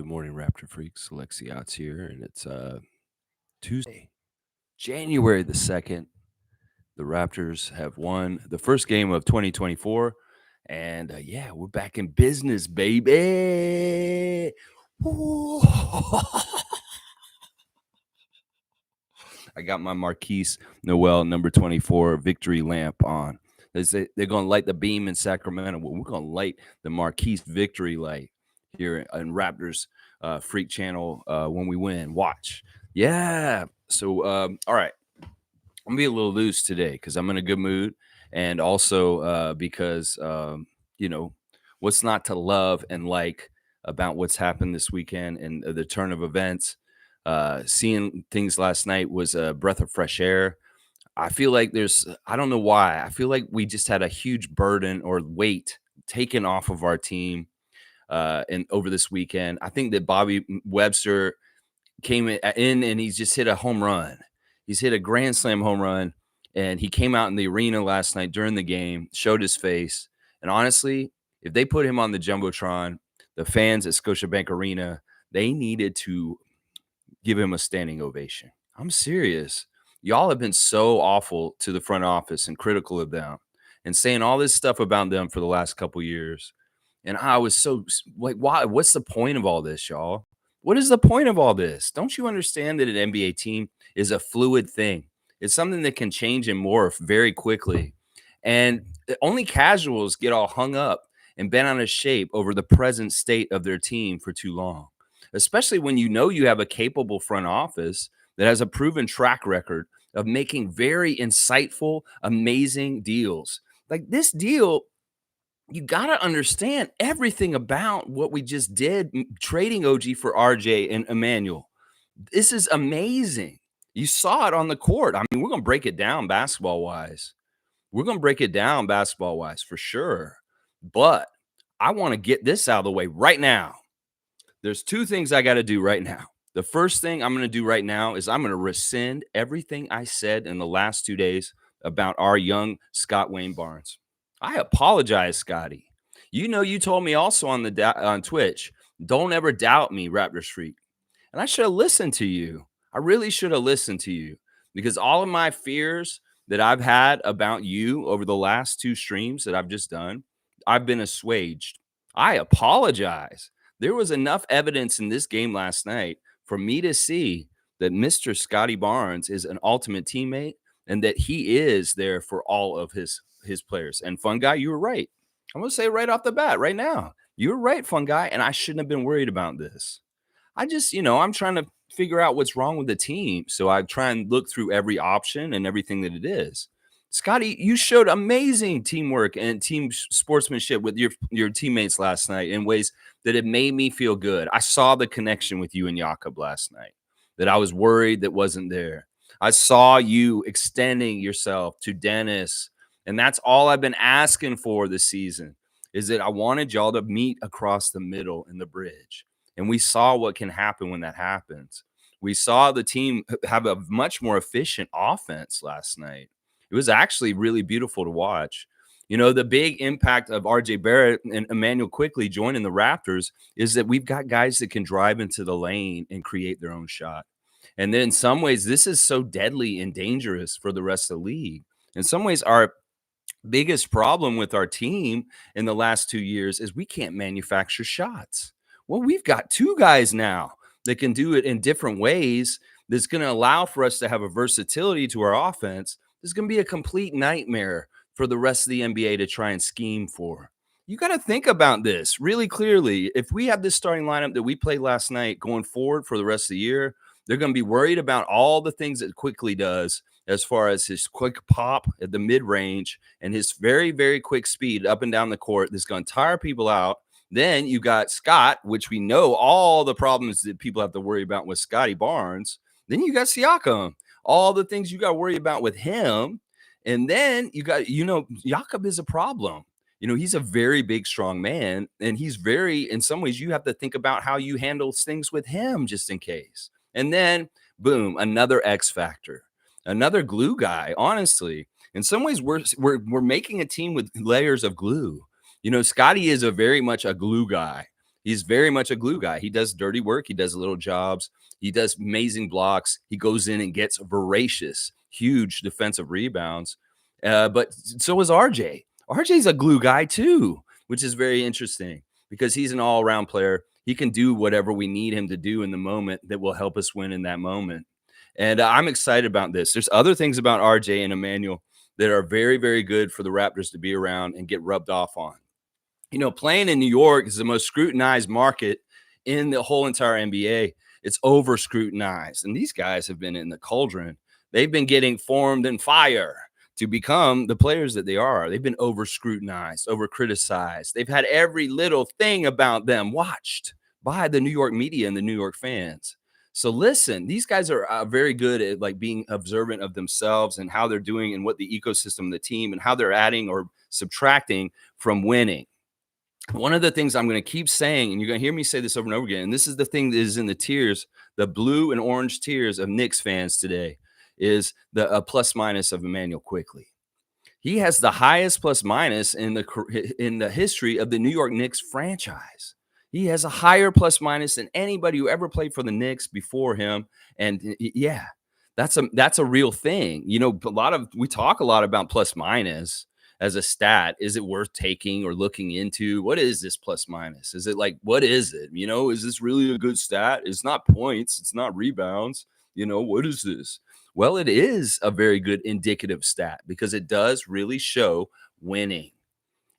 Good morning, Raptor freaks. Alexiot's here, and it's Tuesday, January the 2nd. The Raptors have won the first game of 2024, and yeah, we're back in business, baby. Woo. I got my Marquise Noel number 24 victory lamp on. They're going to light the beam in Sacramento. Well, we're going to light the Marquise victory light here in Raptors Freak Channel when we win. Watch. Yeah. So, all right. I'm going to be a little loose today because I'm in a good mood. And also because, what's not to love and like about what's happened this weekend and the turn of events. Seeing things last night was a breath of fresh air. I feel like I don't know why. I feel like we just had a huge burden or weight taken off of our team and over this weekend. I think that Bobby Webster came in and he's just hit a home run. He's hit a grand slam home run, and he came out in the arena last night during the game, showed his face. And honestly, if they put him on the Jumbotron, the fans at Scotiabank Arena, they needed to give him a standing ovation. I'm serious. Y'all have been so awful to the front office and critical of them and saying all this stuff about them for the last couple years. And I was so like, why? What's the point of all this, y'all? What is the point of all this? Don't you understand that an NBA team is a fluid thing? It's something that can change and morph very quickly. And only casuals get all hung up and bent out of shape over the present state of their team for too long, especially when you have a capable front office that has a proven track record of making very insightful, amazing deals. Like this deal, you got to understand everything about what we just did, trading OG for RJ and Emmanuel. This is amazing. You saw it on the court. I mean, we're going to break it down basketball-wise. For sure. But I want to get this out of the way right now. There's two things I got to do right now. The first thing I'm going to do right now is I'm going to rescind everything I said in the last 2 days about our young Scott Wayne Barnes. I apologize, Scotty. You told me also on Twitch, don't ever doubt me, Raptors freak. And I should have listened to you. I really should have listened to you because all of my fears that I've had about you over the last two streams that I've just done, I've been assuaged. I apologize. There was enough evidence in this game last night for me to see that Mr. Scottie Barnes is an ultimate teammate and that he is there for all of his players. And Fun Guy, you were right. I'm going to say right off the bat right now, you were right, Fun Guy, and I shouldn't have been worried about this. I just, I'm trying to figure out what's wrong with the team. So I try and look through every option and everything that it is. Scotty, you showed amazing teamwork and team sportsmanship with your teammates last night in ways that it made me feel good. I saw the connection with you and Jakob last night that I was worried that wasn't there. I saw you extending yourself to Dennis, and that's all I've been asking for this season is that I wanted y'all to meet across the middle in the bridge. And we saw what can happen when that happens. We saw the team have a much more efficient offense last night. It was actually really beautiful to watch. The big impact of RJ Barrett and Emmanuel Quickley joining the Raptors is that we've got guys that can drive into the lane and create their own shot. And then in some ways, this is so deadly and dangerous for the rest of the league. In some ways, our biggest problem with our team in the last 2 years is we can't manufacture shots. Well, we've got two guys now that can do it in different ways that's going to allow for us to have a versatility to our offense. There's going to be a complete nightmare for the rest of the NBA to try and scheme for. You got to think about this really clearly. If we have this starting lineup that we played last night going forward for the rest of the year, they're going to be worried about all the things that Quickley does as far as his quick pop at the mid-range and his very, very quick speed up and down the court that's going to tire people out. Then you got Scott, which we know all the problems that people have to worry about with Scottie Barnes. Then you got Siakam, all the things you got to worry about with him. And then you got, Jakob is a problem. He's a very big, strong man. And he's in some ways, you have to think about how you handle things with him just in case. And then, boom, another X factor, another glue guy. Honestly, in some ways, we're making a team with layers of glue. Scottie is very much a glue guy. He's very much a glue guy. He does dirty work. He does little jobs. He does amazing blocks. He goes in and gets voracious, huge defensive rebounds. But so is RJ. RJ's a glue guy too, which is very interesting because he's an all-around player. He can do whatever we need him to do in the moment that will help us win in that moment. And I'm excited about this. There's other things about RJ and Emmanuel that are very, very good for the Raptors to be around and get rubbed off on. Playing in New York is the most scrutinized market in the whole entire NBA. It's over scrutinized. And these guys have been in the cauldron. They've been getting formed in fire to become the players that they are. They've been over scrutinized, over criticized. They've had every little thing about them watched by the New York media and the New York fans. So listen, these guys are very good at like being observant of themselves and how they're doing and what the ecosystem, the team, and how they're adding or subtracting from winning. One of the things I'm going to keep saying, and you're going to hear me say this over and over again, and this is the thing that is in the tears, the blue and orange tears of Knicks fans today, is the plus minus of Emmanuel Quickley. He has the highest plus minus in the history of the New York Knicks franchise. He has a higher plus minus than anybody who ever played for the Knicks before him. And yeah, that's a real thing. We talk a lot about plus minus as a stat. Is it worth taking or looking into? What is this plus minus? Is it like, what is it? Is this really a good stat? It's not points. It's not rebounds. What is this? Well, it is a very good indicative stat because it does really show winning.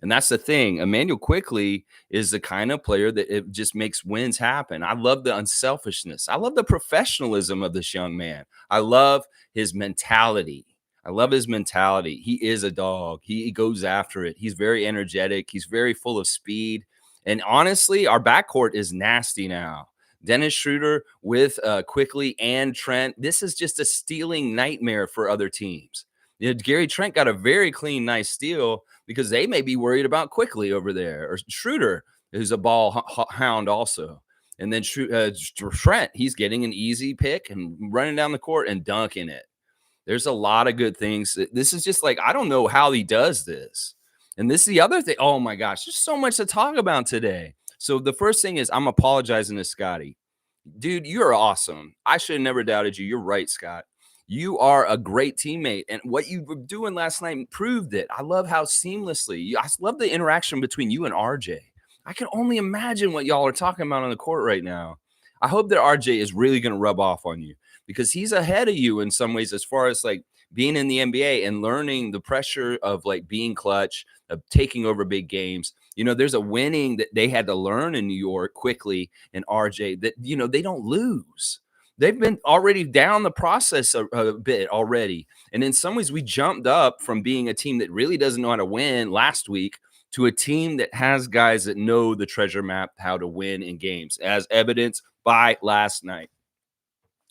And that's the thing. Emmanuel Quickley is the kind of player that it just makes wins happen. I love the unselfishness. I love the professionalism of this young man. I love his mentality. He is a dog. He goes after it. He's very energetic. He's very full of speed. And honestly, our backcourt is nasty now. Dennis Schroeder with Quickley and Trent. This is just a stealing nightmare for other teams. Gary Trent got a very clean, nice steal because they may be worried about Quickley over there, or Schroeder, who's a ball hound also. And then Trent, he's getting an easy pick and running down the court and dunking it. There's a lot of good things. This is just like, I don't know how he does this. And this is the other thing. Oh my gosh, there's so much to talk about today. So the first thing is I'm apologizing to Scottie. Dude, you're awesome. I should have never doubted you. You're right, Scott. You are a great teammate. And what you were doing last night proved it. I love how seamlessly, I love the interaction between you and RJ. I can only imagine what y'all are talking about on the court right now. I hope that RJ is really going to rub off on you because he's ahead of you in some ways as far as like being in the NBA and learning the pressure of like being clutch, of taking over big games. There's a winning that they had to learn in New York Quickley and RJ that, they don't lose. They've been already down the process a bit already. And in some ways, we jumped up from being a team that really doesn't know how to win last week to a team that has guys that know the treasure map, how to win in games, as evidenced by last night.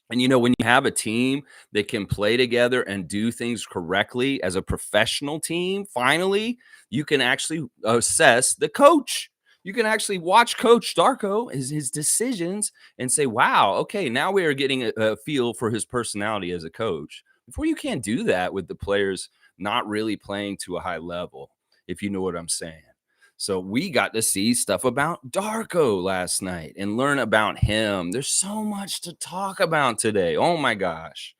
And, when you have a team that can play together and do things correctly as a professional team, finally, you can actually assess the coach. You can actually watch Coach Darko, his decisions, and say, wow, okay, now we are getting a feel for his personality as a coach. Before, you can't do that with the players not really playing to a high level, if you know what I'm saying. So we got to see stuff about Darko last night and learn about him. There's so much to talk about today. Oh my gosh.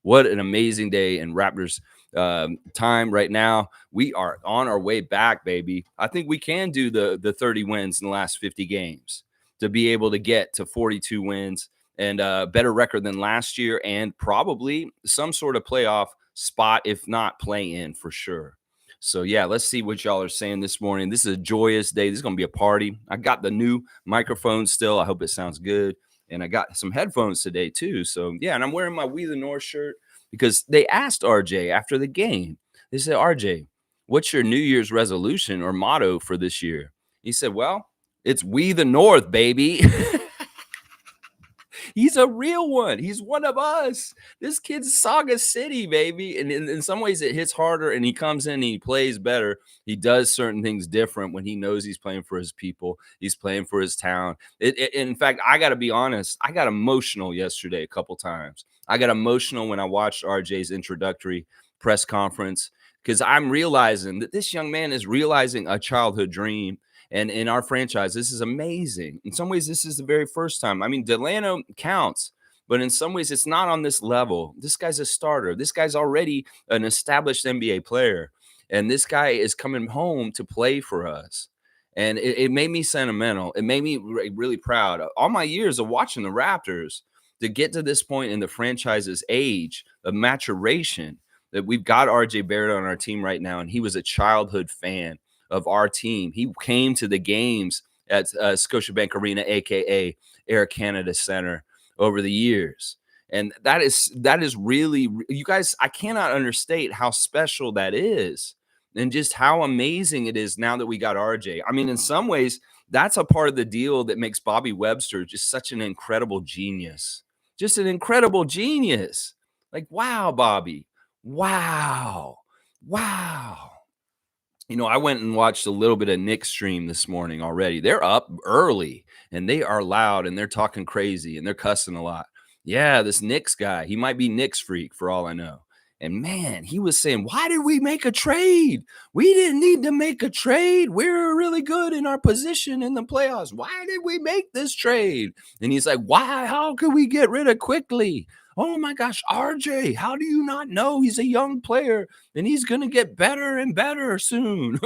What an amazing day in Raptors time right now. We are on our way back, baby. I think we can do the 30 wins in the last 50 games to be able to get to 42 wins and a better record than last year and probably some sort of playoff spot, if not play in for sure. So, yeah, let's see what y'all are saying this morning. This is a joyous day. This is going to be a party. I got the new microphone still. I hope it sounds good. And I got some headphones today, too. So, yeah, and I'm wearing my We the North shirt because they asked RJ after the game. They said, RJ, what's your New Year's resolution or motto for this year? He said, well, it's We the North, baby. He's a real one. He's one of us. This kid's Saga City, baby. And in some ways, it hits harder, and he comes in and he plays better. He does certain things different when he knows he's playing for his people. He's playing for his town. In fact, I got to be honest. I got emotional yesterday a couple times. I got emotional when I watched RJ's introductory press conference because I'm realizing that this young man is realizing a childhood dream. And in our franchise, this is amazing. In some ways, this is the very first time. I mean, Delano counts, but in some ways, it's not on this level. This guy's a starter. This guy's already an established NBA player. And this guy is coming home to play for us. And it made me sentimental. It made me really proud. All my years of watching the Raptors, to get to this point in the franchise's age of maturation, that we've got RJ Barrett on our team right now, and he was a childhood fan of our team. He came to the games at Scotiabank Arena, aka Air Canada Center, over the years. And that is really, you guys, I cannot understate how special that is and just how amazing it is now that we got RJ. I mean, in some ways, that's a part of the deal that makes Bobby Webster just such an incredible genius. Just an incredible genius. Like, wow, Bobby. Wow. Wow. You know, I went and watched a little bit of Knicks stream this morning already. They're up early and they are loud and they're talking crazy and they're cussing a lot. Yeah, this Knicks guy, he might be Knicks freak for all I know. And man, he was saying, why did we make a trade? We didn't need to make a trade. We're really good in our position in the playoffs. Why did we make this trade? And he's like, why? How could we get rid of Quickley? Oh my gosh, RJ, how do you not know he's a young player and he's going to get better and better soon?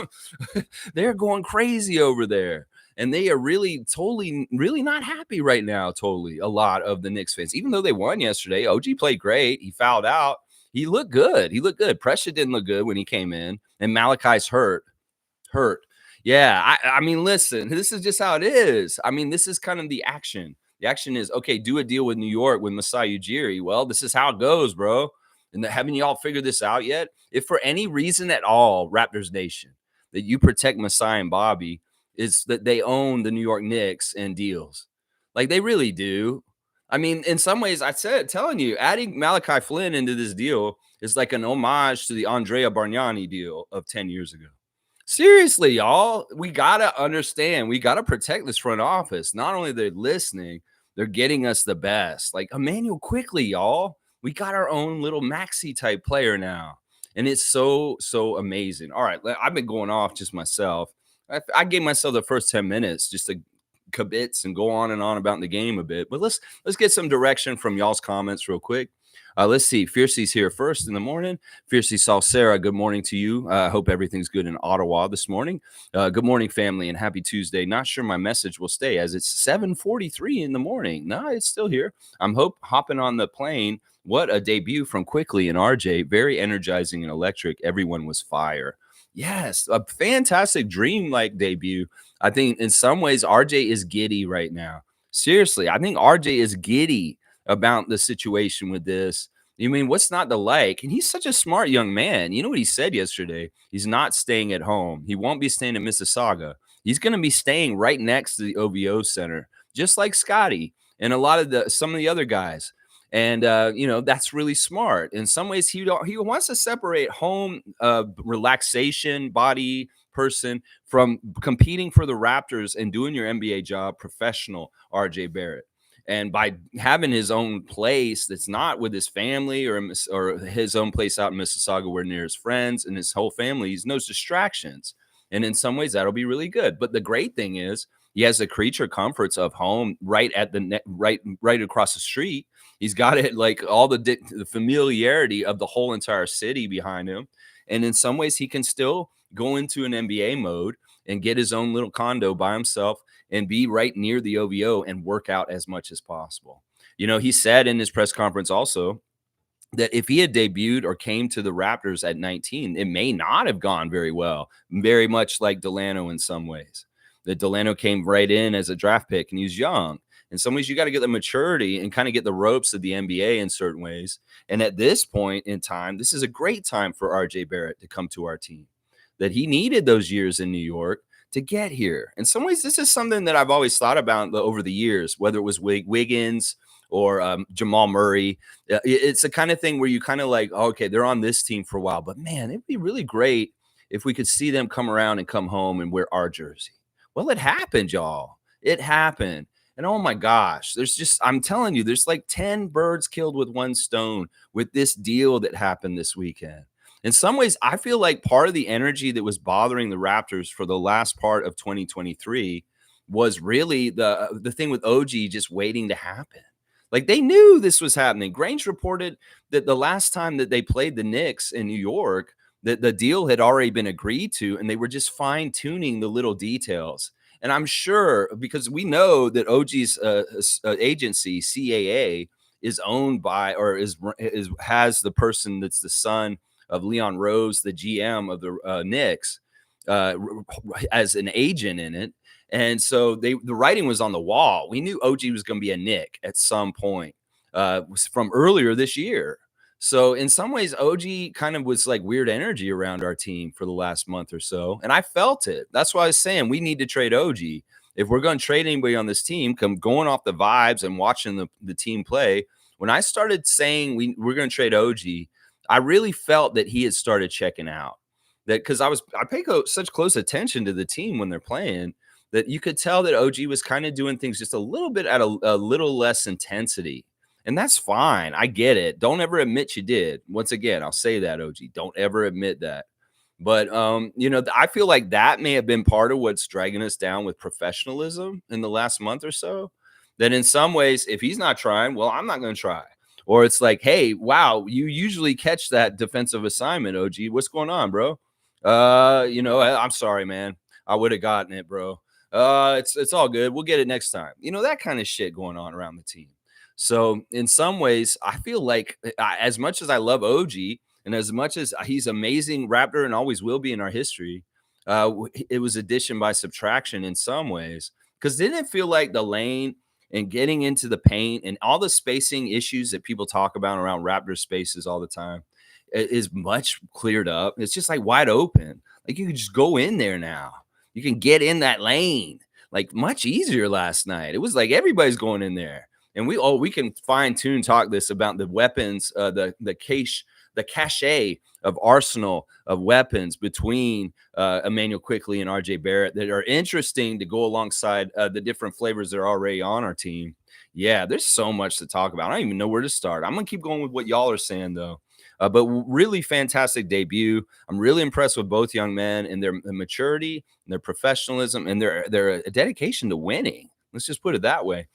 They're going crazy over there. And they are really really not happy right now. Totally. A lot of the Knicks fans, even though they won yesterday, OG played great. He fouled out. He looked good. He looked good. Pressure didn't look good when he came in. And Malachi's hurt. Yeah. I mean, listen, this is just how it is. I mean, this is kind of the action. The action is, okay, do a deal with New York with Masai Ujiri. Well, this is how it goes, bro. And haven't y'all figured this out yet? If for any reason at all, Raptors Nation, that you protect Masai and Bobby, is that they own the New York Knicks and deals. Like, they really do. I mean, in some ways, telling you, adding Malachi Flynn into this deal is like an homage to the Andrea Bargnani deal of 10 years ago. Seriously, y'all, we got to understand. We got to protect this front office. Not only they're listening, they're getting us the best. Like Emmanuel Quickley, y'all. We got our own little maxi type player now. And it's so amazing. All right, I've been going off just myself. I gave myself the first 10 minutes just to kibitz and go on and on about the game a bit. But let's get some direction from y'all's comments real quick. Let's see. Fiercey's here first in the morning. Fiercey saw Sarah. Good morning to you. I hope everything's good in Ottawa this morning. Good morning, family, and happy Tuesday. Not sure my message will stay as it's 7:43 in the morning. No, it's still here. I'm hopping on the plane. What a debut from Quickley and RJ. Very energizing and electric. Everyone was fire. Yes, a fantastic dream-like debut. I think in some ways RJ is giddy right now. Seriously, I think RJ is giddy about the situation with this. You mean, what's not to like? And he's such a smart young man. You know what he said yesterday? He's not staying at home. He won't be staying at Mississauga. He's going to be staying right next to the OVO Center, just like Scottie and a lot of some of the other guys. And you know, that's really smart. In some ways, he wants to separate home relaxation, body, person from competing for the Raptors and doing your NBA job, professional RJ Barrett. And by having his own place that's not with his family or his own place out in Mississauga where near his friends and his whole family, he's no distractions. And in some ways, that'll be really good. But the great thing is he has the creature comforts of home right at the right across the street. He's got it like all the familiarity of the whole entire city behind him. And in some ways, he can still go into an NBA mode and get his own little condo by himself and be right near the OVO and work out as much as possible. You know, he said in his press conference also that if he had debuted or came to the Raptors at 19, it may not have gone very well, very much like Delano in some ways. That Delano came right in as a draft pick and he's young. In some ways, you got to get the maturity and kind of get the ropes of the NBA in certain ways. And at this point in time, this is a great time for RJ Barrett to come to our team. That he needed those years in New York to get here. In some ways, this is something that I've always thought about over the years, whether it was Wiggins or Jamal Murray. It's the kind of thing where you kind of like, okay, they're on this team for a while, but man, it'd be really great if we could see them come around and come home and wear our jersey. Well, it happened, y'all. It happened. And oh my gosh, I'm telling you, there's like 10 birds killed with one stone with this deal that happened this weekend. In some ways, I feel like part of the energy that was bothering the Raptors for the last part of 2023 was really the thing with OG just waiting to happen. Like they knew this was happening. Grange reported that the last time that they played the Knicks in New York, that the deal had already been agreed to, and they were just fine tuning the little details. And I'm sure because we know that OG's agency, CAA, is owned by or is has the person that's the son of Leon Rose, the GM of the Knicks, as an agent in it. And so the writing was on the wall. We knew OG was going to be a Knick at some point from earlier this year. So in some ways, OG kind of was like weird energy around our team for the last month or so. And I felt it. That's why I was saying we need to trade OG. If we're going to trade anybody on this team, going off the vibes and watching the team play, when I started saying we're going to trade OG, I really felt that he had started checking out. That because I pay such close attention to the team when they're playing that you could tell that OG was kind of doing things just a little bit at a little less intensity. And that's fine. I get it. Don't ever admit you did. Once again, I'll say that, OG. Don't ever admit that. But I feel like that may have been part of what's dragging us down with professionalism in the last month or so. That in some ways, if he's not trying, well, I'm not going to try. Or it's like, hey, wow, you usually catch that defensive assignment, OG. What's going on, bro? I'm sorry, man. I would have gotten it, bro. It's all good. We'll get it next time. That kind of shit going on around the team. So in some ways, I feel like as much as I love OG and as much as he's amazing Raptor and always will be in our history, it was addition by subtraction in some ways. Because didn't it feel like the lane and getting into the paint and all the spacing issues that people talk about around Raptor spaces all the time is much cleared up? It's just like wide open. Like you can just go in there now. You can get in that lane like much easier last night. It was like everybody's going in there. And we can fine tune talk this about the weapons, the cachet of arsenal of weapons between Emmanuel Quickley and RJ Barrett that are interesting to go alongside the different flavors that are already on our team. Yeah, there's so much to talk about. I don't even know where to start. I'm gonna keep going with what y'all are saying though. But really fantastic debut. I'm really impressed with both young men and their maturity, and their professionalism, and their dedication to winning. Let's just put it that way.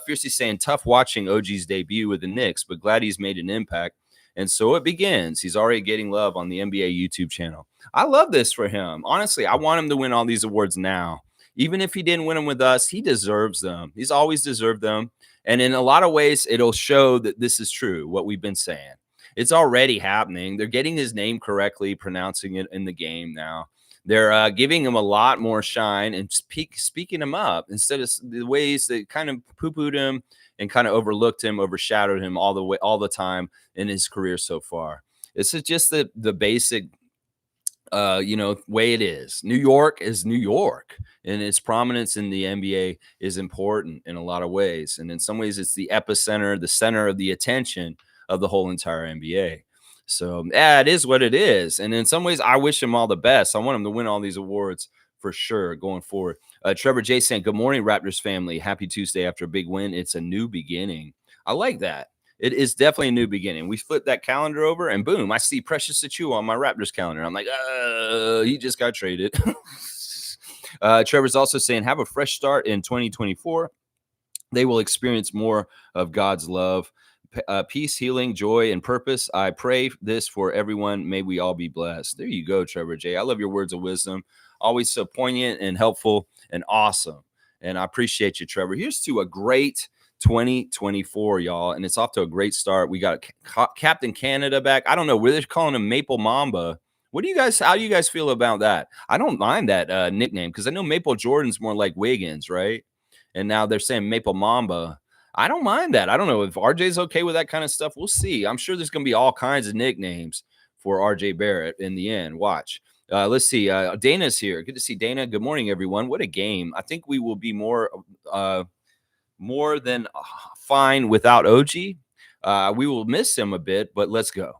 Fiercely saying, tough watching OG's debut with the Knicks, but glad he's made an impact. And so it begins. He's already getting love on the NBA YouTube channel. I love this for him. Honestly, I want him to win all these awards now. Even if he didn't win them with us, he deserves them. He's always deserved them. And in a lot of ways, it'll show that this is true, what we've been saying. It's already happening. They're getting his name correctly, pronouncing it in the game now. They're giving him a lot more shine and speaking him up instead of the ways that kind of poo-pooed him and kind of overlooked him, overshadowed him all the time in his career so far. This is just the basic, way it is. New York is New York, and its prominence in the NBA is important in a lot of ways. And in some ways, it's the epicenter, the center of the attention of the whole entire NBA. So, yeah, it is what it is. And in some ways, I wish him all the best. I want him to win all these awards for sure going forward. Trevor J saying, good morning, Raptors family. Happy Tuesday after a big win. It's a new beginning. I like that. It is definitely a new beginning. We flip that calendar over and boom, I see Precious Achua on my Raptors calendar. I'm like, he just got traded. Trevor's also saying, have a fresh start in 2024. They will experience more of God's love. Peace, healing, joy, and purpose. I pray this for everyone. May we all be blessed. There you go, Trevor J. I love your words of wisdom. Always so poignant and helpful and awesome. And I appreciate you, Trevor. Here's to a great 2024, y'all. And it's off to a great start. We got Captain Canada back. I don't know. They're calling him Maple Mamba. How do you guys feel about that? I don't mind that nickname because I know Maple Jordan's more like Wiggins, right? And now they're saying Maple Mamba. I don't mind that. I don't know if RJ's okay with that kind of stuff. We'll see. I'm sure there's going to be all kinds of nicknames for RJ Barrett in the end. Watch. Let's see. Dana's here. Good to see Dana. Good morning, everyone. What a game. I think we will be more than fine without OG. We will miss him a bit, but let's go.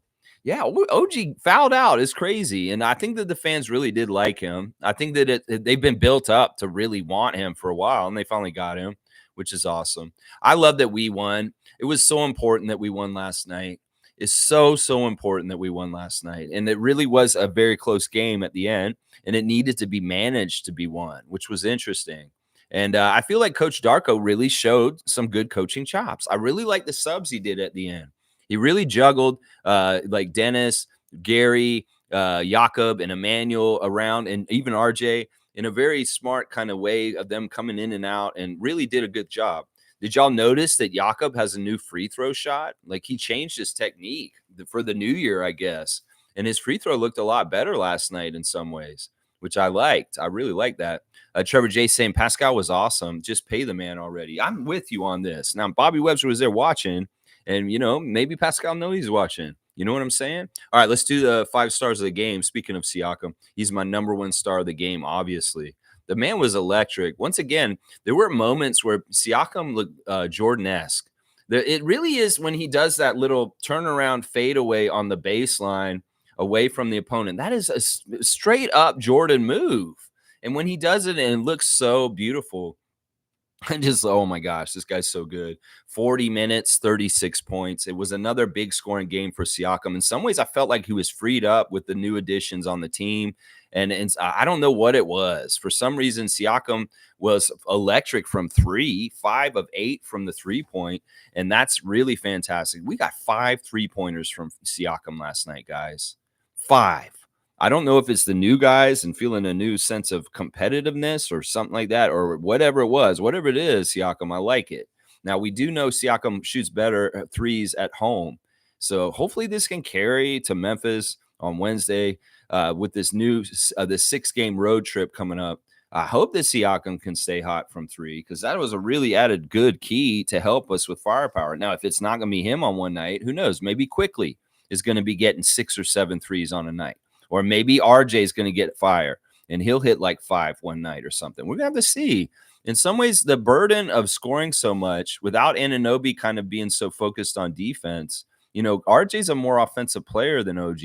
Yeah, OG fouled out. It's crazy. And I think that the fans really did like him. I think that they've been built up to really want him for a while, and they finally got him, which is awesome. I love that we won. It was so important that we won last night. is so, so important that we won last night. And it really was a very close game at the end, and it needed to be managed to be won, which was interesting. And I feel like Coach Darko really showed some good coaching chops. I really like the subs he did at the end. He really juggled like Dennis, Gary, Jakob, and Emmanuel around, and even RJ in a very smart kind of way of them coming in and out, and really did a good job. Did y'all notice that Jakob has a new free throw shot? Like he changed his technique for the new year, I guess. And his free throw looked a lot better last night in some ways, which I liked. I really liked that. Trevor J saying Pascal was awesome. Just pay the man already. I'm with you on this. Now, Bobby Webster was there watching, and, maybe Pascal knows he's watching. You know what I'm saying? All right, let's do the 5 stars of the game. Speaking of Siakam, he's my number 1 star of the game, obviously. The man was electric. Once again, there were moments where Siakam looked Jordan-esque. It really is when he does that little turnaround fadeaway on the baseline away from the opponent. That is a straight up Jordan move. And when he does it and it looks so beautiful, I just, oh my gosh, this guy's so good. 40 minutes, 36 points. It was another big scoring game for Siakam. In some ways, I felt like he was freed up with the new additions on the team. And I don't know what it was. For some reason, Siakam was electric from 3, 5 of 8 from the 3-point. And that's really fantastic. We got 5 3-pointers from Siakam last night, guys. 5. I don't know if it's the new guys and feeling a new sense of competitiveness or something like that, or whatever it was. Whatever it is, Siakam, I like it. Now, we do know Siakam shoots better threes at home. So hopefully this can carry to Memphis on Wednesday with this new this 6-game road trip coming up. I hope that Siakam can stay hot from 3, because that was a really added good key to help us with firepower. Now, if it's not going to be him on one night, who knows? Maybe Quickley is going to be getting 6 or 7 threes on a night. Or maybe RJ is going to get fire and he'll hit like 5 one night or something. We're going to have to see. In some ways, the burden of scoring so much without Anunoby kind of being so focused on defense, RJ's a more offensive player than OG.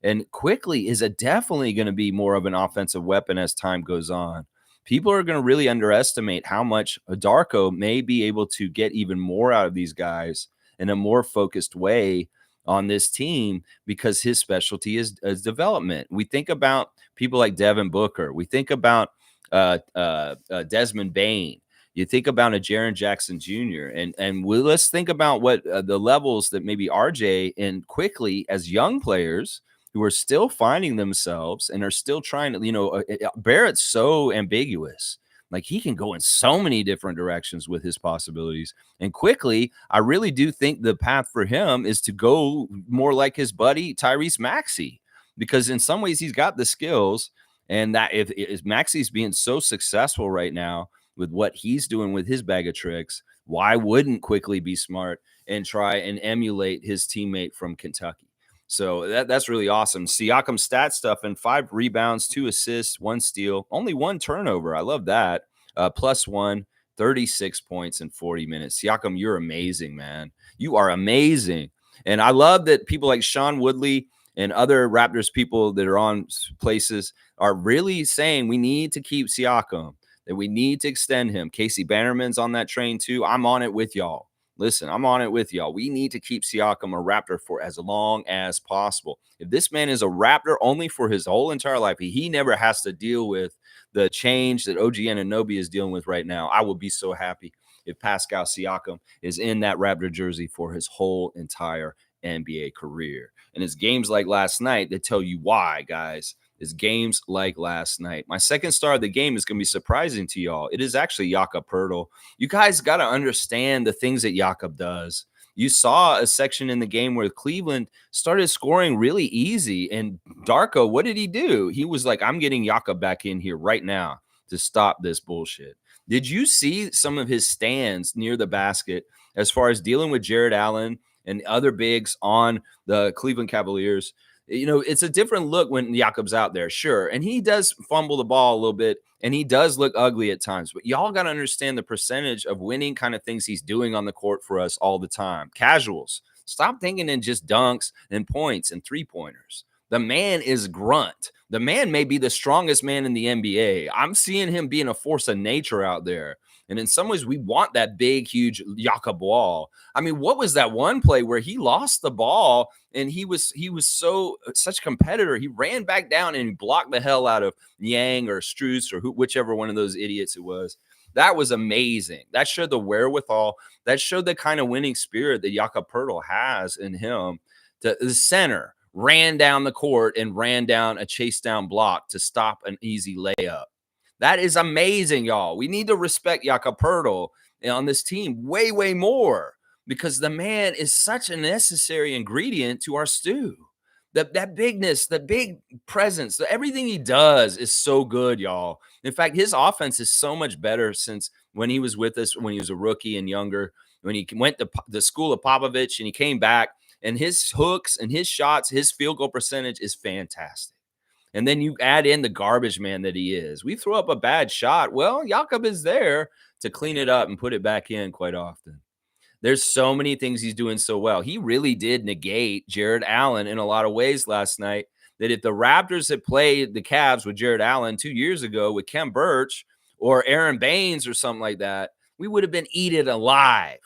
And Quickley is definitely going to be more of an offensive weapon as time goes on. People are going to really underestimate how much Darko may be able to get even more out of these guys in a more focused way on this team, because his specialty is development. We think about people like Devin Booker. We think about Desmond Bane. You think about a Jaren Jackson Jr. And let's think about what the levels that maybe RJ and Quickley as young players who are still finding themselves and are still trying to, Barrett's so ambiguous. Like he can go in so many different directions with his possibilities. And Quickley, I really do think the path for him is to go more like his buddy Tyrese Maxey, because in some ways he's got the skills. And that if Maxey's being so successful right now with what he's doing with his bag of tricks, why wouldn't Quickley be smart and try and emulate his teammate from Kentucky? So that's really awesome. Siakam stat stuff, and 5 rebounds, 2 assists, 1 steal, only 1 turnover. I love that. +1, 36 points in 40 minutes. Siakam, you're amazing, man. You are amazing. And I love that people like Sean Woodley and other Raptors people that are on places are really saying we need to keep Siakam, that we need to extend him. Casey Bannerman's on that train too. I'm on it with y'all. Listen, I'm on it with y'all. We need to keep Siakam a Raptor for as long as possible. If this man is a Raptor only for his whole entire life, he never has to deal with the change that OG Anunoby is dealing with right now. I will be so happy if Pascal Siakam is in that Raptor jersey for his whole entire NBA career. And it's games like last night that tell you why, guys. It's games like last night. My second star of the game is going to be surprising to y'all. It is actually Jakob Poeltl. You guys got to understand the things that Jakob does. You saw a section in the game where Cleveland started scoring really easy. And Darko, what did he do? He was like, I'm getting Jakob back in here right now to stop this bullshit. Did you see some of his stands near the basket as far as dealing with Jared Allen and other bigs on the Cleveland Cavaliers? It's a different look when Jakob's out there, sure. And he does fumble the ball a little bit, and he does look ugly at times. But y'all got to understand the percentage of winning kind of things he's doing on the court for us all the time. Casuals, stop thinking in just dunks and points and 3-pointers. The man is grunt. The man may be the strongest man in the NBA. I'm seeing him being a force of nature out there. And in some ways, we want that big, huge Jakob wall. I mean, what was that one play where he lost the ball and he was such a competitor? He ran back down and blocked the hell out of Yang or Strus or whichever one of those idiots it was. That was amazing. That showed the wherewithal. That showed the kind of winning spirit that Jakob Poeltl has in him. The center ran down the court and ran down a chase down block to stop an easy layup. That is amazing, y'all. We need to respect Jakob Poeltl on this team way, way more because the man is such a necessary ingredient to our stew. That bigness, the big presence, everything he does is so good, y'all. In fact, his offense is so much better since when he was with us, when he was a rookie and younger, when he went to the school of Popovich and he came back, and his hooks and his shots, his field goal percentage is fantastic. And then you add in the garbage man that he is. We throw up a bad shot. Well, Jakob is there to clean it up and put it back in quite often. There's so many things he's doing so well. He really did negate Jared Allen in a lot of ways last night. That if the Raptors had played the Cavs with Jared Allen 2 years ago with Kem Birch or Aaron Baines or something like that, we would have been eaten alive.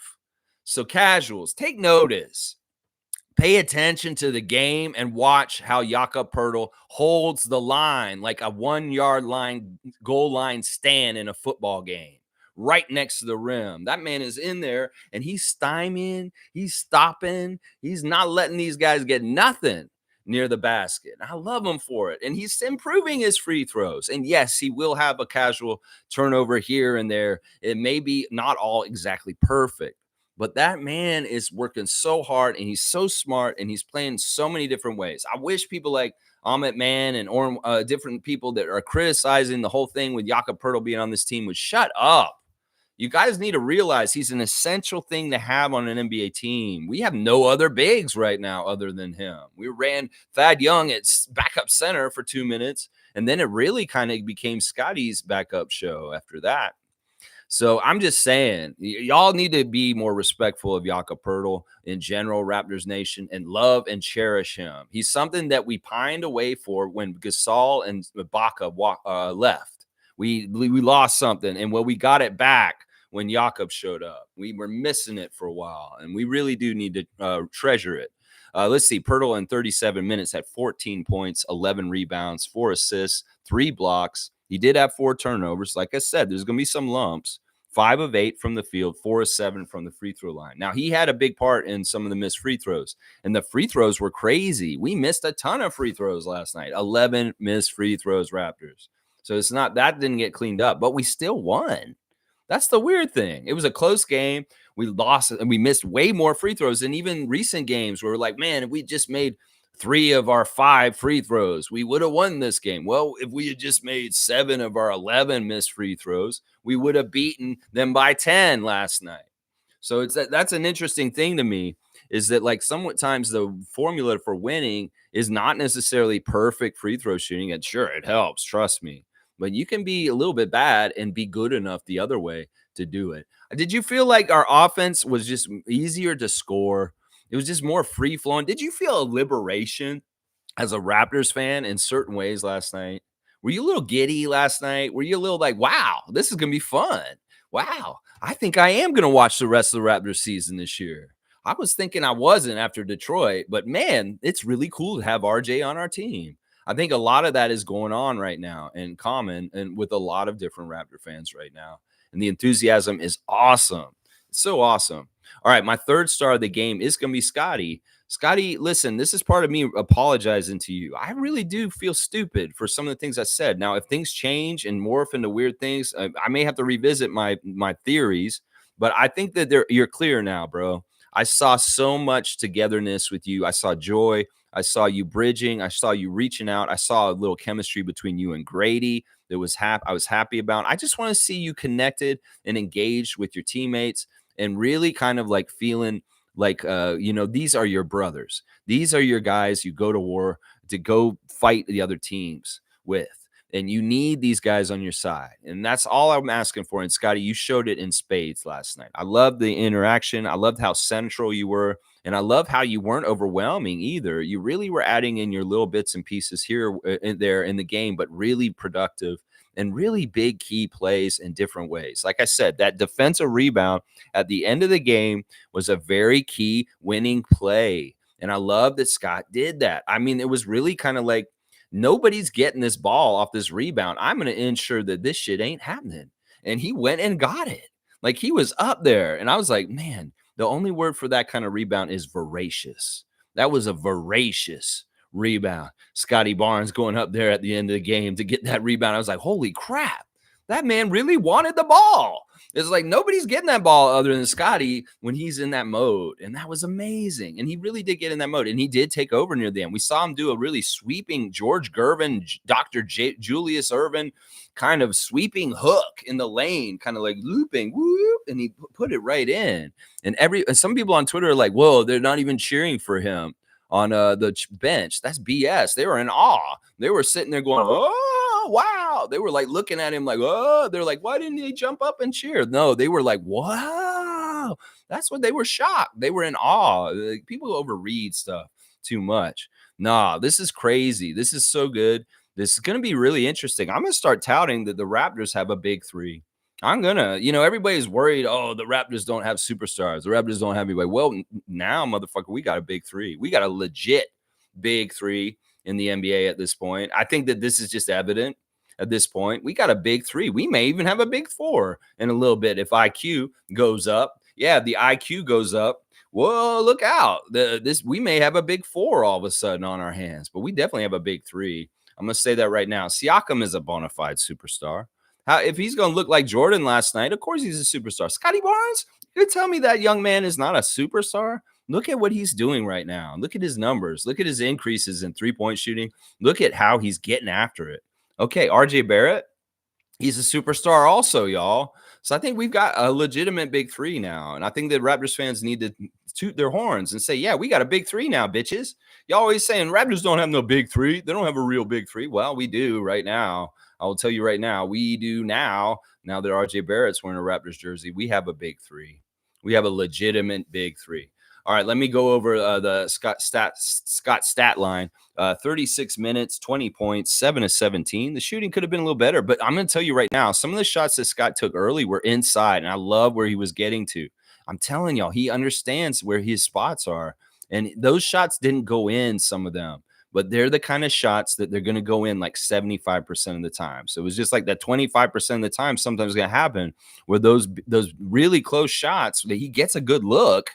So casuals, take notice. Pay attention to the game and watch how Jakob Poeltl holds the line like a 1 yard line, goal line stand in a football game, right next to the rim. That man is in there and he's stymieing, he's stopping, he's not letting these guys get nothing near the basket. I love him for it. And he's improving his free throws. And yes, he will have a casual turnover here and there. It may be not all exactly perfect. But that man is working so hard and he's so smart and he's playing so many different ways. I wish people like Amit Man and different people that are criticizing the whole thing with Jakob Poeltl being on this team would shut up. You guys need to realize he's an essential thing to have on an NBA team. We have no other bigs right now other than him. We ran Thad Young at backup center for 2 minutes, and then it really kind of became Scottie's backup show after that. So I'm just saying, y'all need to be more respectful of Jakob Poeltl in general, Raptors Nation, and love and cherish him. He's something that we pined away for when Gasol and Ibaka left. We lost something, and we got it back when Jakob showed up. We were missing it for a while, and we really do need to treasure it. Let's see, Poeltl in 37 minutes had 14 points, 11 rebounds, 4 assists, 3 blocks. He did have 4 turnovers. Like I said, there's going to be some lumps. 5 of 8 from the field, 4 of 7 from the free throw line. Now, he had a big part in some of the missed free throws, and the free throws were crazy. We missed a ton of free throws last night. 11 missed free throws, Raptors. So it's not that didn't get cleaned up, but we still won. That's the weird thing. It was a close game. We lost and we missed way more free throws than even recent games where we're like, man, if we just made 3 of our 5 free throws, we would have won this game. Well, if we had just made 7 of our 11 missed free throws, we would have beaten them by 10 last night. So that's an interesting thing to me, is that like sometimes the formula for winning is not necessarily perfect free throw shooting. And sure, it helps, trust me. But you can be a little bit bad and be good enough the other way to do it. Did you feel like our offense was just easier to score? It was just more free flowing. Did you feel a liberation as a Raptors fan in certain ways last night? Were you a little giddy last night? Were you a little like, wow, this is going to be fun? Wow, I think I am going to watch the rest of the Raptors season this year. I was thinking I wasn't after Detroit, but man, it's really cool to have RJ on our team. I think a lot of that is going on right now in common and with a lot of different Raptor fans right now. And the enthusiasm is awesome. It's so awesome. All right, my third star of the game is going to be Scottie. Scottie, listen, this is part of me apologizing to you. I really do feel stupid for some of the things I said. Now, if things change and morph into weird things, I may have to revisit my theories, but I think that you're clear now, bro. I saw so much togetherness with you. I saw joy. I saw you bridging. I saw you reaching out. I saw a little chemistry between you and Grady that I was happy about. I just want to see you connected and engaged with your teammates and really kind of like feeling like, these are your brothers. These are your guys you go to war to go fight the other teams with. And you need these guys on your side. And that's all I'm asking for. And Scottie, you showed it in spades last night. I loved the interaction. I loved how central you were And I love how you weren't overwhelming either. You really were adding in your little bits and pieces here and there in the game, but really productive and really big key plays in different ways. Like I said, that defensive rebound at the end of the game was a very key winning play. And I love that Scott did that. I mean, it was really kind of like nobody's getting this ball off this rebound. I'm going to ensure that this shit ain't happening. And he went and got it. Like he was up there. And I was like, man, the only word for that kind of rebound is voracious. That was a voracious rebound. Scottie Barnes going up there at the end of the game to get that rebound. I was like, holy crap. That man really wanted the ball. It's like nobody's getting that ball other than Scottie when he's in that mode. And that was amazing. And he really did get in that mode. And he did take over near the end. We saw him do a really sweeping George Gervin, Julius Ervin kind of sweeping hook in the lane, kind of like looping, whoop, and he put it right in. And some people on Twitter are like, whoa, they're not even cheering for him on the bench. That's BS. They were in awe. They were sitting there going, oh, wow. They were like looking at him like, oh, they're like, why didn't he jump up and cheer? No, they were like, wow. That's what they were shocked. They were in awe. Like, people overread stuff too much. Nah, this is crazy. This is so good. This is going to be really interesting. I'm going to start touting that the Raptors have a big three. I'm going to, everybody's worried, oh, the Raptors don't have superstars. The Raptors don't have anybody. Well, now, motherfucker, we got a big three. We got a legit big three in the NBA at this point. I think that this is just evident at this point. We got a big three. We may even have a big four in a little bit if IQ goes up. Yeah, the IQ goes up. Whoa, look out. We may have a big four all of a sudden on our hands, but we definitely have a big three. I'm going to say that right now. Siakam is a bona fide superstar. If he's going to look like Jordan last night, of course he's a superstar. Scottie Barnes, you tell me that young man is not a superstar? Look at what he's doing right now. Look at his numbers. Look at his increases in three-point shooting. Look at how he's getting after it. Okay, RJ Barrett, he's a superstar also, y'all. So I think we've got a legitimate big three now. And I think that Raptors fans need to toot their horns and say, yeah, we got a big three now, bitches. Y'all always saying Raptors don't have no big three. They don't have a real big three. Well, we do right now. I will tell you right now, we do now. Now that RJ Barrett's wearing a Raptors jersey, we have a big three. We have a legitimate big three. All right, let me go over the Scott stat line. 36 minutes, 20 points, 7 of 17. The shooting could have been a little better, but I'm going to tell you right now, some of the shots that Scott took early were inside, and I love where he was getting to. I'm telling y'all, he understands where his spots are, and those shots didn't go in, some of them, but they're the kind of shots that they're going to go in like 75% of the time. So it was just like that 25% of the time sometimes going to happen where those really close shots that he gets a good look.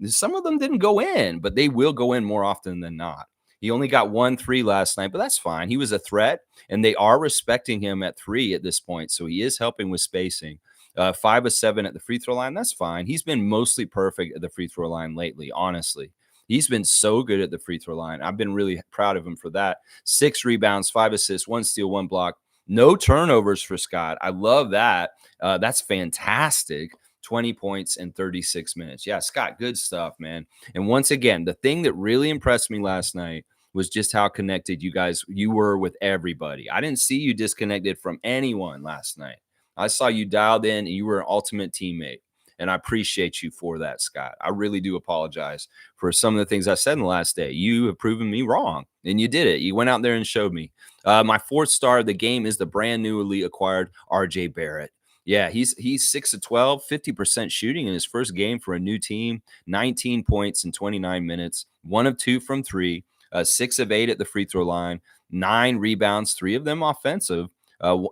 Some of them didn't go in, but they will go in more often than not. He only got 1 3 last night, but that's fine. He was a threat, and they are respecting him at 3 at this point, so he is helping with spacing. 5 of 7 at the free throw line, that's fine. He's been mostly perfect at the free throw line lately, honestly. He's been so good at the free throw line. I've been really proud of him for that. 6 rebounds, 5 assists, 1 steal, 1 block. No turnovers for Scott. I love that. That's fantastic. 20 points in 36 minutes. Yeah, Scott, good stuff, man. And once again, the thing that really impressed me last night was just how connected you were with everybody. I didn't see you disconnected from anyone last night. I saw you dialed in and you were an ultimate teammate. And I appreciate you for that, Scott. I really do apologize for some of the things I said in the last day. You have proven me wrong, and you did it. You went out there and showed me. My 4th star of the game is the brand newly acquired RJ Barrett. Yeah, he's 6 of 12, 50% shooting in his first game for a new team, 19 points in 29 minutes, 1 of 2 from 3, 6 of 8 at the free throw line, 9 rebounds, 3 of them offensive,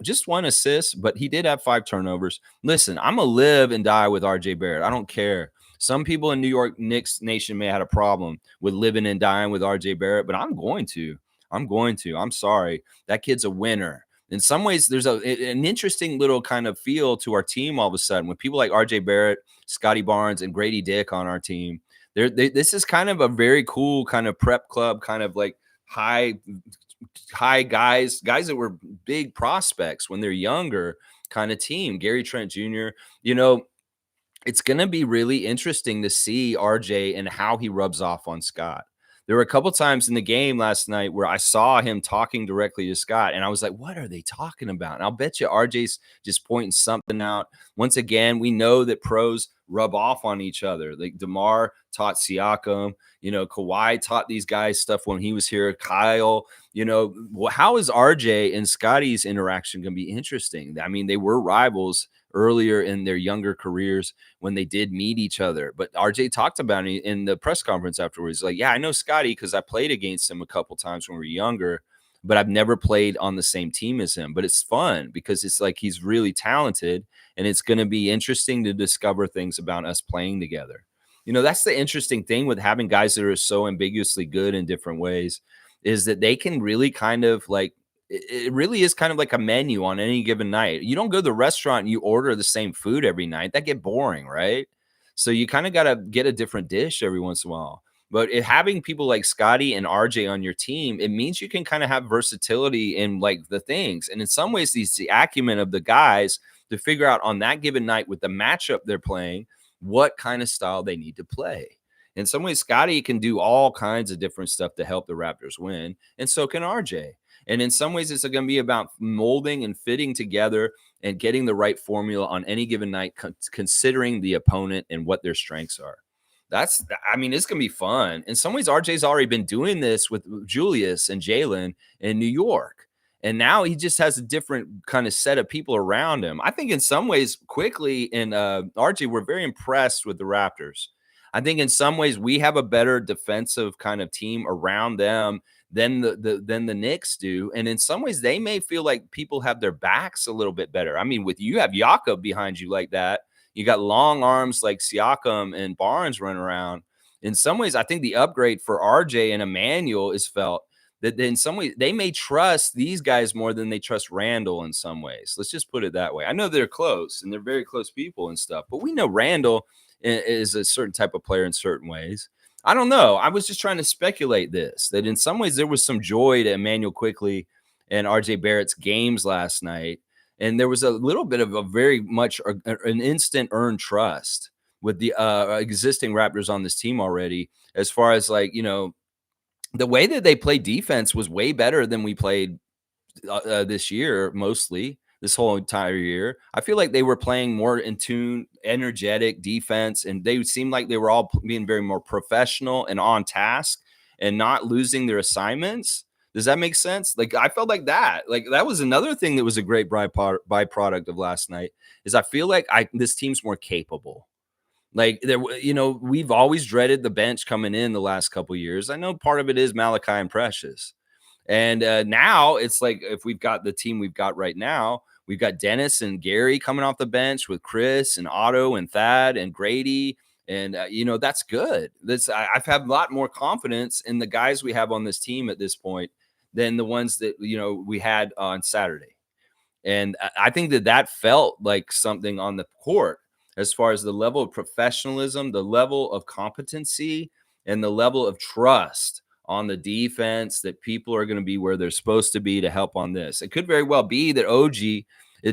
just 1 assist, but he did have 5 turnovers. Listen, I'm going to live and die with RJ Barrett. I don't care. Some people in New York Knicks Nation may have had a problem with living and dying with RJ Barrett, but I'm going to. I'm sorry. That kid's a winner. In some ways, there's an interesting little kind of feel to our team all of a sudden with people like RJ Barrett, Scottie Barnes, and Grady Dick on our team. This is kind of a very cool kind of prep club, kind of like high guys that were big prospects when they're younger kind of team. Gary Trent Jr., it's going to be really interesting to see RJ and how he rubs off on Scott. There were a couple times in the game last night where I saw him talking directly to Scott, and I was like, what are they talking about? And I'll bet you RJ's just pointing something out. Once again, we know that pros rub off on each other. Like DeMar taught Siakam, Kawhi taught these guys stuff when he was here. Kyle, how is RJ and Scottie's interaction going to be interesting? I mean, they were rivals earlier in their younger careers when they did meet each other. But RJ talked about it in the press conference afterwards. Like, yeah, I know Scottie because I played against him a couple times when we were younger, but I've never played on the same team as him. But it's fun because it's like he's really talented, and it's going to be interesting to discover things about us playing together. That's the interesting thing with having guys that are so ambiguously good in different ways, is that they can really kind of like, it really is kind of like a menu on any given night. You don't go to the restaurant and you order the same food every night. That get boring, right? So you kind of got to get a different dish every once in a while. But having people like Scottie and RJ on your team, it means you can kind of have versatility in like the things. And in some ways, it's the acumen of the guys to figure out on that given night with the matchup they're playing, what kind of style they need to play. In some ways, Scottie can do all kinds of different stuff to help the Raptors win, and so can RJ. And in some ways, it's going to be about molding and fitting together and getting the right formula on any given night, considering the opponent and what their strengths are. It's going to be fun. In some ways, RJ's already been doing this with Julius and Jalen in New York. And now he just has a different kind of set of people around him. I think in some ways, Quickley and RJ were very impressed with the Raptors. I think in some ways we have a better defensive kind of team around them than the Knicks do. And in some ways, they may feel like people have their backs a little bit better. I mean, with you have Jakob behind you like that. You got long arms like Siakam and Barnes running around. In some ways, I think the upgrade for RJ and Emmanuel is felt that in some ways they may trust these guys more than they trust Randall in some ways. Let's just put it that way. I know they're close and they're very close people and stuff, but we know Randall is a certain type of player in certain ways. I don't know. I was just trying to speculate that in some ways there was some joy to Emmanuel Quickley and RJ Barrett's games last night. And there was a little bit of a very much an instant earned trust with the existing Raptors on this team already, as far as like, the way that they played defense was way better than we played this year, mostly this whole entire year. I feel like they were playing more in tune, energetic defense, and they seemed like they were all being very more professional and on task and not losing their assignments. Does that make sense? Like, I felt like that. Like, that was another thing that was a great byproduct of last night, is I feel like this team's more capable. Like, we've always dreaded the bench coming in the last couple of years. I know part of it is Malachi and Precious. And now it's like, if we've got the team we've got right now, we've got Dennis and Gary coming off the bench with Chris and Otto and Thad and Grady. And, that's good. I've had a lot more confidence in the guys we have on this team at this point than the ones that, we had on Saturday. And I think that felt like something on the court, as far as the level of professionalism, the level of competency, and the level of trust on the defense, that people are going to be where they're supposed to be to help on this. It could very well be that OG,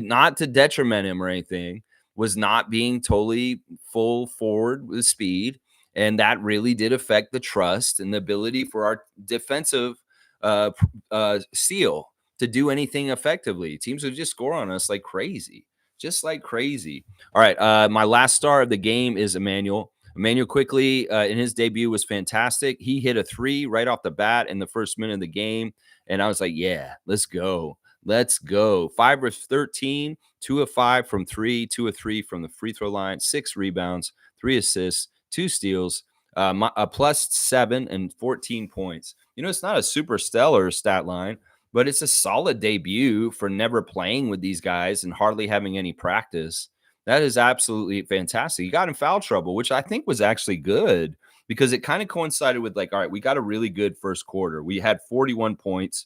not to detriment him or anything, was not being totally full forward with speed. And that really did affect the trust and the ability for our defensive seal to do anything effectively. Teams would just score on us like crazy. Just like crazy. All right. My last star of the game is Emmanuel. Emmanuel Quickley in his debut was fantastic. He hit a 3 right off the bat in the first minute of the game. And I was like, yeah, let's go. Let's go. 5 of 13, 2 of 5 from 3, 2 of 3 from the free throw line, 6 rebounds, 3 assists, 2 steals, a +7 and 14 points. It's not a super stellar stat line, but it's a solid debut for never playing with these guys and hardly having any practice. That is absolutely fantastic. He got in foul trouble, which I think was actually good, because it kind of coincided with like, all right, we got a really good first quarter. We had 41 points,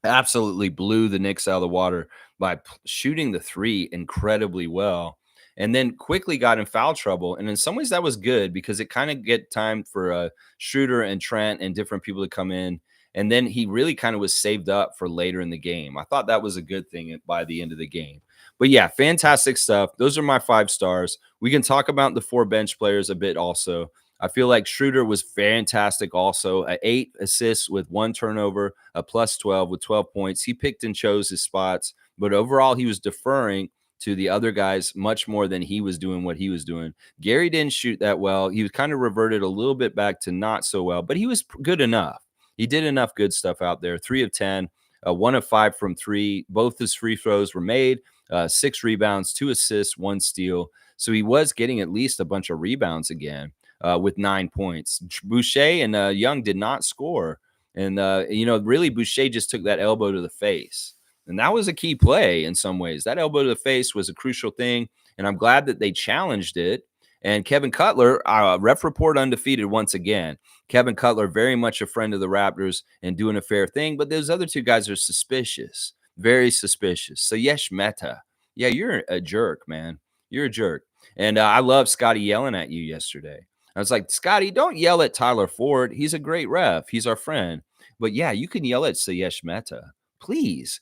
absolutely blew the Knicks out of the water by shooting the 3 incredibly well. And then quickly got in foul trouble. And in some ways that was good, because it kind of get time for Schroeder and Trent and different people to come in. And then he really kind of was saved up for later in the game. I thought that was a good thing by the end of the game. But yeah, fantastic stuff. Those are my 5 stars. We can talk about the 4 bench players a bit also. I feel like Schroeder was fantastic also. 8 assists with 1 turnover, a +12 with 12 points. He picked and chose his spots, but overall he was deferring to the other guys much more than he was doing what he was doing. Gary didn't shoot that well. He was kind of reverted a little bit back to not so well, but he was good enough. He did enough good stuff out there. 3 of 10, 1 of 5 from 3. Both his free throws were made. 6 rebounds, 2 assists, 1 steal. So he was getting at least a bunch of rebounds again with 9 points. Boucher and Young did not score. And, really Boucher just took that elbow to the face. And that was a key play in some ways. That elbow to the face was a crucial thing. And I'm glad that they challenged it. And Kevin Cutler, ref report undefeated once again. Kevin Cutler, very much a friend of the Raptors and doing a fair thing. But those other 2 guys are suspicious, very suspicious. So Yesh Mehta, yeah, you're a jerk, man. You're a jerk. And I love Scottie yelling at you yesterday. I was like, Scottie, don't yell at Tyler Ford. He's a great ref. He's our friend. But yeah, you can yell at Sayesh Mehta. Please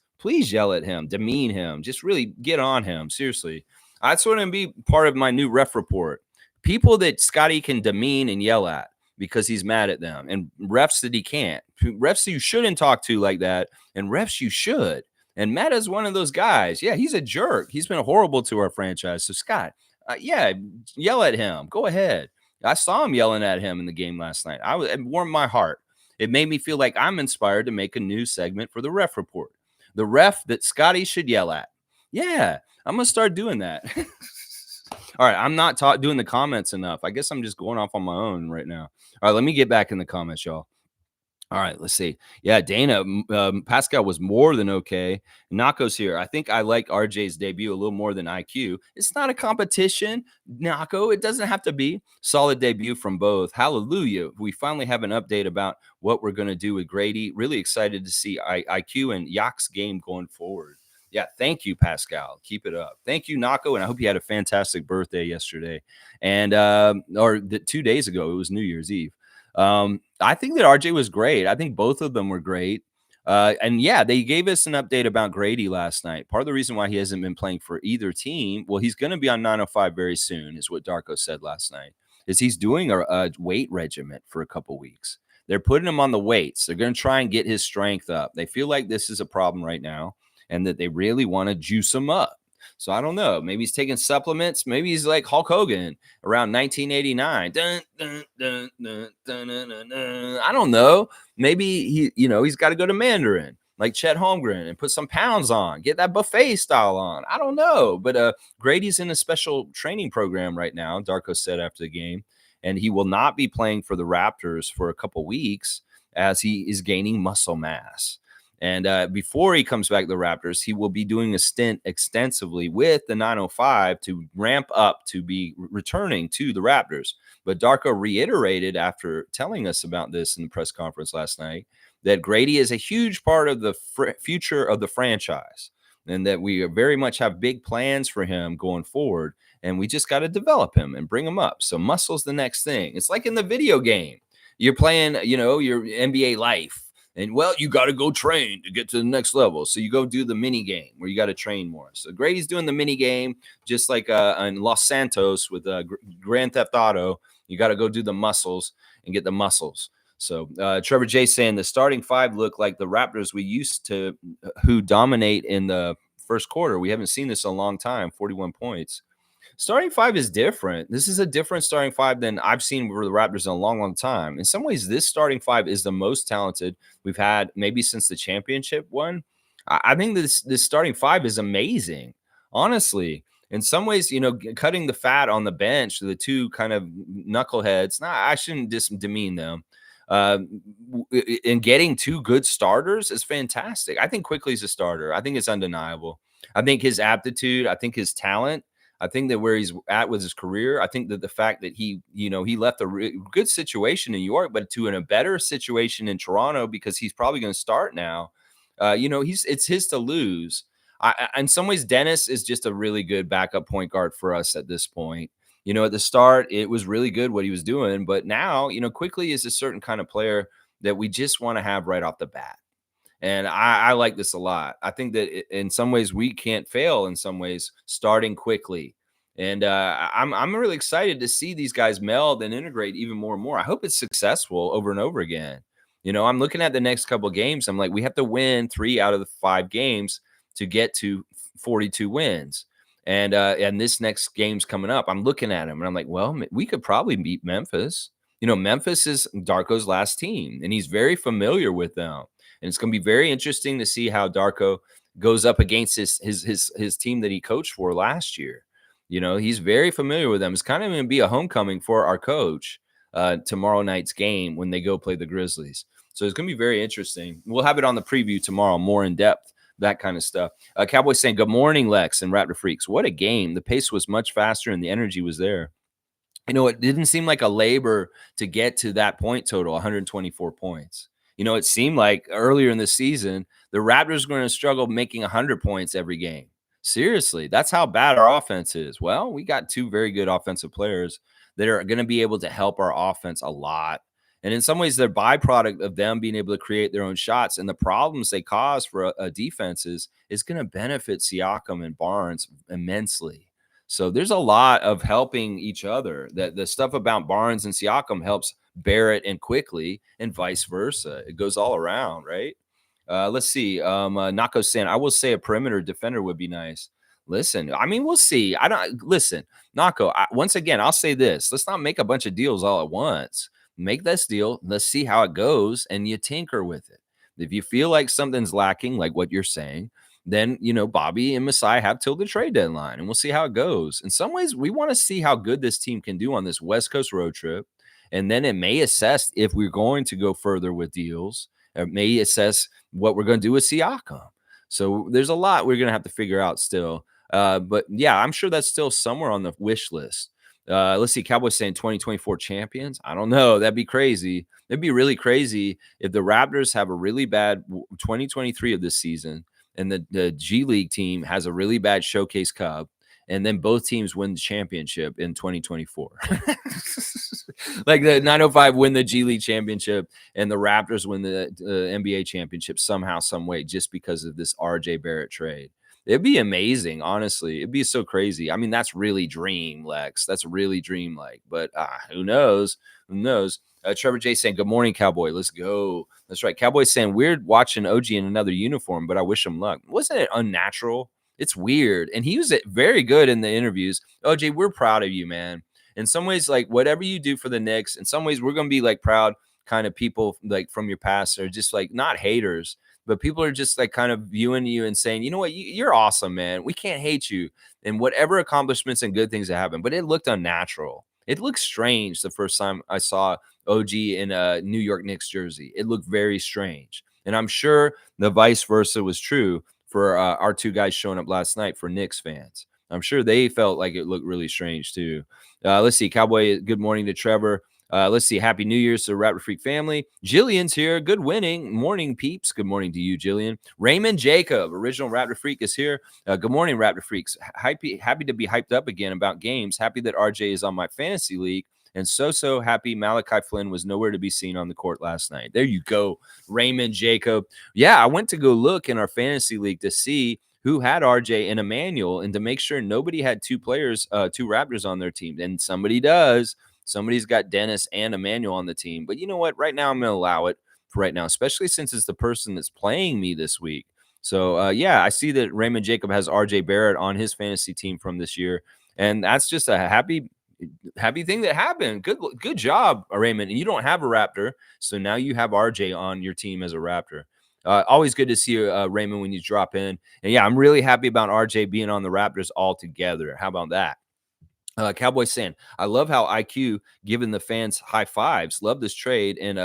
yell at him, demean him. Just really get on him. Seriously. That's going to be part of my new ref report. People that Scottie can demean and yell at because he's mad at them, and refs that he can't. Refs you shouldn't talk to like that, and refs you should. And Meta's one of those guys. Yeah, he's a jerk. He's been horrible to our franchise. So, Scott, yell at him. Go ahead. I saw him yelling at him in the game last night. It warmed my heart. It made me feel like I'm inspired to make a new segment for the ref report. The ref that Scottie should yell at. Yeah, I'm going to start doing that. All right, I'm not doing the comments enough. I guess I'm just going off on my own right now. All right, let me get back in the comments, y'all. All right, let's see. Yeah, Dana, Pascal was more than okay. Nako's here. I think I like RJ's debut a little more than IQ. It's not a competition, Nako. It doesn't have to be. Solid debut from both. Hallelujah. We finally have an update about what we're going to do with Grady. Really excited to see IQ and Yak's game going forward. Yeah, thank you, Pascal. Keep it up. Thank you, Nako, and I hope you had a fantastic birthday yesterday. And 2 days ago, it was New Year's Eve. I think that RJ was great. I think both of them were great. And yeah, they gave us an update about Grady last night. Part of the reason why he hasn't been playing for either team, well, he's going to be on 905 very soon, is what Darko said last night, is he's doing a weight regiment for a couple weeks. They're putting him on the weights. They're going to try and get his strength up. They feel like this is a problem right now and that they really want to juice him up. So I don't know. Maybe he's taking supplements. Maybe he's like Hulk Hogan around 1989. I don't know. Maybe he's got to go to Mandarin like Chet Holmgren and put some pounds on. Get that buffet style on. I don't know. But Grady's in a special training program right now, Darko said after the game. And he will not be playing for the Raptors for a couple weeks as he is gaining muscle mass. And before he comes back to the Raptors, he will be doing a stint extensively with the 905 to ramp up to be returning to the Raptors. But Darko reiterated after telling us about this in the press conference last night that Grady is a huge part of the future of the franchise and that we very much have big plans for him going forward. And we just got to develop him and bring him up. So muscle's the next thing. It's like in the video game. You're playing, your NBA life. And, well, you got to go train to get to the next level. So you go do the mini game where you got to train more. So Grady's doing the mini game just like in Los Santos with Grand Theft Auto. You got to go do the muscles and get the muscles. So Trevor J saying the starting 5 look like the Raptors we used to who dominate in the first quarter. We haven't seen this in a long time, 41 points. Starting 5 is different. This is a different starting 5 than I've seen for the Raptors in a long, long time. In some ways, this starting 5 is the most talented we've had maybe since the championship one. I think this starting 5 is amazing, honestly. In some ways, cutting the fat on the bench, the 2 kind of knuckleheads, I shouldn't demean them. And getting 2 good starters is fantastic. I think Quickley's a starter. I think it's undeniable. I think his aptitude, I think his talent, I think that where he's at with his career, I think that the fact that he left a good situation in New York, but to a better situation in Toronto because he's probably going to start now. It's his to lose. In some ways, Dennis is just a really good backup point guard for us at this point. At the start, it was really good what he was doing, but now, Quickley is a certain kind of player that we just want to have right off the bat. And I like this a lot. I think that in some ways we can't fail in some ways starting Quickley. And I'm really excited to see these guys meld and integrate even more and more. I hope it's successful over and over again. I'm looking at the next couple of games. I'm like, we have to win 3 out of the 5 games to get to 42 wins. And this next game's coming up. I'm looking at him and I'm like, well, we could probably beat Memphis. Memphis is Darko's last team, and he's very familiar with them. And it's going to be very interesting to see how Darko goes up against his team that he coached for last year. He's very familiar with them. It's kind of going to be a homecoming for our coach tomorrow night's game when they go play the Grizzlies. So it's going to be very interesting. We'll have it on the preview tomorrow, more in depth, that kind of stuff. Cowboys saying, good morning, Lex and Raptor Freaks. What a game. The pace was much faster and the energy was there. It didn't seem like a labor to get to that point total, 124 points. It seemed like earlier in the season, the Raptors were going to struggle making 100 points every game. Seriously, that's how bad our offense is. Well, we got two very good offensive players that are going to be able to help our offense a lot. And in some ways, they're byproduct of them being able to create their own shots. And the problems they cause for a defenses is going to benefit Siakam and Barnes immensely. So there's a lot of helping each other. That the stuff about Barnes and Siakam helps Barrett and Quickley, and vice versa. It goes all around, right? Let's see. Nako's saying, I will say a perimeter defender would be nice. Listen, I mean, we'll see. Listen, Nako. Once again, I'll say this: let's not make a bunch of deals all at once. Make this deal. Let's see how it goes, and you tinker with it. If you feel like something's lacking, like what you're saying, then Bobby and Masai have till the trade deadline, and we'll see how it goes. In some ways, we want to see how good this team can do on this West Coast road trip, and then it may assess if we're going to go further with deals. It may assess what we're going to do with Siakam. So there's a lot we're going to have to figure out still. But yeah, I'm sure that's still somewhere on the wish list. Let's see. Cowboys saying 2024 champions. I don't know. That'd be crazy. It'd be really crazy if the Raptors have a really bad 2023 of this season, and the G League team has a really bad Showcase Cup, and then both teams win the championship in 2024. Like the 905 win the G League championship, and the Raptors win the NBA championship somehow, some way, just because of this RJ Barrett trade. It'd be amazing, honestly. It'd be so crazy. I mean, that's really dream, Lex. That's really dream-like. But who knows? Who knows? Trevor J saying, good morning, Cowboy. Let's go. That's right. Cowboy saying, weird watching OG in another uniform, but I wish him luck. Wasn't it unnatural? It's weird. And he was very good in the interviews. OG, we're proud of you, man. In some ways, like whatever you do for the Knicks, in some ways, we're going to be like proud kind of people like from your past, or just like not haters, but people are just like kind of viewing you and saying, you know what, you're awesome, man. We can't hate you. And whatever accomplishments and good things that happen, but it looked unnatural. It looked strange the first time I saw OG in a New York Knicks jersey. It looked very strange. And I'm sure the vice versa was true for our two guys showing up last night for Knicks fans. I'm sure they felt like it looked really strange too. Let's see. Cowboy, good morning to Trevor. Let's see. Happy New Year's to the Raptor Freak family. Jillian's here. Good winning. Morning, peeps. Good morning to you, Jillian. Raymond Jakob, original Raptor Freak, is here. Good morning, Raptor Freaks. Happy to be hyped up again about games. Happy that RJ is on my fantasy league. And so happy Malachi Flynn was nowhere to be seen on the court last night. There you go, Raymond Jakob. Yeah, I went to go look in our fantasy league to see who had RJ and Emmanuel, and to make sure nobody had two Raptors on their team. And somebody does. Somebody's got Dennis and Emmanuel on the team. But you know what? Right now, I'm going to allow it for right now, especially since it's the person that's playing me this week. So, yeah, I see that Raymond Jakob has RJ Barrett on his fantasy team from this year. And that's just a happy thing that happened. Good job, Raymond. And you don't have a Raptor, so now you have RJ on your team as a Raptor. Always good to see you, Raymond, when you drop in. And yeah, I'm really happy about RJ being on the Raptors altogether. How about that? Cowboy saying, I love how IQ giving the fans high fives. Love this trade. And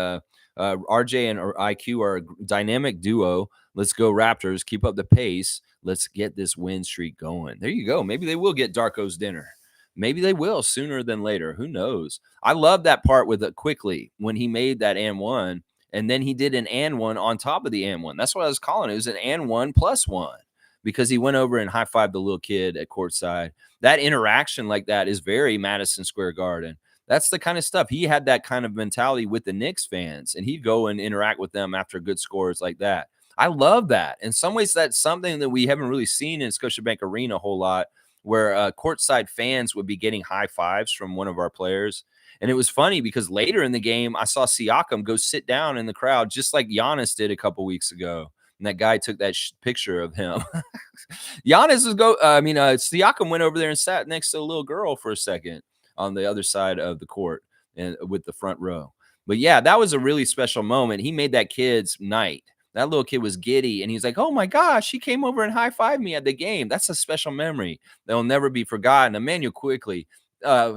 RJ and IQ are a dynamic duo. Let's go Raptors. Keep up the pace. Let's get this win streak going. There you go. Maybe they will get Darko's dinner. Maybe they will sooner than later. Who knows? I love that part with it Quickley when he made that and one. And then he did an and one on top of the and one. That's what I was calling it. It was an and one plus one, because he went over and high-fived the little kid at courtside. That interaction like that is very Madison Square Garden. That's the kind of stuff. He had that kind of mentality with the Knicks fans, and he'd go and interact with them after good scores like that. I love that. In some ways, that's something that we haven't really seen in Scotiabank Arena a whole lot, where courtside fans would be getting high fives from one of our players. And it was funny because later in the game, I saw Siakam go sit down in the crowd just like Giannis did a couple weeks ago. and that guy took that picture of him. Siakam went over there and sat next to a little girl for a second on the other side of the court and with the front row. But yeah, that was a really special moment. He made that kid's night. That little kid was giddy, and he's like, "Oh my gosh, she came over and high-fived me at the game." That's a special memory that will never be forgotten. Emmanuel Quickley,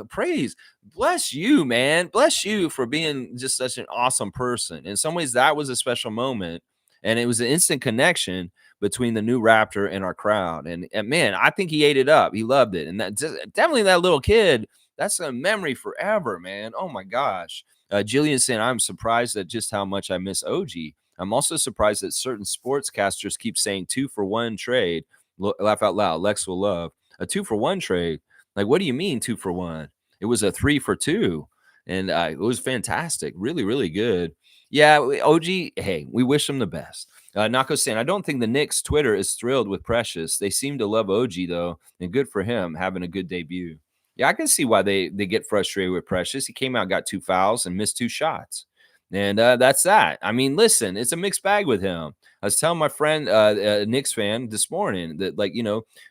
praise, bless you, man. Bless you for being just such an awesome person. In some ways, that was a special moment, and it was an instant connection between the new Raptor and our crowd. And man, I think he ate it up. He loved it, and that definitely that little kid. That's a memory forever, man. Oh my gosh. Jillian saying, I'm surprised at just how much I miss OG. I'm also surprised that certain sportscasters keep saying 2-for-1 trade. Laugh out loud. Lex will love a 2-for-1 trade. Like, what do you mean 2-for-1? It was a 3-for-2, and it was fantastic. Really, really good. Yeah, OG. Hey, we wish him the best. Nako saying, I don't think the Knicks Twitter is thrilled with Precious. They seem to love OG though, and good for him having a good debut. Yeah, I can see why they get frustrated with Precious. He came out, got 2 fouls, and missed 2 shots. And that's that. I mean, listen, it's a mixed bag with him. I was telling my friend, a Knicks fan this morning that, like,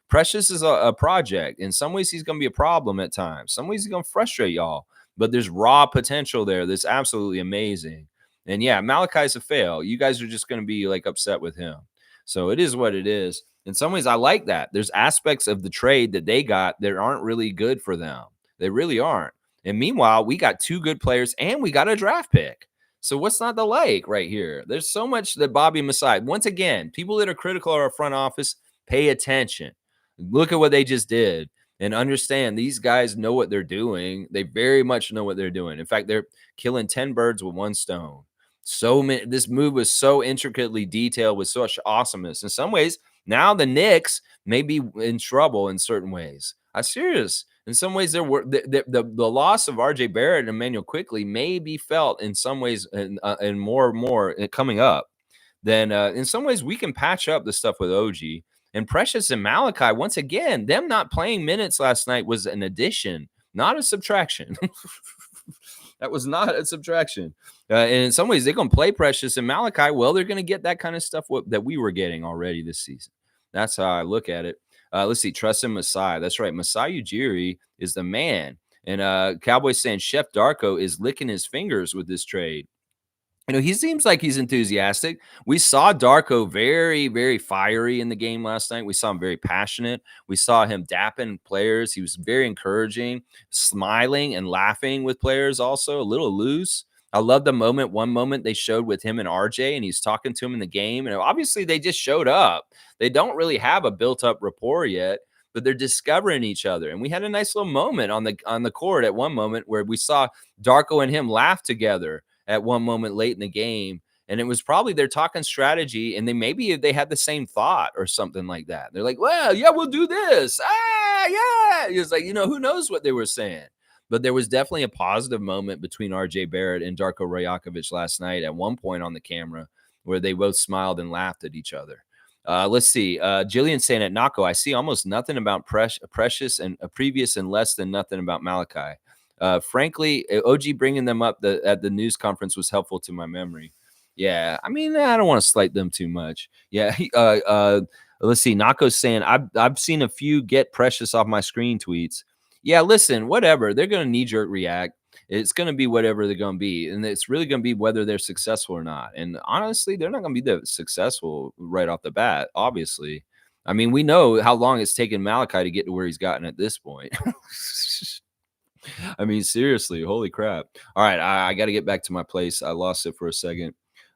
Precious is a project. In some ways, he's going to be a problem at times. Some ways he's going to frustrate y'all. But there's raw potential there that's absolutely amazing. And yeah, Malachi's a fail. You guys are just going to be like upset with him. So it is what it is. In some ways, I like that. There's aspects of the trade that they got that aren't really good for them. They really aren't. And meanwhile, we got 2 good players and we got a draft pick. So what's not to like right here? There's so much that Bobby Masai. Once again, people that are critical of our front office, pay attention. Look at what they just did and understand these guys know what they're doing. They very much know what they're doing. In fact, they're killing 10 birds with 1 stone. So many, this move was so intricately detailed with such awesomeness. In some ways, now the Knicks may be in trouble in certain ways. I'm serious. In some ways, the loss of RJ Barrett and Emmanuel Quickley may be felt in some ways, and more and more coming up. Then in some ways, we can patch up the stuff with OG and Precious and Malachi. Once again, them not playing minutes last night was an addition, not a subtraction. That was not a subtraction. And in some ways, they're going to play Precious and Malachi. Well, they're going to get that kind of stuff that we were getting already this season. That's how I look at it. Let's see. Trust in Masai. That's right. Masai Ujiri is the man. And Cowboys saying Chef Darko is licking his fingers with this trade. He seems like he's enthusiastic. We saw Darko very, very fiery in the game last night. We saw him very passionate. We saw him dapping players. He was very encouraging, smiling and laughing with players also, a little loose. I love the one moment they showed with him and RJ, and he's talking to him in the game. And obviously, they just showed up. They don't really have a built-up rapport yet, but they're discovering each other. And we had a nice little moment on the court at one moment where we saw Darko and him laugh together at one moment late in the game. And it was probably they're talking strategy, and they had the same thought or something like that. They're like, well, yeah, we'll do this. Yeah. It was like, who knows what they were saying. But there was definitely a positive moment between RJ Barrett and Darko Rajakovic last night at one point on the camera where they both smiled and laughed at each other. Let's see. Jillian saying at Nako, I see almost nothing about Precious and previous and less than nothing about Malachi. Frankly, OG bringing them up at the news conference was helpful to my memory. Yeah, I mean, I don't want to slight them too much. Yeah, let's see. Nako's saying I've seen a few get Precious off my screen tweets. Yeah, listen, whatever. They're going to knee-jerk react. It's going to be whatever they're going to be, and it's really going to be whether they're successful or not. And honestly, they're not going to be successful right off the bat, obviously. I mean, we know how long it's taken Malachi to get to where he's gotten at this point. I mean, seriously, holy crap. All right, I got to get back to my place. I lost it for a second.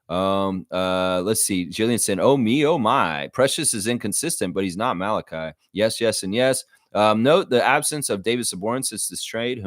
Let's see. Jillian saying, oh me, oh my. Precious is inconsistent, but he's not Malachi. Yes, and yes. Note the absence of David Saborn since this trade.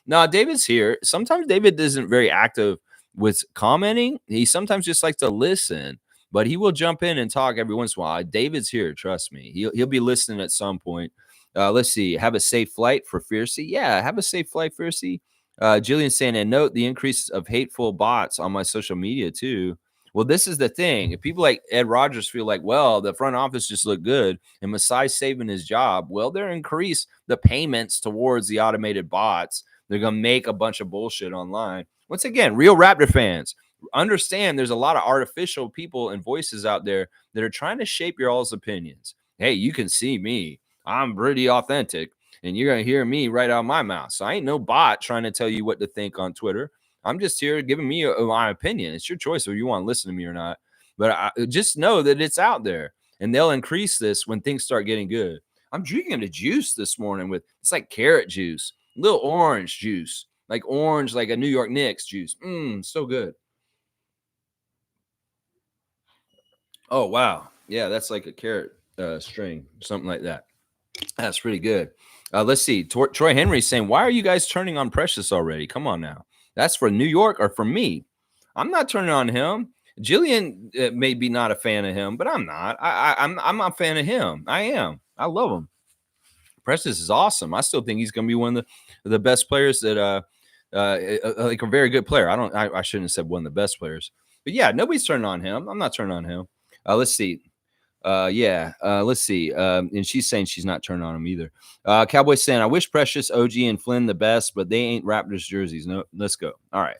No, David's here. Sometimes David isn't very active with commenting. He sometimes just likes to listen, but he will jump in and talk every once in a while. David's here. Trust me. He'll be listening at some point. Let's see. Have a safe flight for Fiercey. Yeah, have a safe flight, Fiercey. Jillian saying, and note the increase of hateful bots on my social media too. Well, this is the thing. If people like Ed Rogers feel like, well, the front office just looked good and Masai's saving his job, well, they're increase the payments towards the automated bots. They're going to make a bunch of bullshit online. Once again, real Raptor fans, understand there's a lot of artificial people and voices out there that are trying to shape your all's opinions. Hey, you can see me. I'm pretty authentic, and you're going to hear me right out of my mouth. So I ain't no bot trying to tell you what to think on Twitter. I'm just here giving me my opinion. It's your choice if you want to listen to me or not. But just know that it's out there, and they'll increase this when things start getting good. I'm drinking a juice this morning with, it's like carrot juice, little orange juice, like orange, like a New York Knicks juice. So good. Oh, wow. Yeah, that's like a carrot string, something like that. That's pretty good. Let's see. Troy Henry's saying, why are you guys turning on Precious already? Come on now. That's for New York or for me. I'm not turning on him. Jillian may be not a fan of him, but I'm not. I'm not a fan of him. I am. I love him. Precious is awesome. I still think he's going to be one of the best players that like a very good player. I shouldn't have said one of the best players. But yeah, nobody's turning on him. I'm not turning on him. Let's see. Let's see. And she's saying she's not turning on him either. Cowboys saying, I wish Precious, OG, and Flynn the best, but they ain't Raptors jerseys. No, let's go. All right.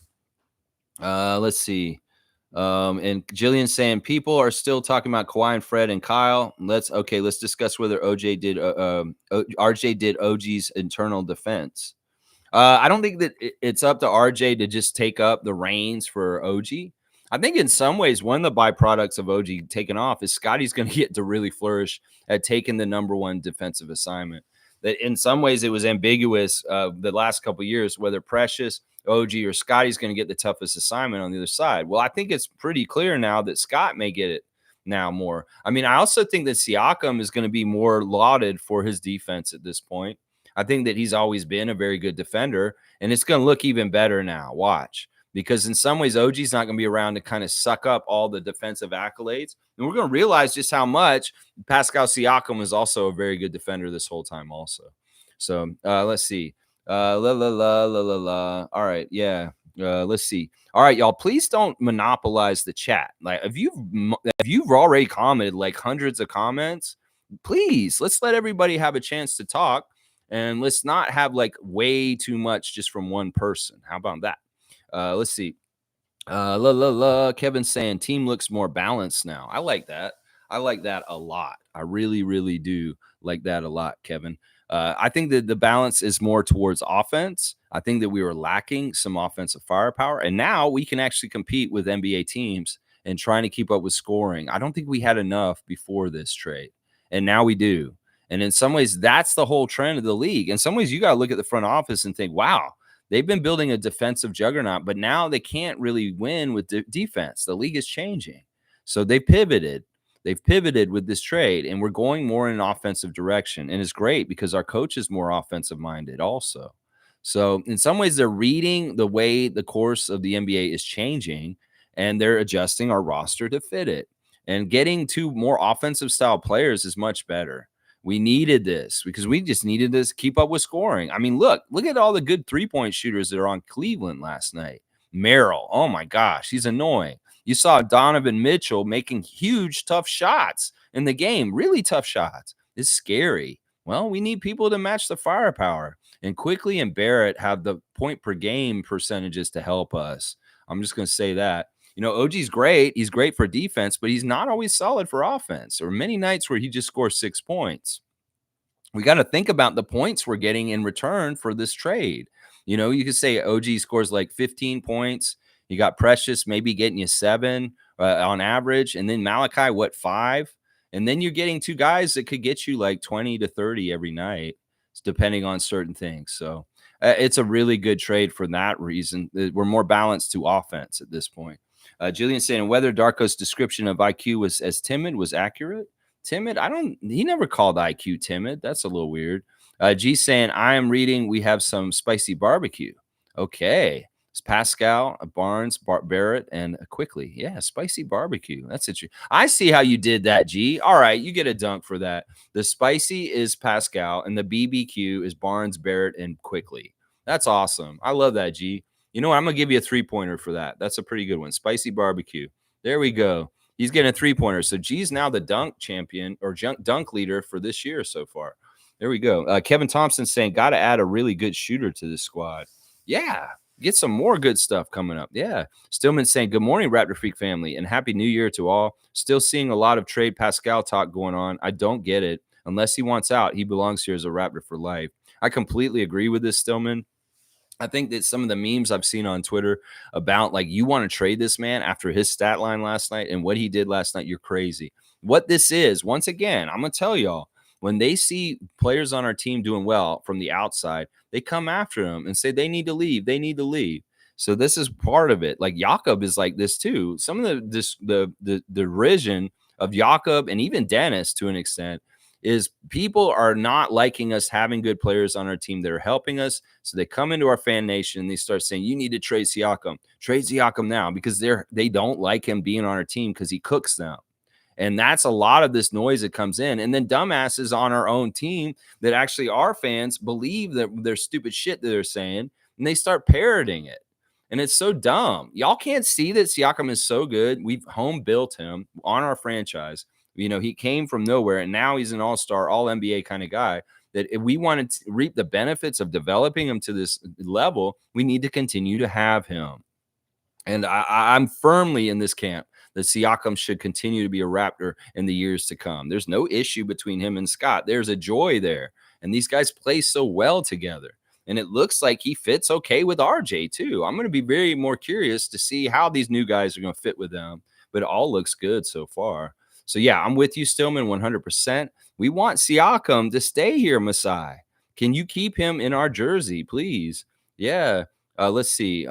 Let's see. And Jillian saying people are still talking about Kawhi and Fred and Kyle. Let's discuss whether RJ did OG's internal defense. I don't think that it's up to RJ to just take up the reins for OG. I think in some ways, one of the byproducts of OG taking off is Scottie's going to get to really flourish at taking the number one defensive assignment. That in some ways it was ambiguous the last couple of years, whether Precious, OG, or Scottie's going to get the toughest assignment on the other side. Well, I think it's pretty clear now that Scott may get it now more. I mean, I also think that Siakam is going to be more lauded for his defense at this point. I think that he's always been a very good defender, and it's going to look even better now. Watch. Because in some ways, OG's not going to be around to kind of suck up all the defensive accolades. And we're going to realize just how much Pascal Siakam was also a very good defender this whole time also. So let's see. All right. Yeah. Let's see. All right, y'all, please don't monopolize the chat. Like if you've already commented like hundreds of comments, please, let's let everybody have a chance to talk. And let's not have like way too much just from one person. How about that? Let's see. Kevin's saying team looks more balanced now. I like that. I like that a lot. I really, really do like that a lot, Kevin. I think that the balance is more towards offense. I think that we were lacking some offensive firepower, and now we can actually compete with NBA teams and trying to keep up with scoring. I don't think we had enough before this trade, and now we do. And in some ways, that's the whole trend of the league. In some ways, you got to look at the front office and think, wow, they've been building a defensive juggernaut, but now they can't really win with defense. The league is changing. So they pivoted. They've pivoted with this trade, and we're going more in an offensive direction. And it's great because our coach is more offensive minded also. So in some ways, they're reading the way the course of the NBA is changing, and they're adjusting our roster to fit it. And getting to more offensive style players is much better. We needed this because we just needed to keep up with scoring. I mean, look at all the good three-point shooters that are on Cleveland last night. Merrill, oh my gosh, he's annoying. You saw Donovan Mitchell making huge, tough shots in the game, really tough shots. It's scary. Well, we need people to match the firepower. And Quickley and Barrett have the point per game percentages to help us. I'm just going to say that. You know, OG's great. He's great for defense, but he's not always solid for offense. There are many nights where he just scores 6 points. We got to think about the points we're getting in return for this trade. You know, you could say OG scores like 15 points. You got Precious maybe getting you 7 on average. And then Malachi, 5? And then you're getting 2 guys that could get you like 20 to 30 every night, depending on certain things. So it's a really good trade for that reason. We're more balanced to offense at this point. Jillian saying whether Darko's description of IQ was as timid was accurate. Timid? He never called IQ timid. That's a little weird. G saying, I am reading, we have some spicy barbecue. Okay. It's Pascal, Barnes, Barrett, and Quickley. Yeah, spicy barbecue. That's it. I see how you did that, G. All right, you get a dunk for that. The spicy is Pascal, and the BBQ is Barnes, Barrett, and Quickley. That's awesome. I love that, G. You know what? I'm going to give you a 3-pointer for that. That's a pretty good one. Spicy barbecue. There we go. He's getting a 3-pointer. So G's now the dunk champion or dunk leader for this year so far. There we go. Kevin Thompson saying, got to add a really good shooter to this squad. Yeah. get some more good stuff coming up. Yeah. Stillman saying, good morning, Raptor Freak family, and happy new year to all. Still seeing a lot of trade Pascal talk going on. I don't get it. Unless he wants out, he belongs here as a Raptor for life. I completely agree with this, Stillman. I think that some of the memes I've seen on Twitter about like, you want to trade this man after his stat line last night and what he did last night, you're crazy. What this is, once again, I'm going to tell y'all, when they see players on our team doing well from the outside, they come after them and say they need to leave. They need to leave. So this is part of it. Like Jakob is like this too. Some of the derision of Jakob and even Dennis to an extent is people are not liking us having good players on our team that are helping us. So they come into our fan nation and they start saying, you need to trade Siakam. Trade Siakam now, because they don't like him being on our team because he cooks them. And that's a lot of this noise that comes in. And then dumbasses on our own team that actually are fans believe that their stupid shit that they're saying, and they start parroting it. And it's so dumb. Y'all can't see that Siakam is so good. We've home built him on our franchise. You know, he came from nowhere, and now he's an all-star, all-NBA kind of guy. That if we want to reap the benefits of developing him to this level, we need to continue to have him. And I'm firmly in this camp that Siakam should continue to be a Raptor in the years to come. There's no issue between him and Scott. There's a joy there. And these guys play so well together. And it looks like he fits okay with RJ, too. I'm going to be very more curious to see how these new guys are going to fit with them. But it all looks good so far. So, yeah, I'm with you, Stillman, 100%. We want Siakam to stay here, Masai. Can you keep him in our jersey, please? Yeah. Let's see.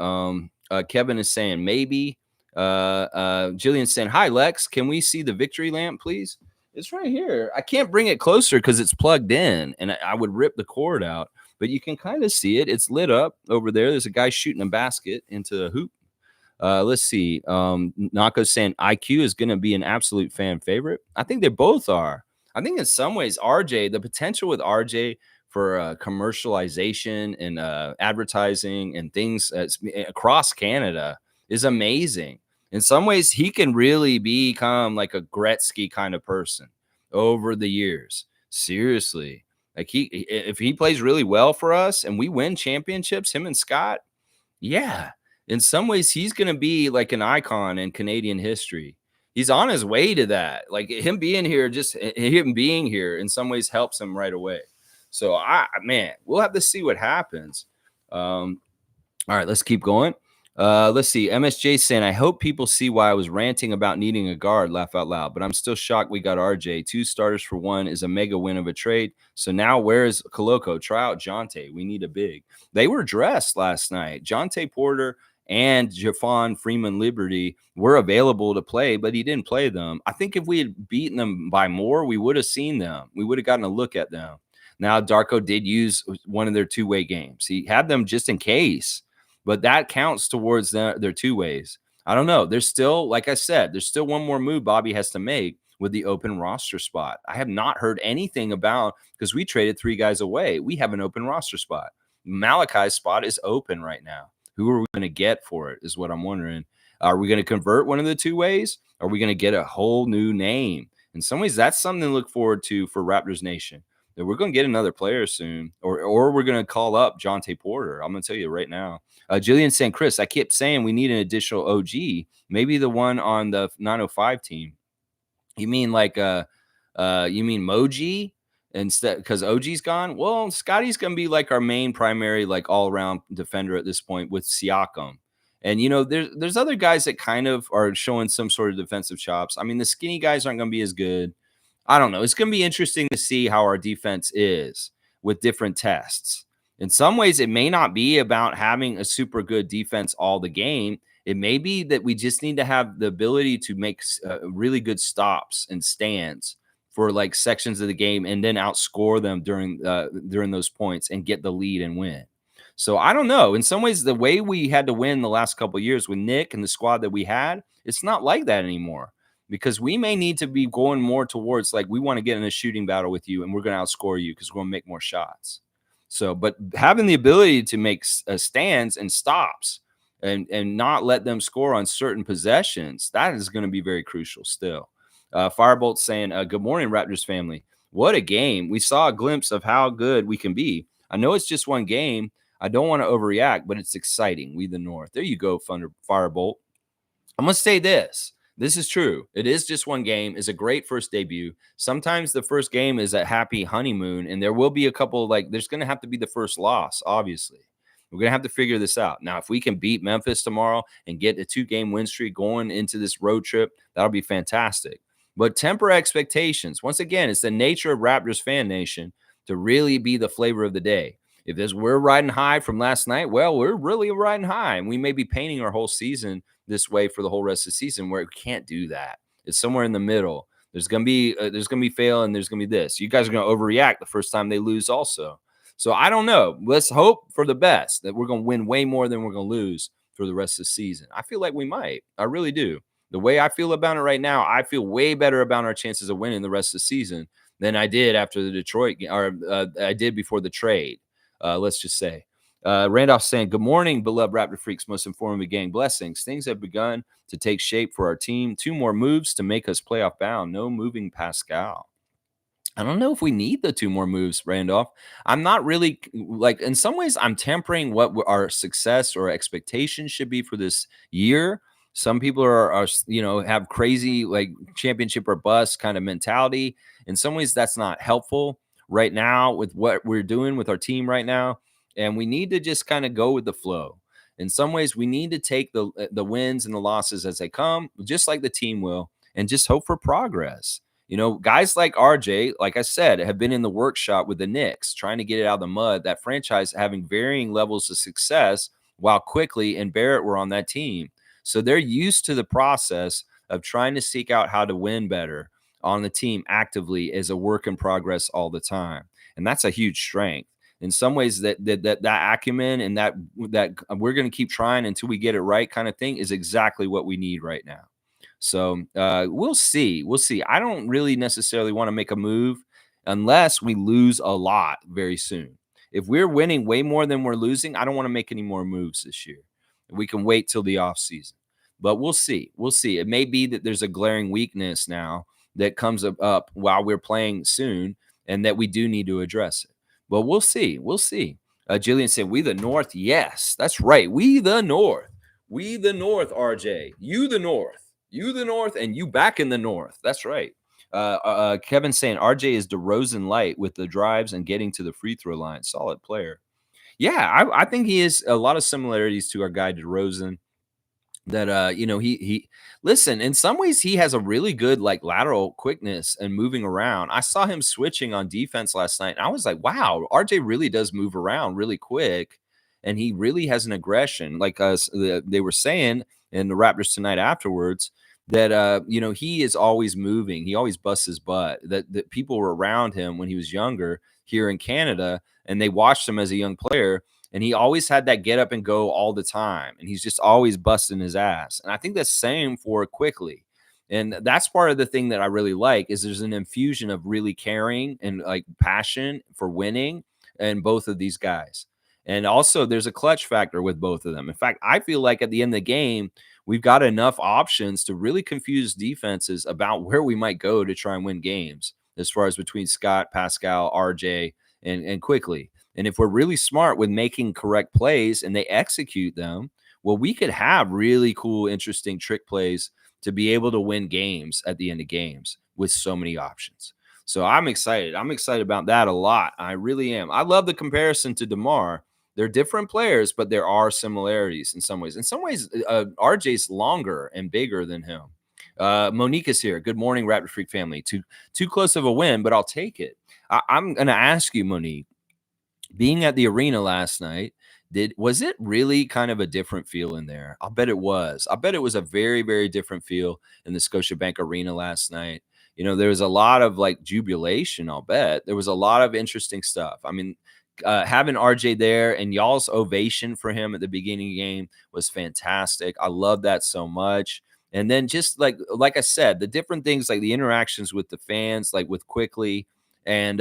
Kevin is saying maybe. Jillian's saying, hi, Lex. Can we see the victory lamp, please? It's right here. I can't bring it closer because it's plugged in, and I would rip the cord out. But you can kind of see it. It's lit up over there. There's a guy shooting a basket into the hoop. Let's see. Nako's saying IQ is going to be an absolute fan favorite. I think they both are. I think in some ways, RJ, the potential with RJ for commercialization and advertising and things across Canada is amazing. In some ways, he can really become like a Gretzky kind of person over the years. Seriously. Like if he plays really well for us and we win championships, him and Scott, yeah. In some ways, he's going to be like an icon in Canadian history. He's on his way to that. Like him being here, just him being here in some ways helps him right away. So, man, we'll have to see what happens. All right, let's keep going. Let's see. MSJ saying, I hope people see why I was ranting about needing a guard, laugh out loud, but I'm still shocked we got RJ. 2 starters for 1 is a mega win of a trade. So now where is Koloko? Try out Jonte. We need a big. They were dressed last night. Jonte Porter and Jafon Freeman Liberty were available to play, but he didn't play them. I think if we had beaten them by more, we would have seen them. We would have gotten a look at them. Now, Darko did use one of their two-way games. He had them just in case, but that counts towards their two ways. I don't know. There's still, like I said, there's still one more move Bobby has to make with the open roster spot. I have not heard anything about, because we traded 3 guys away. We have an open roster spot. Malachi's spot is open right now. Who are we going to get for it is what I'm wondering. Are we going to convert one of the two ways? Are we going to get a whole new name? In some ways, that's something to look forward to for Raptors Nation. That we're going to get another player soon, or we're going to call up Jonte Porter. I'm going to tell you right now. Jillian saying, Chris, I kept saying we need an additional OG, maybe the one on the 905 team. You mean like you mean Moji instead, because OG's gone? Well, Scotty's going to be like our main primary, like all-around defender at this point with Siakam. And, you know, there's other guys that kind of are showing some sort of defensive chops. I mean, the skinny guys aren't going to be as good. I don't know. It's going to be interesting to see how our defense is with different tests. In some ways, it may not be about having a super good defense all the game. It may be that we just need to have the ability to make really good stops and stands for like sections of the game and then outscore them during those points and get the lead and win. So I don't know. In some ways, the way we had to win the last couple of years with Nick and the squad that we had, it's not like that anymore. Because we may need to be going more towards like we want to get in a shooting battle with you and we're going to outscore you because we're going to make more shots. So, but having the ability to make stands and stops and not let them score on certain possessions, that is going to be very crucial still. Firebolt saying, good morning, Raptors family. What a game. We saw a glimpse of how good we can be. I know it's just one game. I don't want to overreact, but it's exciting. We the North. There you go, Firebolt. I'm going to say this. This is true. It is just one game. It's a great first debut. Sometimes the first game is a happy honeymoon, and there will be a couple, like, there's going to have to be the first loss, obviously. We're going to have to figure this out. Now, if we can beat Memphis tomorrow and get a 2-game win streak going into this road trip, that'll be fantastic. But temper expectations. Once again, it's the nature of Raptors fan nation to really be the flavor of the day. If we're riding high from last night, well, we're really riding high, and we may be painting our whole season this way for the whole rest of the season, where we can't do that. It's somewhere in the middle. There's gonna be fail, and there's gonna be this. You guys are gonna overreact the first time they lose, also. So I don't know. Let's hope for the best, that we're gonna win way more than we're gonna lose for the rest of the season. I feel like we might. I really do. The way I feel about it right now, I feel way better about our chances of winning the rest of the season than I did after the Detroit game, or I did before the trade. Let's just say. Randolph saying, good morning, beloved Raptor Freaks, most informative gang. Blessings. Things have begun to take shape for our team. 2 more moves to make us playoff bound. No moving Pascal. I don't know if we need the 2 more moves, Randolph. I'm not really, like, in some ways, I'm tempering what our success or expectations should be for this year. Some people are have crazy, like, championship or bust kind of mentality. In some ways, that's not helpful right now with what we're doing with our team right now. And we need to just kind of go with the flow. In some ways, we need to take the wins and the losses as they come, just like the team will, and just hope for progress. Guys like RJ, like I said, have been in the workshop with the Knicks, trying to get it out of the mud. That franchise having varying levels of success, while Quickley and Barrett were on that team. So they're used to the process of trying to seek out how to win better on the team actively as a work in progress all the time. And that's a huge strength. In some ways, that acumen and that we're going to keep trying until we get it right kind of thing is exactly what we need right now. So we'll see. We'll see. I don't really necessarily want to make a move unless we lose a lot very soon. If we're winning way more than we're losing, I don't want to make any more moves this year. We can wait till the offseason. But we'll see. We'll see. It may be that there's a glaring weakness now that comes up while we're playing soon, and that we do need to address it. But we'll see. We'll see. Jillian said, we the North. Yes, that's right. We the North. We the North, RJ. You the North. You the North, and you back in the North. That's right. Kevin saying RJ is DeRozan light with the drives and getting to the free throw line. Solid player. Yeah, I think he is a lot of similarities to our guy DeRozan. That he listen, in some ways he has a really good, like, lateral quickness and moving around. I saw him switching on defense last night, and I was like, wow, RJ really does move around really quick, and he really has an aggression, like they were saying in the Raptors tonight afterwards, that he is always moving. He always busts his butt. That people were around him when he was younger here in Canada, and they watched him as a young player. And he always had that get up and go all the time. And he's just always busting his ass. And I think that's same for Quickley. And that's part of the thing that I really like, is there's an infusion of really caring and, like, passion for winning in both of these guys. And also there's a clutch factor with both of them. In fact, I feel like at the end of the game, we've got enough options to really confuse defenses about where we might go to try and win games, as far as between Scott, Pascal, RJ, and Quickley. And if we're really smart with making correct plays and they execute them, well, we could have really cool, interesting trick plays to be able to win games at the end of games with so many options. So I'm excited. I'm excited about that a lot. I really am. I love the comparison to DeMar. They're different players, but there are similarities in some ways. In some ways, RJ's longer and bigger than him. Monique is here. Good morning, Raptor Freak family. Too close of a win, but I'll take it. I'm going to ask you, Monique, being at the arena last night, was it really kind of a different feel in there? I'll bet it was. I bet it was a very, very different feel in the Scotiabank Arena last night. There was a lot of, like, jubilation. I'll bet there was a lot of interesting stuff. I mean, having RJ there and y'all's ovation for him at the beginning of the game was fantastic. I love that so much. And then just like I said, the different things, like the interactions with the fans, like with Quickley, and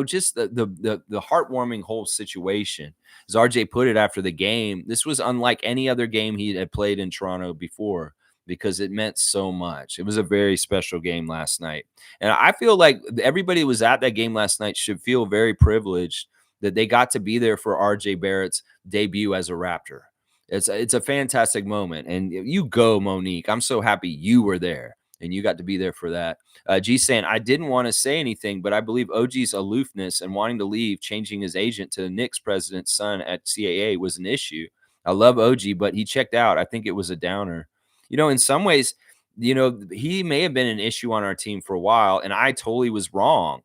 just the heartwarming whole situation. As RJ put it after the game, this was unlike any other game he had played in Toronto before, because it meant so much. It was a very special game last night. And I feel like everybody who was at that game last night should feel very privileged that they got to be there for RJ Barrett's debut as a Raptor. It's a fantastic moment. And you go, Monique. I'm so happy you were there and you got to be there for that. G saying, I didn't want to say anything, but I believe OG's aloofness and wanting to leave, changing his agent to the Knicks president's son at CAA was an issue. I love OG, but he checked out. I think it was a downer. In some ways, he may have been an issue on our team for a while, and I totally was wrong.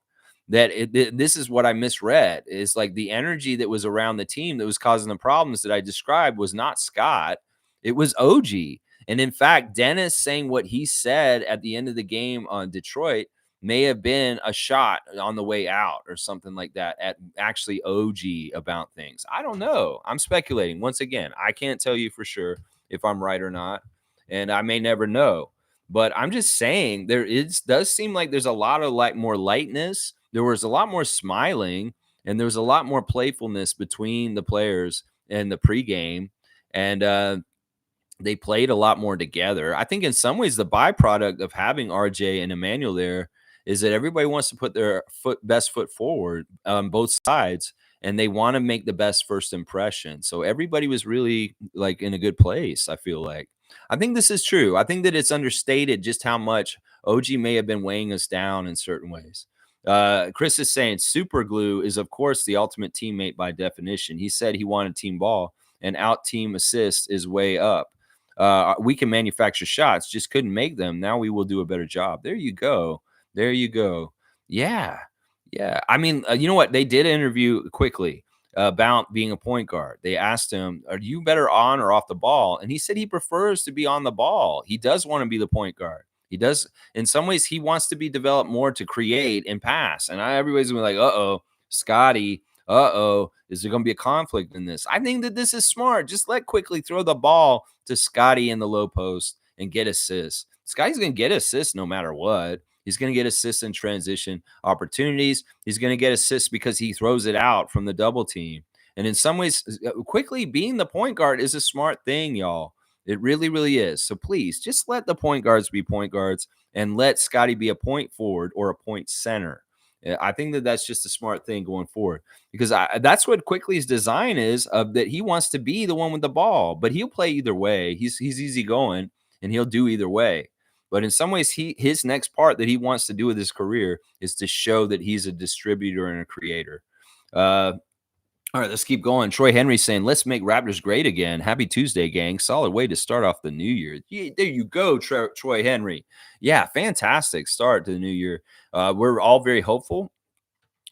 This is what I misread, is like the energy that was around the team that was causing the problems that I described was not Scott. It was OG. And in fact, Dennis saying what he said at the end of the game on Detroit may have been a shot on the way out or something like that at actually OG about things. I don't know. I'm speculating. Once again, I can't tell you for sure if I'm right or not, and I may never know. But I'm just saying does seem like there's a lot of more lightness. There was a lot more smiling, and there was a lot more playfulness between the players in the pregame. And they played a lot more together. I think in some ways the byproduct of having RJ and Emmanuel there is that everybody wants to put their best foot forward on both sides, and they want to make the best first impression. So everybody was really like in a good place, I feel like. I think this is true. I think that it's understated just how much OG may have been weighing us down in certain ways. Chris is saying super glue is, of course, the ultimate teammate by definition. He said he wanted team ball, and out team assist is way up. We can manufacture shots, just couldn't make them. Now we will do a better job. There you go. There you go. Yeah. Yeah. I mean, you know what? They did interview Quickley about being a point guard. They asked him, are you better on or off the ball? And he said he prefers to be on the ball. He does want to be the point guard. He does. In some ways, he wants to be developed more to create and pass. And everybody's going to be like, uh-oh, Scottie, is there going to be a conflict in this? I think that this is smart. Just let Quickley throw the ball to Scottie in the low post and get assists. Scottie's going to get assists no matter what. He's going to get assists in transition opportunities. He's going to get assists because he throws it out from the double team. And in some ways, Quickley being the point guard is a smart thing, y'all. It really, really is. So please just let the point guards be point guards and let Scottie be a point forward or a point center. I think that that's just a smart thing going forward, because that's what Quickley's design is, of that he wants to be the one with the ball, but he'll play either way. He's easy going and he'll do either way. But in some ways, his next part that he wants to do with his career is to show that he's a distributor and a creator. All right, let's keep going. Troy Henry saying, let's make Raptors great again. Happy Tuesday, gang. Solid way to start off the new year. Yeah, there you go, Troy Henry. Yeah, fantastic start to the new year. We're all very hopeful.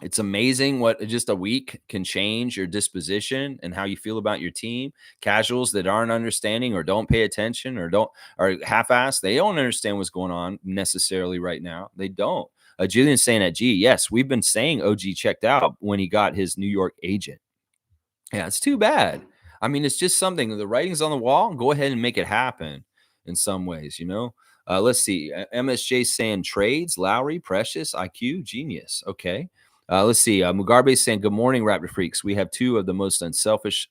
It's amazing what just a week can change your disposition and how you feel about your team. Casuals that aren't understanding or don't pay attention or half-assed, they don't understand what's going on necessarily right now. They don't. Julian's saying at G, yes, we've been saying OG checked out when he got his New York agent. Yeah, it's too bad. I mean, it's just something. The writing's on the wall. Go ahead and make it happen in some ways, Let's see. MSJ saying trades, Lowry, Precious, IQ, genius. Okay. Let's see. Mugarbe saying, good morning, Raptor Freaks. We have two of the most unselfish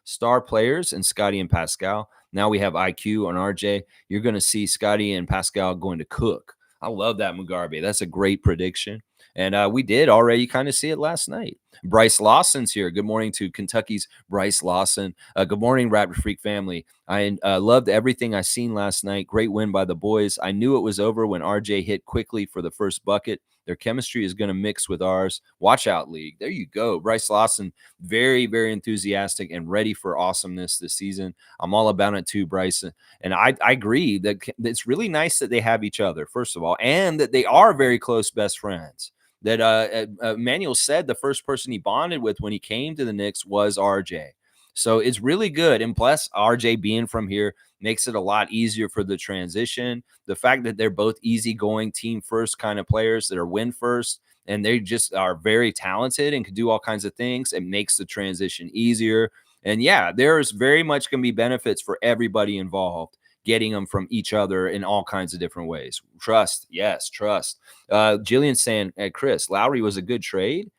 star players in Scottie and Pascal. Now we have IQ and RJ. You're going to see Scottie and Pascal going to cook. I love that, Mugarbe. That's a great prediction. And we did already kind of see it last night. Bryce Lawson's here. Good morning to Kentucky's Bryce Lawson. Good morning, Raptor Freak family. I loved everything I seen last night. Great win by the boys. I knew it was over when RJ hit Quickley for the first bucket. Their chemistry is going to mix with ours. Watch out, league. There you go. Bryce Lawson, very, very enthusiastic and ready for awesomeness this season. I'm all about it too, Bryce. And I agree that it's really nice that they have each other, first of all, and that they are very close best friends. That Emmanuel said the first person he bonded with when he came to the Knicks was RJ. So it's really good. And plus, RJ being from here makes it a lot easier for the transition. The fact that they're both easygoing, team first kind of players that are win first, and they just are very talented and can do all kinds of things, it makes the transition easier. And yeah, there's very much going to be benefits for everybody involved, getting them from each other in all kinds of different ways. Trust. Yes, trust. Jillian saying, hey, Chris, Lowry was a good trade.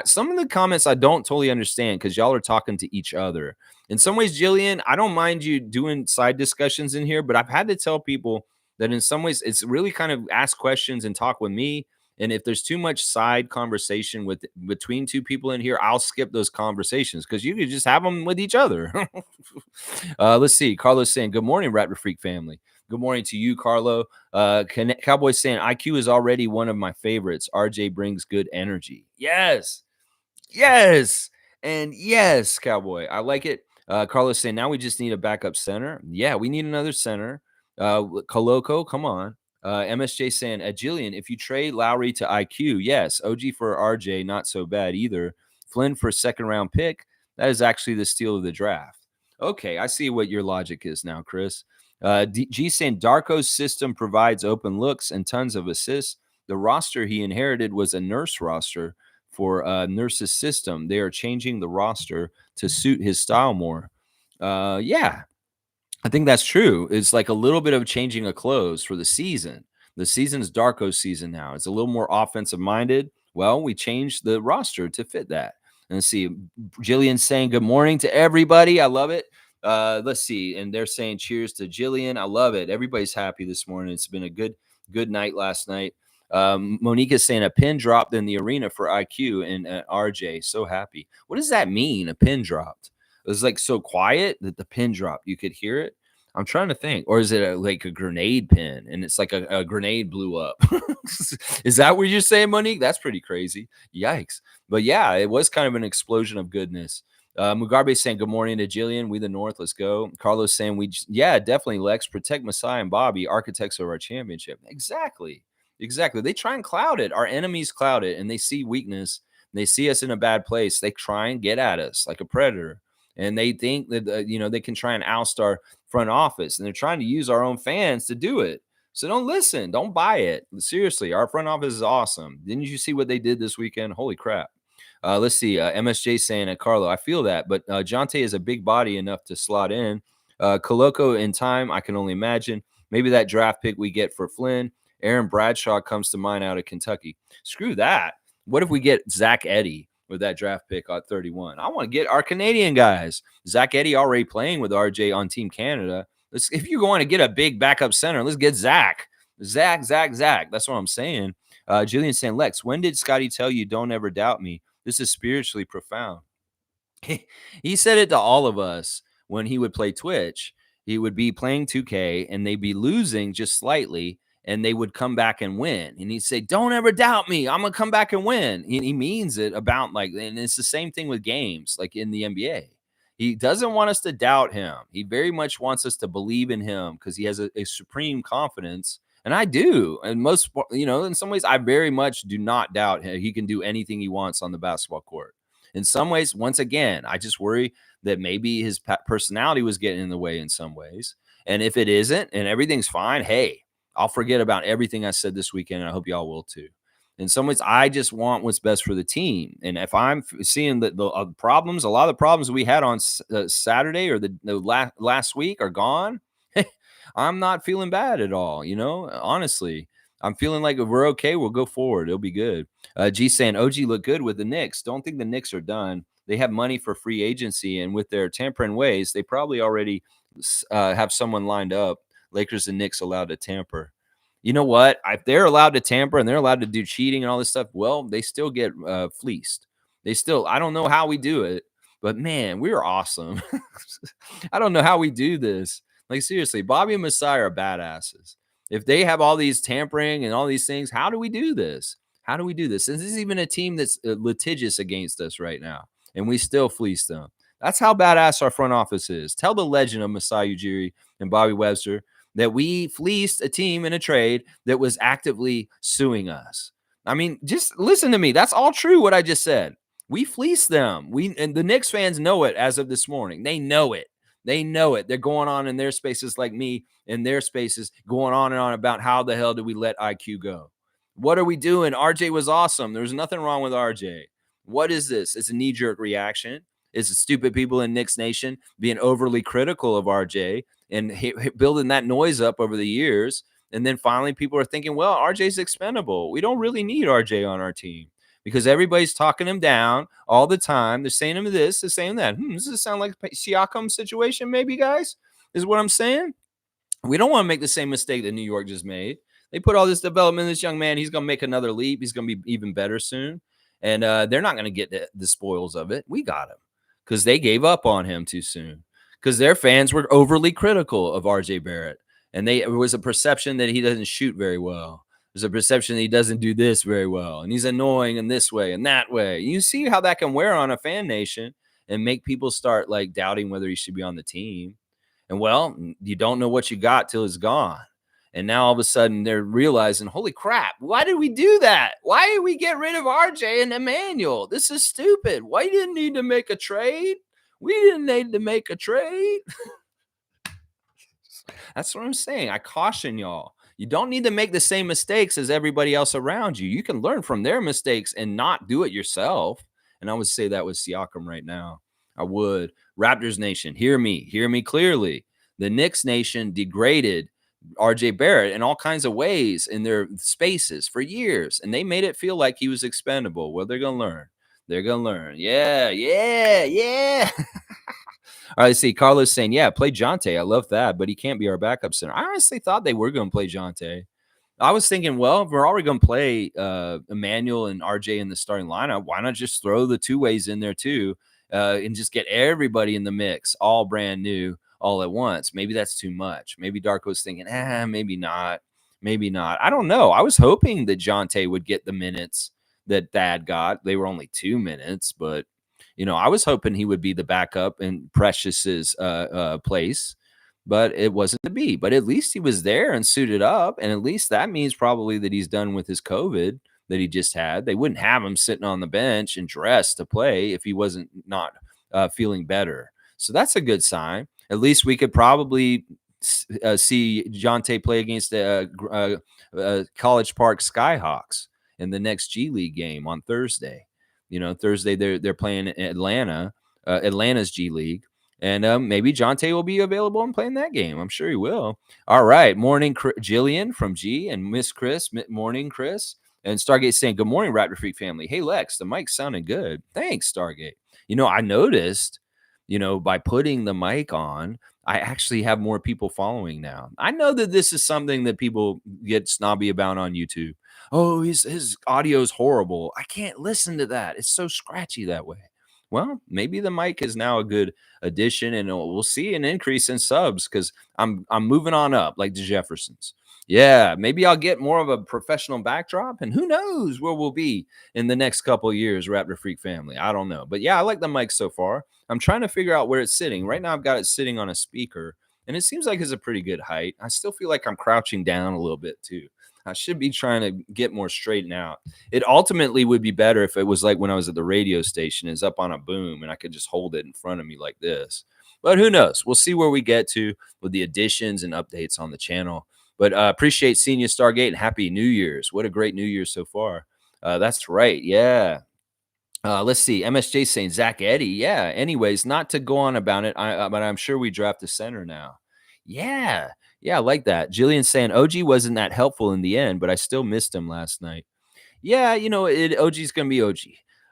Some of the comments I don't totally understand because y'all are talking to each other. In some ways, Jillian, I don't mind you doing side discussions in here, but I've had to tell people that in some ways it's really kind of ask questions and talk with me And if there's too much side conversation between two people in here, I'll skip those conversations because you could just have them with each other. Let's see. Carlos saying, "Good morning, Raptor Freak family." Good morning to you, Carlo. Cowboys saying, "IQ is already one of my favorites. RJ brings good energy." Yes. Yes. And yes, Cowboy. I like it. Carlos saying, "Now we just need a backup center." Yeah, we need another center. Coloco, come on. MSJ saying, Jillian, if you trade Lowry to IQ, yes. OG for RJ, not so bad either. Flynn for second round pick. That is actually the steal of the draft. Okay, I see what your logic is now, Chris. G saying, Darko's system provides open looks and tons of assists. The roster he inherited was a nurse roster for Nurse's system. They are changing the roster to suit his style more. Yeah, I think that's true. It's like a little bit of changing of clothes for the season. The season's Darko season now. It's a little more offensive minded. Well, we changed the roster to fit that. And let's see, Jillian saying good morning to everybody. I love it. Let's see, and they're saying cheers to Jillian. I love it. Everybody's happy this morning. It's been a good night last night. Monica's saying a pin dropped in the arena for IQ and RJ. So happy. What does that mean? A pin dropped? It was like so quiet that the pin dropped. You could hear it. I'm trying to think. Or is it like a grenade pin and it's like a grenade blew up? Is that what you're saying, Monique? That's pretty crazy. Yikes. But yeah, it was kind of an explosion of goodness. Mugabe saying good morning to Jillian. We the North. Let's go. Carlos saying yeah, definitely, Lex. Protect Masai and Bobby, architects of our championship. Exactly. They try and cloud it. Our enemies cloud it and they see weakness. They see us in a bad place. They try and get at us like a predator. And they think that, they can try and oust our front office. And they're trying to use our own fans to do it. So don't listen. Don't buy it. Seriously, our front office is awesome. Didn't you see what they did this weekend? Holy crap. Let's see. MSJ saying, Carlo, I feel that. But Jonte is a big body enough to slot in. Coloco in time, I can only imagine. Maybe that draft pick we get for Flynn. Aaron Bradshaw comes to mind out of Kentucky. Screw that. What if we get Zach Edey with that draft pick at 31? I want to get our Canadian guys. Zach Edey already playing with RJ on Team Canada. If you're going to get a big backup center, let's get Zach. Zach. That's what I'm saying. Jillian saying, Lex, when did Scottie tell you don't ever doubt me? This is spiritually profound. He said it to all of us when he would play Twitch. He would be playing 2K and they'd be losing just slightly and they would come back and win. And he'd say, don't ever doubt me. I'm going to come back and win. And he means it about and it's the same thing with games, like in the NBA. He doesn't want us to doubt him. He very much wants us to believe in him because he has a supreme confidence. And I do. And most, in some ways, I very much do not doubt him. He can do anything he wants on the basketball court. In some ways, once again, I just worry that maybe his personality was getting in the way in some ways. And if it isn't and everything's fine, hey, I'll forget about everything I said this weekend, and I hope y'all will too. In some ways, I just want what's best for the team. And if I'm seeing that the problems, a lot of the problems we had on Saturday or the last week are gone, I'm not feeling bad at all. Honestly, I'm feeling like if we're okay, we'll go forward. It'll be good. G saying OG look good with the Knicks. Don't think the Knicks are done. They have money for free agency, and with their tampering ways, they probably already have someone lined up. Lakers and Knicks allowed to tamper. You know what? If they're allowed to tamper and they're allowed to do cheating and all this stuff, well, they still get fleeced. I don't know how we do it, but man, we're awesome. I don't know how we do this. Like, seriously, Bobby and Masai are badasses. If they have all these tampering and all these things, how do we do this? How do we do this? And this is even a team that's litigious against us right now, and we still fleece them. That's how badass our front office is. Tell the legend of Masai Ujiri and Bobby Webster that we fleeced a team in a trade that was actively suing us. I mean, just listen to me. That's all true what I just said. We fleeced them. And the Knicks fans know it as of this morning. They know it. They're going on in their spaces like me in their spaces, going on and on about how the hell did we let IQ go? What are we doing? RJ was awesome. There's nothing wrong with RJ. What is this? It's a knee-jerk reaction. It's stupid people in Knicks Nation being overly critical of RJ and building that noise up over the years. And then finally people are thinking, well, RJ's expendable. We don't really need RJ on our team because everybody's talking him down all the time. They're saying him this, they're saying that. Does this sound like a Siakam situation maybe, guys? Is what I'm saying. We don't want to make the same mistake that New York just made. They put all this development in this young man. He's going to make another leap. He's going to be even better soon. And they're not going to get the spoils of it. We got him because they gave up on him too soon because their fans were overly critical of RJ Barrett. And there was a perception that he doesn't shoot very well. There's a perception that he doesn't do this very well. And he's annoying in this way and that way. You see how that can wear on a fan nation and make people start like doubting whether he should be on the team. And well, you don't know what you got till it's gone. And now all of a sudden they're realizing, holy crap, why did we do that? Why did we get rid of RJ and Emmanuel? This is stupid. Why didn't need to make a trade? We didn't need to make a trade. That's what I'm saying. I caution y'all. You don't need to make the same mistakes as everybody else around you. You can learn from their mistakes and not do it yourself. And I would say that with Siakam right now. I would. Raptors Nation, hear me clearly. The Knicks Nation degraded RJ Barrett in all kinds of ways in their spaces for years, and they made it feel like he was expendable. Well, they're going to learn. They're going to learn. Yeah. All right, let's see. Carlos saying, yeah, play Jonte. I love that, but he can't be our backup center. I honestly thought they were going to play Jonte. I was thinking, well, if we're already going to play Emmanuel and RJ in the starting lineup, why not just throw the two ways in there too and just get everybody in the mix, all brand new, all at once? Maybe that's too much. Maybe Darko's thinking, maybe not. Maybe not. I don't know. I was hoping that Jonte would get the minutes that Thad got. They were only 2 minutes, but I was hoping he would be the backup in Precious's place, but it wasn't to be. But at least he was there and suited up, and at least that means probably that he's done with his COVID that he just had. They wouldn't have him sitting on the bench and dressed to play if he wasn't not feeling better. So that's a good sign. At least we could probably see Jonte play against the College Park Skyhawks in the next G League game on Thursday. Thursday they're playing Atlanta, Atlanta's G League, and maybe Jonte will be available and playing that game. I'm sure he will. All right, morning, Jillian from G and Miss Chris. Morning, Chris. And Stargate saying, good morning, Raptor Freak family. Hey, Lex, the mic sounded good. Thanks, Stargate. I noticed, by putting the mic on, I actually have more people following now. I know that this is something that people get snobby about on YouTube. Oh, his audio is horrible. I can't listen to that. It's so scratchy that way. Well, maybe the mic is now a good addition, and we'll see an increase in subs because I'm moving on up like the Jeffersons. Yeah, maybe I'll get more of a professional backdrop, and who knows where we'll be in the next couple of years, Raptor Freak family. I don't know. But yeah, I like the mic so far. I'm trying to figure out where it's sitting. Right now, I've got it sitting on a speaker, and it seems like it's a pretty good height. I still feel like I'm crouching down a little bit too. I should be trying to get more straightened out. It ultimately would be better if it was like when I was at the radio station, is up on a boom and I could just hold it in front of me like this. But who knows? We'll see where we get to with the additions and updates on the channel. But appreciate seeing you, Stargate, and Happy New Year's. What a great New Year so far. That's right. Yeah. Let's see. MSJ saying Zach Edey. Yeah. Anyways, not to go on about it, but I'm sure we draft a center now. Yeah. Yeah, I like that. Jillian saying OG wasn't that helpful in the end, but I still missed him last night. Yeah, OG's going to be OG.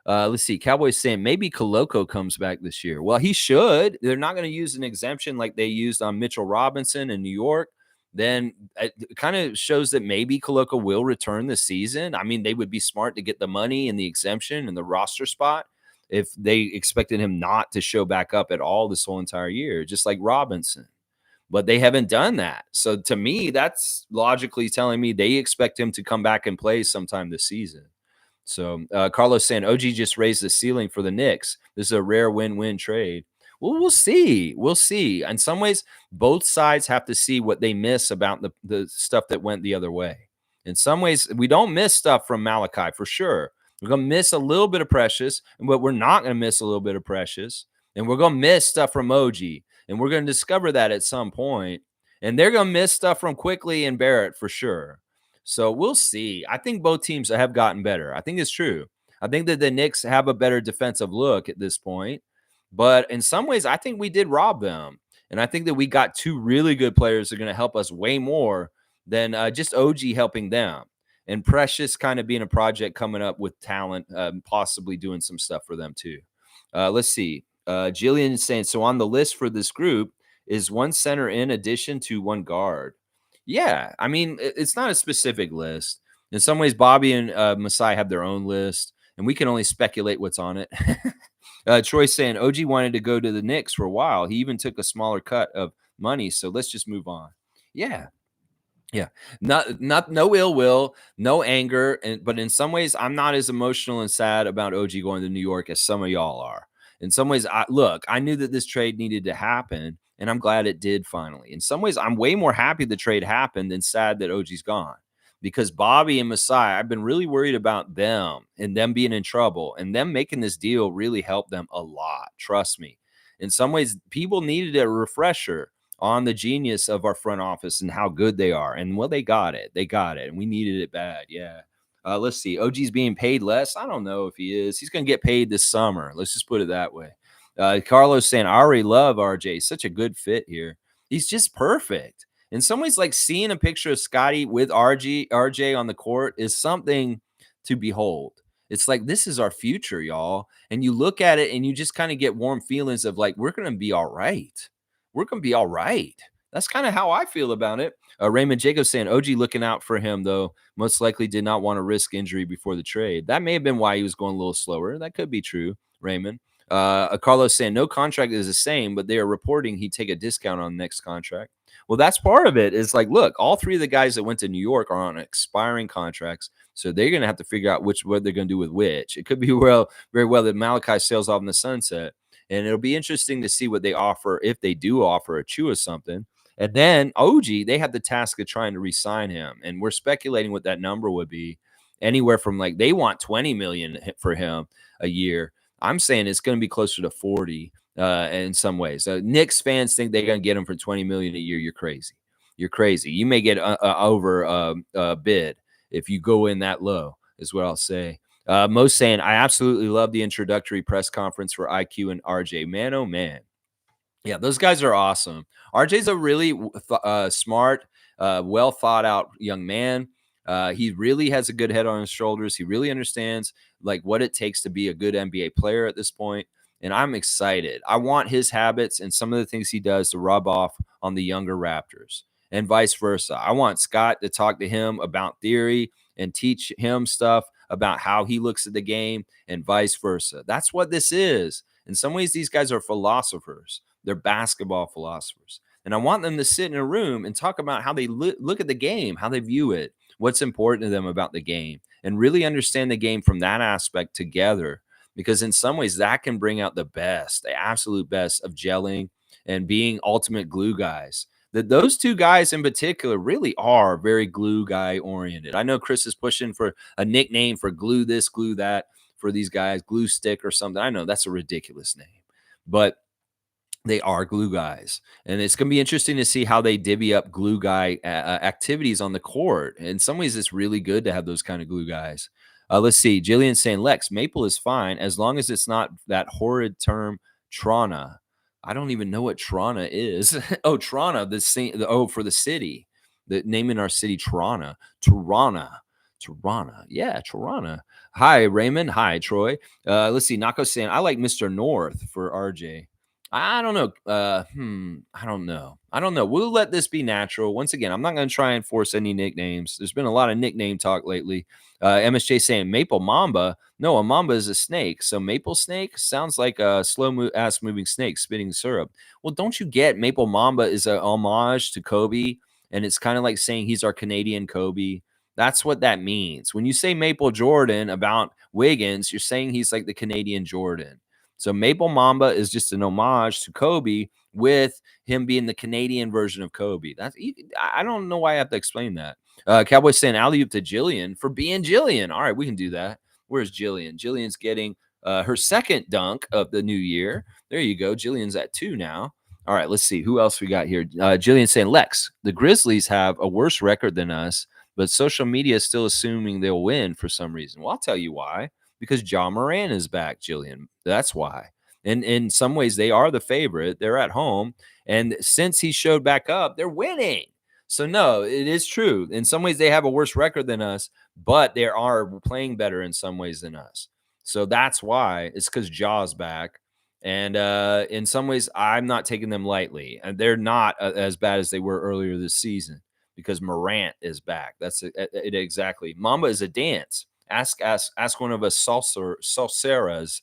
Let's see. Cowboys saying maybe Koloko comes back this year. Well, he should. They're not going to use an exemption like they used on Mitchell Robinson in New York. Then it kind of shows that maybe Koloko will return this season. I mean, they would be smart to get the money and the exemption and the roster spot if they expected him not to show back up at all this whole entire year, just like Robinson. But they haven't done that. So to me, that's logically telling me they expect him to come back and play sometime this season. So Carlos saying OG just raised the ceiling for the Knicks. This is a rare win-win trade. Well, we'll see. We'll see. In some ways, both sides have to see what they miss about the stuff that went the other way. In some ways, we don't miss stuff from Malachi for sure. We're going to miss a little bit of Precious, but we're not going to miss a little bit of Precious. And we're going to miss stuff from OG. And we're going to discover that at some point. And they're going to miss stuff from Quickley and Barrett for sure. So we'll see. I think both teams have gotten better. I think it's true. I think that the Knicks have a better defensive look at this point. But in some ways, I think we did rob them. And I think that we got two really good players that are going to help us way more than just OG helping them. And Precious kind of being a project coming up with talent, possibly doing some stuff for them too. Let's see. Jillian is saying, so on the list for this group is one center in addition to one guard. Yeah, I mean, it's not a specific list. In some ways, Bobby and Masai have their own list, and we can only speculate what's on it. Troy's saying OG wanted to go to the Knicks for a while. He even took a smaller cut of money. So let's just move on. Yeah, yeah, not no ill will, no anger, and but in some ways, I'm not as emotional and sad about OG going to New York as some of y'all are. In some ways, I knew that this trade needed to happen, and I'm glad it did finally. In some ways, I'm way more happy the trade happened than sad that OG's gone. Because Bobby and Masai, I've been really worried about them and them being in trouble, and them making this deal really helped them a lot. Trust me. In some ways, people needed a refresher on the genius of our front office and how good they are. And well, they got it. They got it. And we needed it bad. Yeah. Let's see. OG's being paid less. I don't know if he is. He's going to get paid this summer. Let's just put it that way. Carlos saying, I already love RJ. Such a good fit here. He's just perfect. In some ways, like seeing a picture of Scottie with RJ on the court is something to behold. It's like, this is our future, y'all. And you look at it and you just kind of get warm feelings of like, we're going to be all right. We're going to be all right. That's kind of how I feel about it. Raymond Jacobs saying OG looking out for him, though, most likely did not want to risk injury before the trade. That may have been why he was going a little slower. That could be true, Raymond. Carlos saying no contract is the same, but they are reporting he'd take a discount on the next contract. Well, that's part of it. Is like, look, all three of the guys that went to New York are on expiring contracts, so they're going to have to figure out what they're going to do with which. It could be very well that Malachi sails off in the sunset, and it'll be interesting to see what they offer if they do offer Achua something. And then OG, they have the task of trying to re-sign him, and we're speculating what that number would be, anywhere from like they want 20 million for him a year. I'm saying it's going to be closer to 40 in some ways. Knicks fans think they're going to get him for 20 million a year. You're crazy. You're crazy. You may get over bid if you go in that low, is what I'll say. Most saying, I absolutely love the introductory press conference for IQ and RJ. Man, oh man. Yeah, those guys are awesome. RJ's a really smart, well thought out young man. He really has a good head on his shoulders. He really understands like what it takes to be a good NBA player at this point. And I'm excited. I want his habits and some of the things he does to rub off on the younger Raptors and vice versa. I want Scott to talk to him about theory and teach him stuff about how he looks at the game and vice versa. That's what this is. In some ways, these guys are philosophers. They're basketball philosophers. And I want them to sit in a room and talk about how they look at the game, how they view it, what's important to them about the game, and really understand the game from that aspect together. Because in some ways, that can bring out the best, the absolute best of gelling and being ultimate glue guys. That those two guys in particular really are very glue guy oriented. I know Chris is pushing for a nickname for glue this, glue that for these guys, glue stick or something. I know that's a ridiculous name, but they are glue guys, and it's going to be interesting to see how they divvy up glue guy activities on the court. In some ways, it's really good to have those kind of glue guys. Let's see. Jillian saying Lex Maple is fine as long as it's not that horrid term Trana. I don't even know what Trana is. Oh, Trana, for the city, the naming our city Tirana. Yeah, Tirana. Hi, Raymond. Hi, Troy. Let's see. Nako saying I like Mr. North for RJ. I don't know. I don't know. We'll let this be natural. Once again, I'm not going to try and force any nicknames. There's been a lot of nickname talk lately. MSJ saying Maple Mamba. No, a Mamba is a snake. So Maple Snake sounds like a ass moving snake spitting syrup. Well, don't you get Maple Mamba is a homage to Kobe, and it's kind of like saying he's our Canadian Kobe. That's what that means. When you say Maple Jordan about Wiggins, you're saying he's like the Canadian Jordan. So Maple Mamba is just an homage to Kobe with him being the Canadian version of Kobe. I don't know why I have to explain that. Cowboy saying alley-oop to Jillian for being Jillian. All right, we can do that. Where's Jillian? Jillian's getting her second dunk of the new year. There you go. Jillian's at 2 now. All right, let's see. Who else we got here? Jillian saying, Lex, the Grizzlies have a worse record than us, but social media is still assuming they'll win for some reason. Well, I'll tell you why. Because John Moran is back, Jillian. That's why. And in some ways, they are the favorite. They're at home. And since he showed back up, they're winning. So, no, it is true. In some ways, they have a worse record than us, but they are playing better in some ways than us. So that's why. It's because Jaw's back. And in some ways, I'm not taking them lightly. And they're not as bad as they were earlier this season. because Morant is back. That's it exactly. Mamba is a dance. Ask one of us salseras.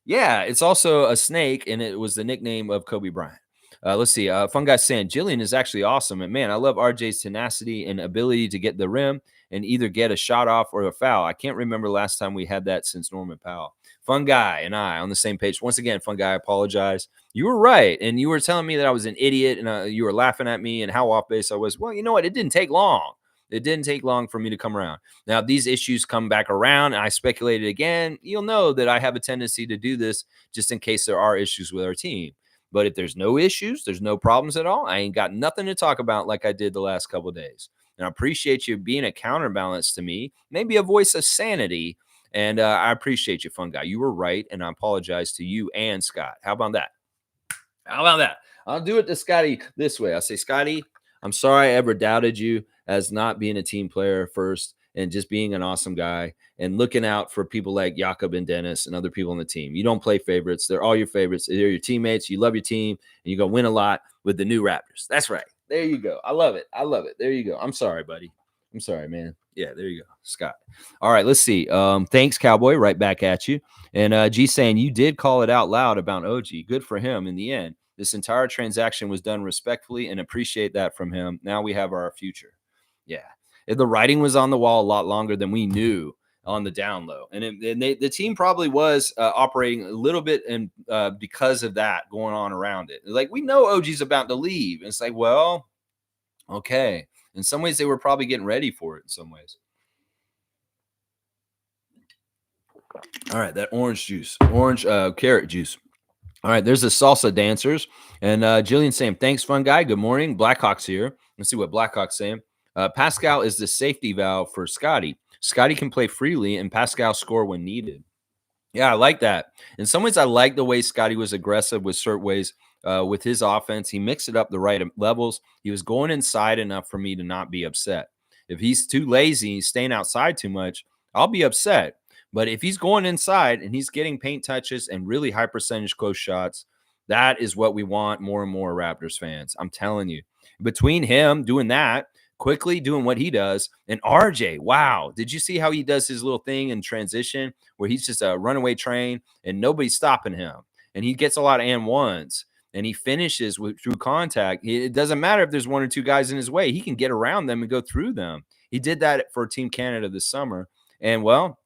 Yeah, it's also a snake, and it was the nickname of Kobe Bryant. Let's see. Fun guy saying Jillian is actually awesome, and man, I love RJ's tenacity and ability to get the rim and either get a shot off or a foul. I can't remember last time we had that since Norman Powell. Fun guy and I on the same page. Once again, fun guy, I apologize. You were right, and you were telling me that I was an idiot, and you were laughing at me and how off base I was. Well, you know what? It didn't take long. It didn't take long for me to come around. Now, if these issues come back around and I speculated again, you'll know that I have a tendency to do this just in case there are issues with our team. But if there's no issues, there's no problems at all, I ain't got nothing to talk about like I did the last couple of days. And I appreciate you being a counterbalance to me, maybe a voice of sanity. And I appreciate you, fun guy. You were right, and I apologize to you and Scott. How about that? How about that? I'll do it to Scotty this way. I'll say, Scotty, I'm sorry I ever doubted you as not being a team player first and just being an awesome guy and looking out for people like Jakob and Dennis and other people on the team. You don't play favorites. They're all your favorites. They're your teammates. You love your team, and you're going to win a lot with the new Raptors. That's right. There you go. I love it. I love it. There you go. I'm sorry, buddy. I'm sorry, man. Yeah, there you go, Scott. All right, let's see. Thanks, Cowboy. Right back at you. And G saying you did call it out loud about OG. Good for him in the end. This entire transaction was done respectfully and appreciate that from him. Now we have our future. Yeah. The writing was on the wall a lot longer than we knew on the down low. And the team probably was operating a little bit and because of that going on around it. Like, we know OG's about to leave. And it's like, well, okay. In some ways, they were probably getting ready for it in some ways. All right, that orange carrot juice. All right, there's the salsa dancers. And Jillian saying, thanks, fun guy. Good morning. Blackhawks here. Let's see what Blackhawks saying. Pascal is the safety valve for Scottie. Scottie can play freely, and Pascal score when needed. Yeah, I like that. In some ways, I like the way Scottie was aggressive with certain ways with his offense. He mixed it up the right levels. He was going inside enough for me to not be upset. If he's too lazy, he's staying outside too much, I'll be upset. But if he's going inside and he's getting paint touches and really high percentage close shots, that is what we want more and more Raptors fans. I'm telling you. Between him doing that, Quickley doing what he does, and RJ, wow. Did you see how he does his little thing in transition where he's just a runaway train and nobody's stopping him? And he gets a lot of and ones and he finishes through contact. It doesn't matter if there's one or two guys in his way. He can get around them and go through them. He did that for Team Canada this summer. And, well,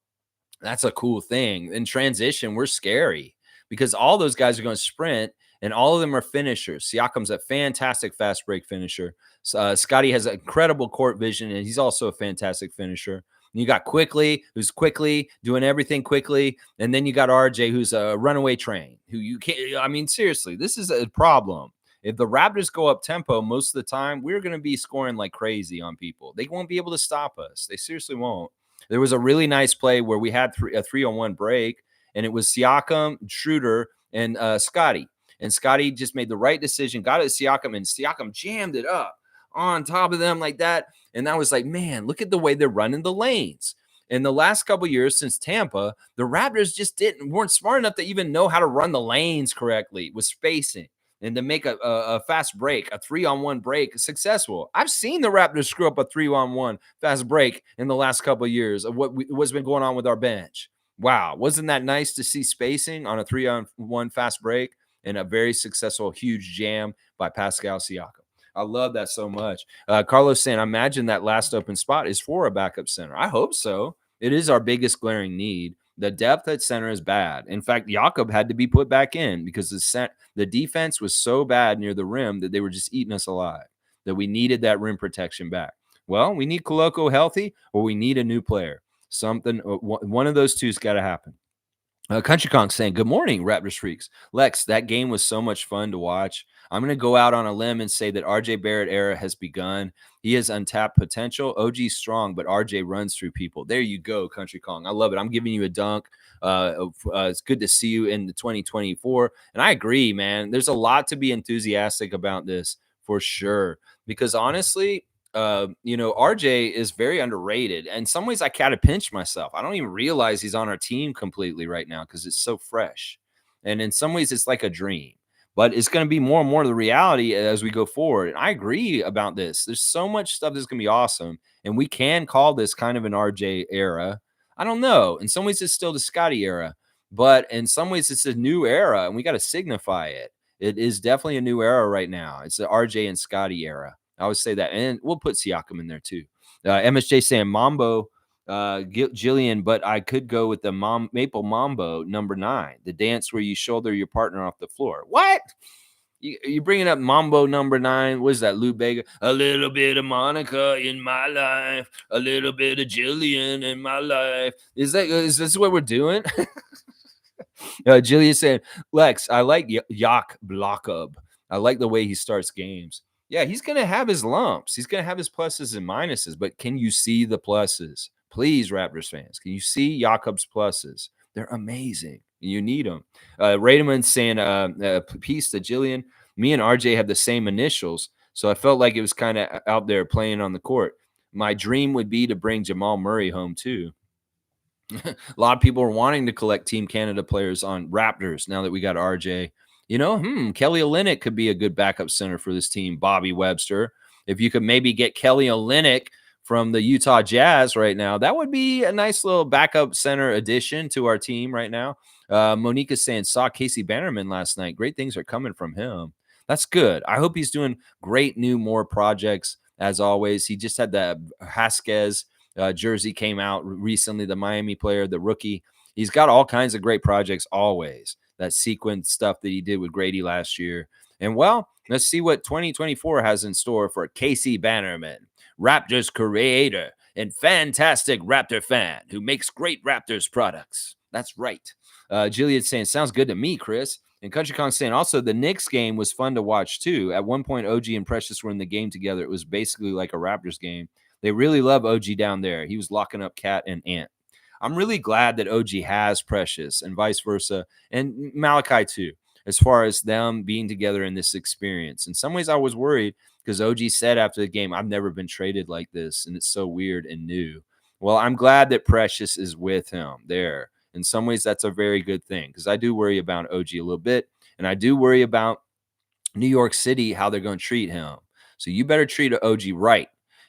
that's a cool thing. In transition, we're scary because all those guys are going to sprint and all of them are finishers. Siakam's a fantastic fast break finisher. Scottie has incredible court vision, and he's also a fantastic finisher. And you got Quickley, who's quickly doing everything quickly. And then you got RJ, who's a runaway train, who you can't. I mean, seriously, this is a problem. If the Raptors go up tempo most of the time, we're going to be scoring like crazy on people. They won't be able to stop us. They seriously won't. There was a really nice play where we had a 3-on-1 break, and it was Siakam, Schroeder, and Scottie. And Scottie just made the right decision, got it to Siakam, and Siakam jammed it up on top of them like that. And I was like, man, look at the way they're running the lanes. In the last couple of years since Tampa, the Raptors just weren't smart enough to even know how to run the lanes correctly with spacing and to make a fast break, a 3-on-1 break successful. I've seen the Raptors screw up a 3-on-1 fast break in the last couple of years of what's been going on with our bench. Wow. Wasn't that nice to see spacing on a 3-on-1 fast break and a very successful huge jam by Pascal Siakam? I love that so much. Carlos saying, I imagine that last open spot is for a backup center. I hope so. It is our biggest glaring need. The depth at center is bad. In fact, Jakob had to be put back in because the defense was so bad near the rim that they were just eating us alive, that we needed that rim protection back. Well, we need Koloko healthy or we need a new player. Something, one of those two's got to happen. Country Kong saying, good morning, Raptors freaks. Lex, that game was so much fun to watch. I'm going to go out on a limb and say that RJ Barrett era has begun. He has untapped potential. OG's strong, but RJ runs through people. There you go, Country Kong. I love it. I'm giving you a dunk. It's good to see you in the 2024. And I agree, man. There's a lot to be enthusiastic about this for sure. Because honestly, RJ is very underrated. And in some ways, I kind of pinch myself. I don't even realize he's on our team completely right now because it's so fresh. And in some ways, it's like a dream. but it's going to be more and more the reality as we go forward. And I agree about this. There's so much stuff that's going to be awesome, and we can call this kind of an RJ era. I don't know. In some ways, it's still the Scottie era, but in some ways, it's a new era, and we got to signify it. It is definitely a new era right now. It's the RJ and Scottie era. I always say that, and we'll put Siakam in there too. MSJ saying Mambo, Jillian, but I could go with the Maple Mambo #9, the dance where you shoulder your partner off the floor. What? You bringing up Mambo #9? What is that, Lou Bega? A little bit of Monica in my life, a little bit of Jillian in my life. Is this what we're doing? Jillian saying, Lex, I like Jakob. I like the way he starts games. Yeah, he's going to have his lumps. He's going to have his pluses and minuses, but can you see the pluses? Please, Raptors fans, can you see Jakob's pluses? They're amazing. You need them. Raymond saying, peace to Jillian. Me and RJ have the same initials, so I felt like it was kind of out there playing on the court. My dream would be to bring Jamal Murray home, too. A lot of people are wanting to collect Team Canada players on Raptors now that we got RJ. Kelly Olynyk could be a good backup center for this team. Bobby Webster. If you could maybe get Kelly Olynyk from the Utah Jazz right now, that would be a nice little backup center addition to our team right now. Monica's saying, saw Casey Bannerman last night. Great things are coming from him. That's good. I hope he's doing great more projects as always. He just had the Haskins jersey came out recently, the Miami player, the rookie. He's got all kinds of great projects always. That sequence stuff that he did with Grady last year. And, well, let's see what 2024 has in store for Casey Bannerman, Raptors creator and fantastic Raptor fan who makes great Raptors products. That's right. Juliet's saying, sounds good to me, Chris. And Country Kong saying, also, the Knicks game was fun to watch, too. At one point, OG and Precious were in the game together. It was basically like a Raptors game. They really love OG down there. He was locking up Cat and Ant. I'm really glad that OG has Precious and vice versa, and Malachi too, as far as them being together in this experience. In some ways, I was worried because OG said after the game, I've never been traded like this, and it's so weird and new. Well, I'm glad that Precious is with him there. In some ways, that's a very good thing because I do worry about OG a little bit, and I do worry about New York City, how they're going to treat him. So you better treat OG right,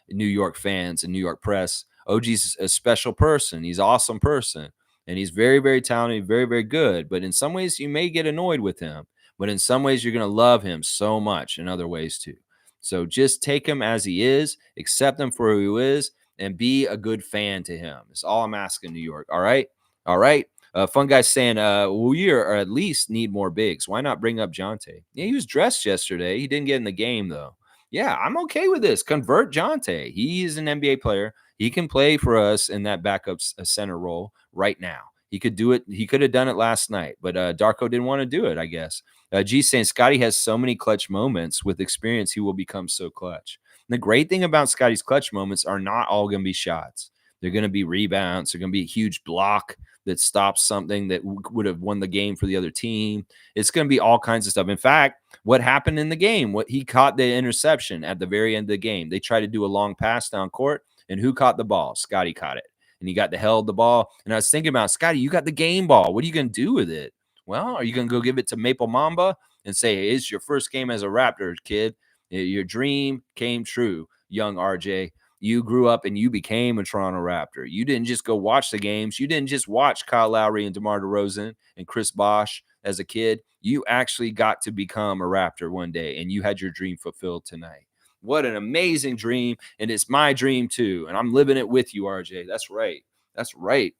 New York fans and New York press. OG's a special person. He's an awesome person. And he's very, very talented, very, very good. But in some ways, you may get annoyed with him. But in some ways, you're going to love him so much in other ways, too. So just take him as he is, accept him for who he is, and be a good fan to him. That's all I'm asking, New York. All right? All right? Fun guy saying, we are at least need more bigs. Why not bring up Jonte? Yeah, he was dressed yesterday. He didn't get in the game, though. Yeah, I'm okay with this. Convert Jonte. He is an NBA player. He can play for us in that backup center role right now. He could do it. He could have done it last night, but Darko didn't want to do it, I guess. G saying Scottie has so many clutch moments. With experience, he will become so clutch. And the great thing about Scottie's clutch moments are not all going to be shots. They're going to be rebounds. They're going to be a huge block that stops something that would have won the game for the other team. It's going to be all kinds of stuff. In fact, what happened in the game, what he caught the interception at the very end of the game. They tried to do a long pass down court, and who caught the ball? Scottie caught it. And he got the hell of the ball. And I was thinking about, Scottie, you got the game ball. What are you going to do with it? Well, are you going to go give it to Maple Mamba and say, hey, it's your first game as a Raptor, kid? Your dream came true, young RJ. You grew up and you became a Toronto Raptor. You didn't just go watch the games. You didn't just watch Kyle Lowry and DeMar DeRozan and Chris Bosh as a kid. You actually got to become a Raptor one day, and you had your dream fulfilled tonight. What an amazing dream, and it's my dream too, and I'm living it with you, RJ. That's right. That's right.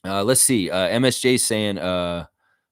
Let's see. MSJ saying,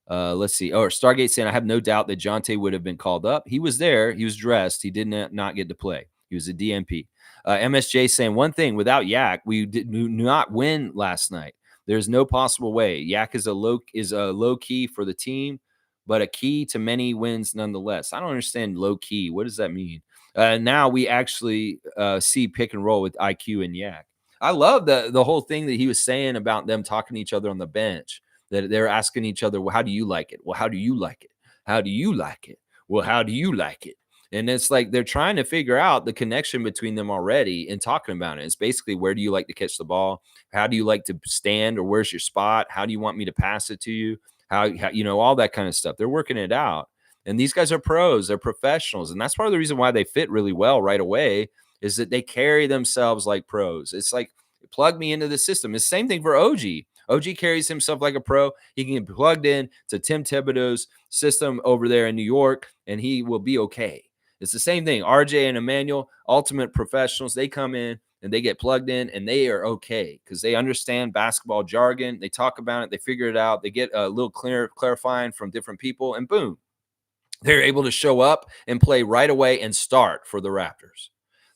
let's see. Or Stargate saying, I have no doubt that Jonte would have been called up. He was there. He was dressed. He did not get to play. He was a DMP. MSJ saying one thing, without Yak, we did not win last night. There's no possible way. Yak is a low key for the team, but a key to many wins nonetheless. I don't understand low key. What does that mean? Now we actually see pick and roll with IQ and Yak. I love the whole thing that he was saying about them talking to each other on the bench, that they're asking each other, well, how do you like it? Well, how do you like it? How do you like it? Well, how do you like it? And it's like they're trying to figure out the connection between them already and talking about it. It's basically, where do you like to catch the ball? How do you like to stand, or where's your spot? How do you want me to pass it to you? How all that kind of stuff. They're working it out. And these guys are pros, they're professionals. And that's part of the reason why they fit really well right away is that they carry themselves like pros. It's like, plug me into the system. It's the same thing for OG. OG carries himself like a pro. He can get plugged in to Tim Thibodeau's system over there in New York, and he will be okay. It's the same thing. RJ and Emmanuel, ultimate professionals, they come in and they get plugged in and they are okay because they understand basketball jargon. They talk about it. They figure it out. They get a little clarifying from different people, and boom, they're able to show up and play right away and start for the Raptors.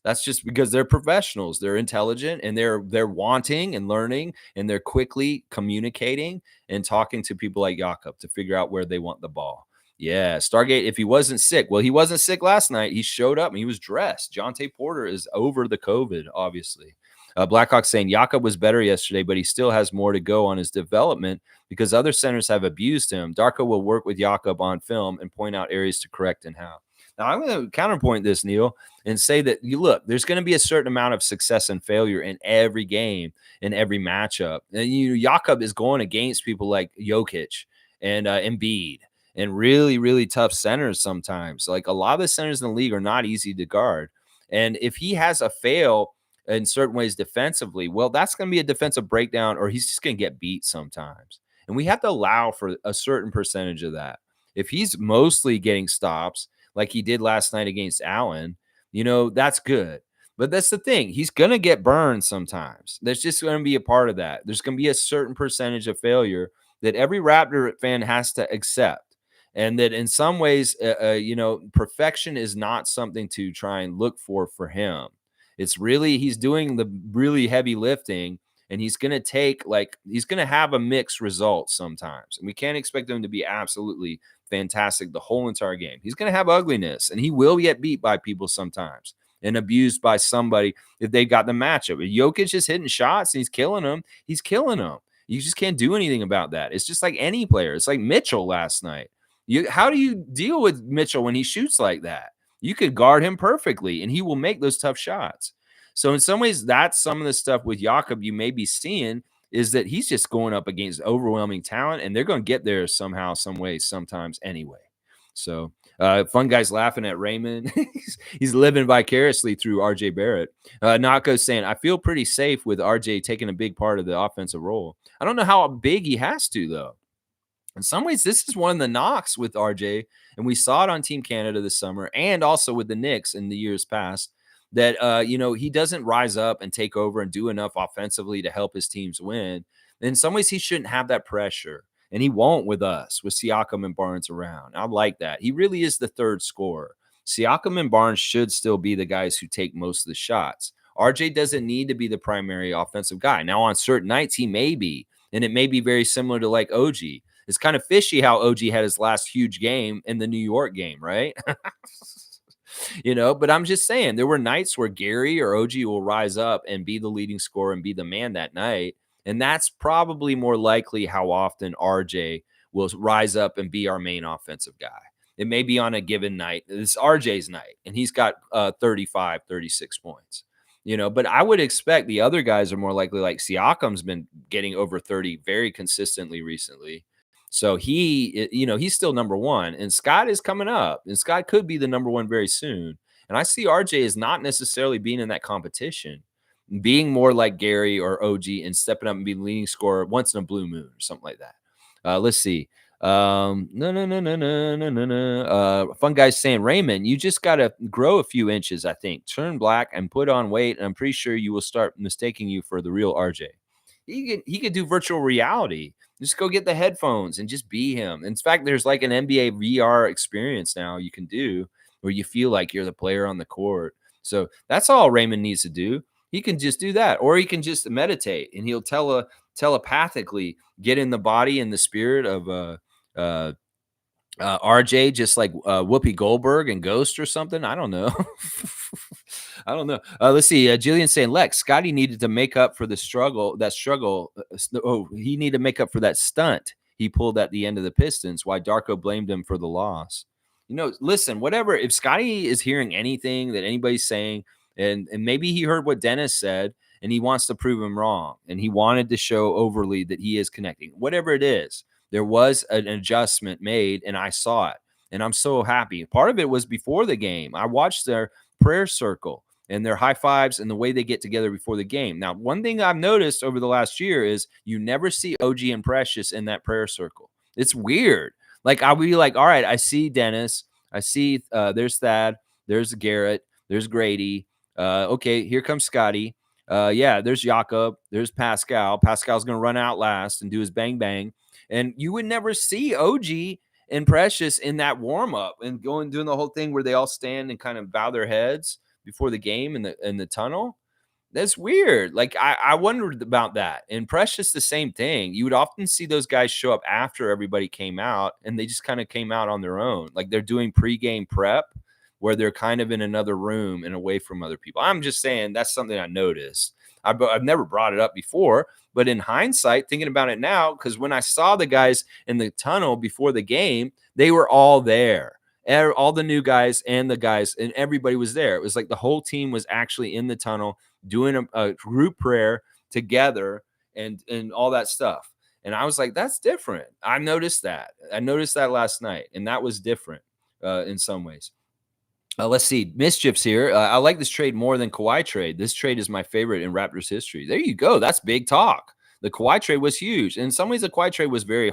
That's just because they're professionals. They're intelligent and they're wanting and learning, and they're quickly communicating and talking to people like Jakob to figure out where they want the ball. Yeah, Stargate, if he wasn't sick, well, he wasn't sick last night. He showed up and he was dressed. Jonte Porter is over the COVID, obviously. Blackhawk saying Jakob was better yesterday, but he still has more to go on his development because other centers have abused him. Darko will work with Jakob on film and point out areas to correct and how. Now, I'm going to counterpoint this, Neil, and say that, you look, there's going to be a certain amount of success and failure in every game, in every matchup. And Jakob is going against people like Jokic and Embiid and really, really tough centers sometimes. Like, a lot of the centers in the league are not easy to guard. And if he has a fail in certain ways defensively, well, that's going to be a defensive breakdown, or he's just going to get beat sometimes. And we have to allow for a certain percentage of that. If he's mostly getting stops like he did last night against Allen, that's good. But that's the thing. He's going to get burned sometimes. There's just going to be a part of that. There's going to be a certain percentage of failure that every Raptor fan has to accept. And that in some ways, perfection is not something to try and look for him. It's really, he's doing the really heavy lifting, and he's going to have a mixed result sometimes. And we can't expect him to be absolutely fantastic the whole entire game. He's going to have ugliness, and he will get beat by people sometimes and abused by somebody if they got the matchup. If Jokic is hitting shots and he's killing them, he's killing them. You just can't do anything about that. It's just like any player. It's like Mitchell last night. How do you deal with Mitchell when he shoots like that? You could guard him perfectly, and he will make those tough shots. So in some ways, that's some of the stuff with Jakob you may be seeing, is that he's just going up against overwhelming talent, and they're going to get there somehow, some way, sometimes anyway. So fun guys laughing at Raymond. He's living vicariously through RJ Barrett. Nako's saying, I feel pretty safe with RJ taking a big part of the offensive role. I don't know how big he has to, though. In some ways, this is one of the knocks with RJ, and we saw it on Team Canada this summer and also with the Knicks in the years past, that, he doesn't rise up and take over and do enough offensively to help his teams win. In some ways, he shouldn't have that pressure, and he won't with us, with Siakam and Barnes around. I like that. He really is the third scorer. Siakam and Barnes should still be the guys who take most of the shots. RJ doesn't need to be the primary offensive guy. Now, on certain nights, he may be, and it may be very similar to like OG. It's kind of fishy how OG had his last huge game in the New York game, right? But I'm just saying, there were nights where Gary or OG will rise up and be the leading scorer and be the man that night. And that's probably more likely how often RJ will rise up and be our main offensive guy. It may be on a given night. It's RJ's night, and he's got 35, 36 points. But I would expect the other guys are more likely, like Siakam's been getting over 30 very consistently recently. So he's still number one, and Scott is coming up, and Scott could be the number one very soon. And I see RJ as not necessarily being in that competition, being more like Gary or OG and stepping up and being leading scorer once in a blue moon or something like that. Let's see. No. Fun guys saying, Raymond, you just got to grow a few inches, I think. Turn black and put on weight, and I'm pretty sure you will start mistaking you for the real RJ. He could do virtual reality. Just go get the headphones and just be him. In fact, there's like an NBA VR experience now you can do where you feel like you're the player on the court. So that's all Raymond needs to do. He can just do that, or he can just meditate, and he'll telepathically get in the body and the spirit of RJ, just like Whoopi Goldberg and Ghost or something. I don't know. I don't know. Let's see. Jillian saying, Lex, Scottie needed to make up for the struggle. He needed to make up for that stunt he pulled at the end of the Pistons. Why Darko blamed him for the loss. Listen, whatever. If Scottie is hearing anything that anybody's saying, and maybe he heard what Dennis said, and he wants to prove him wrong, and he wanted to show overly that he is connecting. Whatever it is, there was an adjustment made, and I saw it. And I'm so happy. Part of it was before the game. I watched their prayer circle and their high fives and the way they get together before the game. Now, one thing I've noticed over the last year is you never see OG and Precious in that prayer circle. It's weird. Like, I'll be like, all right, I see Dennis. I see there's Thad. There's Garrett. There's Grady. Okay, here comes Scottie. Yeah, there's Jakob. There's Pascal. Pascal's going to run out last and do his bang bang. And you would never see OG and Precious in that warm up and doing the whole thing where they all stand and kind of bow their heads before the game in the tunnel. That's weird. Like, I wondered about that. And Precious, the same thing. You would often see those guys show up after everybody came out, and they just kind of came out on their own. Like, they're doing pregame prep where they're kind of in another room and away from other people. I'm just saying that's something I noticed. I've never brought it up before, but in hindsight, thinking about it now, because when I saw the guys in the tunnel before the game, they were all there. All the new guys and the guys, and everybody was there. It was like the whole team was actually in the tunnel doing a group prayer together and all that stuff. And I was like, that's different. I noticed that. I noticed that last night, and that was different in some ways. Let's see. Mischief's here. I like this trade more than Kawhi trade. This trade is my favorite in Raptors history. There you go. That's big talk. The Kawhi trade was huge. In some ways, the Kawhi trade was very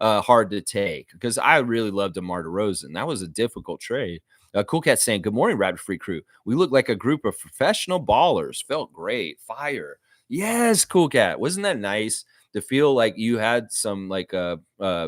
hard to take because I really loved DeMar DeRozan. That was a difficult trade. Cool Cat saying, good morning, Raptor Free Crew. We look like a group of professional ballers. Felt great. Fire. Yes, Cool Cat. Wasn't that nice to feel like you had some like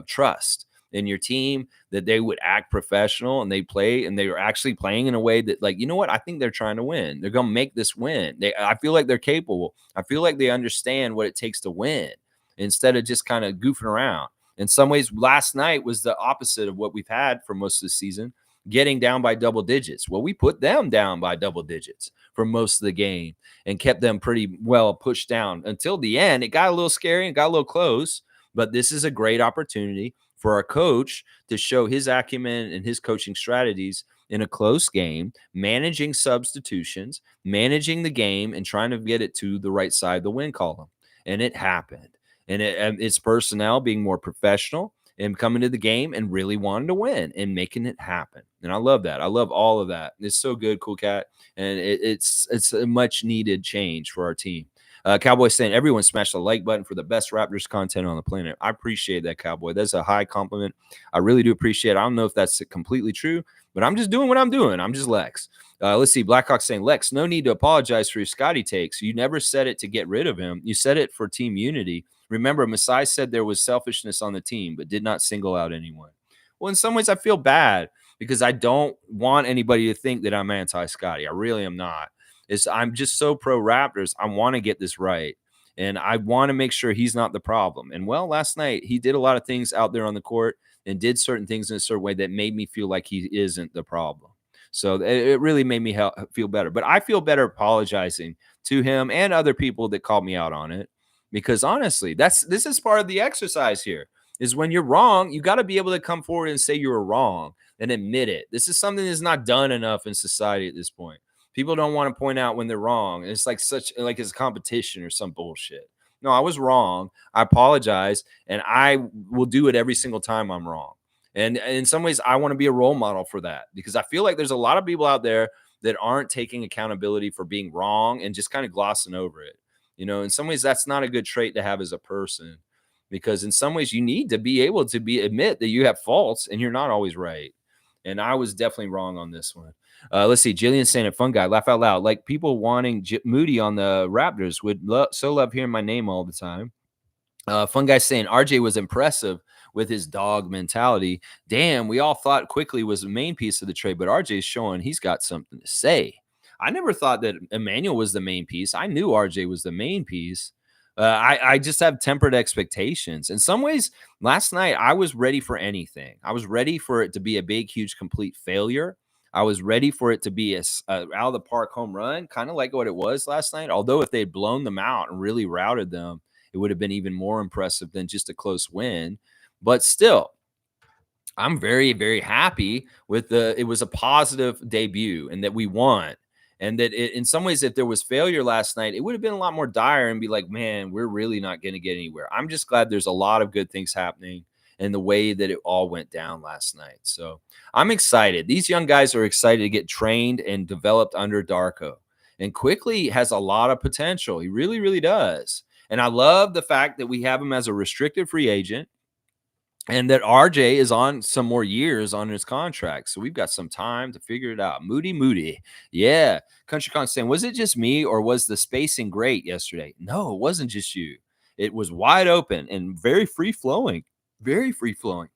trust in your team, that they would act professional and they play and they were actually playing in a way that, like, you know what? I think they're trying to win. They're going to make this win. I feel like they're capable. I feel like they understand what it takes to win instead of just kind of goofing around. In some ways, last night was the opposite of what we've had for most of the season, getting down by double digits. Well, we put them down by double digits for most of the game and kept them pretty well pushed down until the end. It got a little scary and got a little close, but this is a great opportunity for our coach to show his acumen and his coaching strategies in a close game, managing substitutions, managing the game, and trying to get it to the right side of the win column. And it happened. And it's personnel being more professional and coming to the game and really wanting to win and making it happen. And I love that. I love all of that. It's so good, Cool Cat. And it's a much needed change for our team. Cowboy saying, everyone smash the like button for the best Raptors content on the planet. I appreciate that, Cowboy. That's a high compliment. I really do appreciate it. I don't know if that's completely true, but I'm just doing what I'm doing. I'm just Lex. Let's see. Blackhawk saying, Lex, no need to apologize for your Scottie takes. You never said it to get rid of him. You said it for team unity. Remember, Masai said there was selfishness on the team, but did not single out anyone. Well, in some ways, I feel bad because I don't want anybody to think that I'm anti-Scottie. I really am not. I'm just so pro Raptors. I want to get this right. And I want to make sure he's not the problem. And well, last night he did a lot of things out there on the court and did certain things in a certain way that made me feel like he isn't the problem. So it really made me feel better. But I feel better apologizing to him and other people that called me out on it. Because honestly, this is part of the exercise here, is when you're wrong, you got to be able to come forward and say you were wrong and admit it. This is something that's not done enough in society at this point. People don't want to point out when they're wrong. It's like it's a competition or some bullshit. No, I was wrong. I apologize, and I will do it every single time I'm wrong. And in some ways, I want to be a role model for that because I feel like there's a lot of people out there that aren't taking accountability for being wrong and just kind of glossing over it. You know, in some ways, that's not a good trait to have as a person because in some ways, you need to be able to admit that you have faults and you're not always right. And I was definitely wrong on this one. Let's see. Jillian saying it, fun guy, laugh out loud. Like people wanting Moody on the Raptors would so love hearing my name all the time. Fun guy saying RJ was impressive with his dog mentality. Damn, we all thought Quickley was the main piece of the trade, but RJ's showing he's got something to say. I never thought that Emmanuel was the main piece. I knew RJ was the main piece. I just have tempered expectations. In some ways, last night, I was ready for anything. I was ready for it to be a big, huge, complete failure. I was ready for it to be a out of the park home run, kind of like what it was last night. Although if they'd blown them out and really routed them, it would have been even more impressive than just a close win. But still, I'm very, very happy with it was a positive debut and that we won. And that in some ways, if there was failure last night, it would have been a lot more dire and be like, man, we're really not going to get anywhere. I'm just glad there's a lot of good things happening. and the way that it all went down last night. So I'm excited. These young guys are excited to get trained and developed under Darko. And Quickley has a lot of potential. He really, really does. And I love the fact that we have him as a restricted free agent and that RJ is on some more years on his contract. So we've got some time to figure it out. Moody. Yeah. Country Con saying, was it just me or was the spacing great yesterday? No, it wasn't just you. It was wide open and very free flowing. Very free flowing.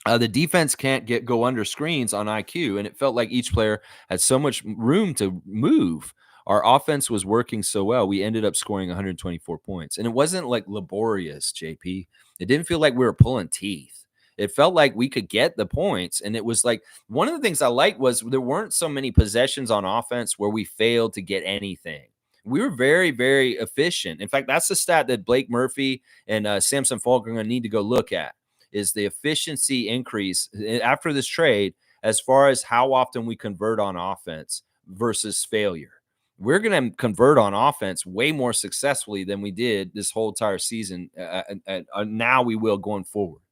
The defense can't go under screens on IQ, and it felt like each player had so much room to move. Our offense was working so well. We ended up scoring 124 points, and it wasn't like laborious, JP. It didn't feel like we were pulling teeth. It felt like we could get the points, and it was like one of the things I liked was there weren't so many possessions on offense where we failed to get anything. We were very, very efficient. In fact, that's the stat that Blake Murphy and Samson Falk are going to need to go look at. Is the efficiency increase after this trade as far as how often we convert on offense versus failure. We're going to convert on offense way more successfully than we did this whole entire season. Now we will going forward.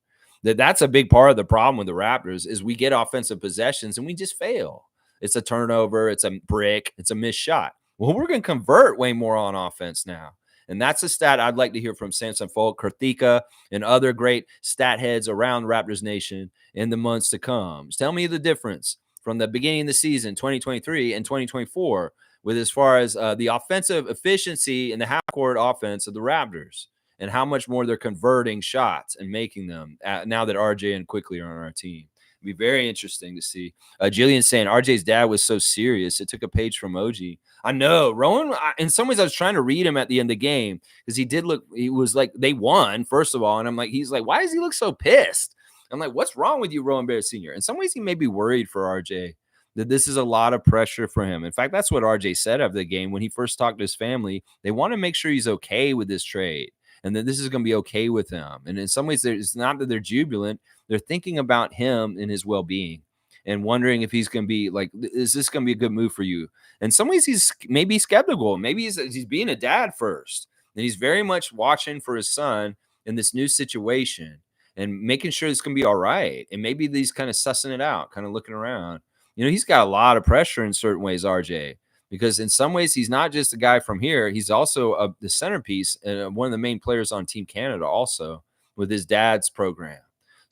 That's a big part of the problem with the Raptors is we get offensive possessions and we just fail. It's a turnover. It's a brick. It's a missed shot. Well, we're going to convert way more on offense now. And that's a stat I'd like to hear from Samson Falk, Karthika, and other great stat heads around Raptors Nation in the months to come. Just tell me the difference from the beginning of the season, 2023 and 2024, with as far as the offensive efficiency in the half-court offense of the Raptors and how much more they're converting shots and making them now that RJ and Quickley are on our team. It'd be very interesting to see. Jillian saying RJ's dad was so serious. It took a page from OG. I know. Rowan, in some ways, I was trying to read him at the end of the game because he was like, they won, first of all. And I'm like, he's like, why does he look so pissed? I'm like, what's wrong with you, Rowan Barrett Sr.? In some ways, he may be worried for RJ that this is a lot of pressure for him. In fact, that's what RJ said after the game when he first talked to his family. They want to make sure he's okay with this trade and that this is going to be okay with him. And in some ways, it's not that they're jubilant. They're thinking about him and his well-being and wondering if he's going to be like, is this going to be a good move for you? In some ways, he's maybe skeptical. Maybe he's being a dad first. And he's very much watching for his son in this new situation and making sure it's going to be all right. And maybe he's kind of sussing it out, kind of looking around. You know, he's got a lot of pressure in certain ways, RJ, because in some ways, he's not just a guy from here. He's also the centerpiece and one of the main players on Team Canada also with his dad's program.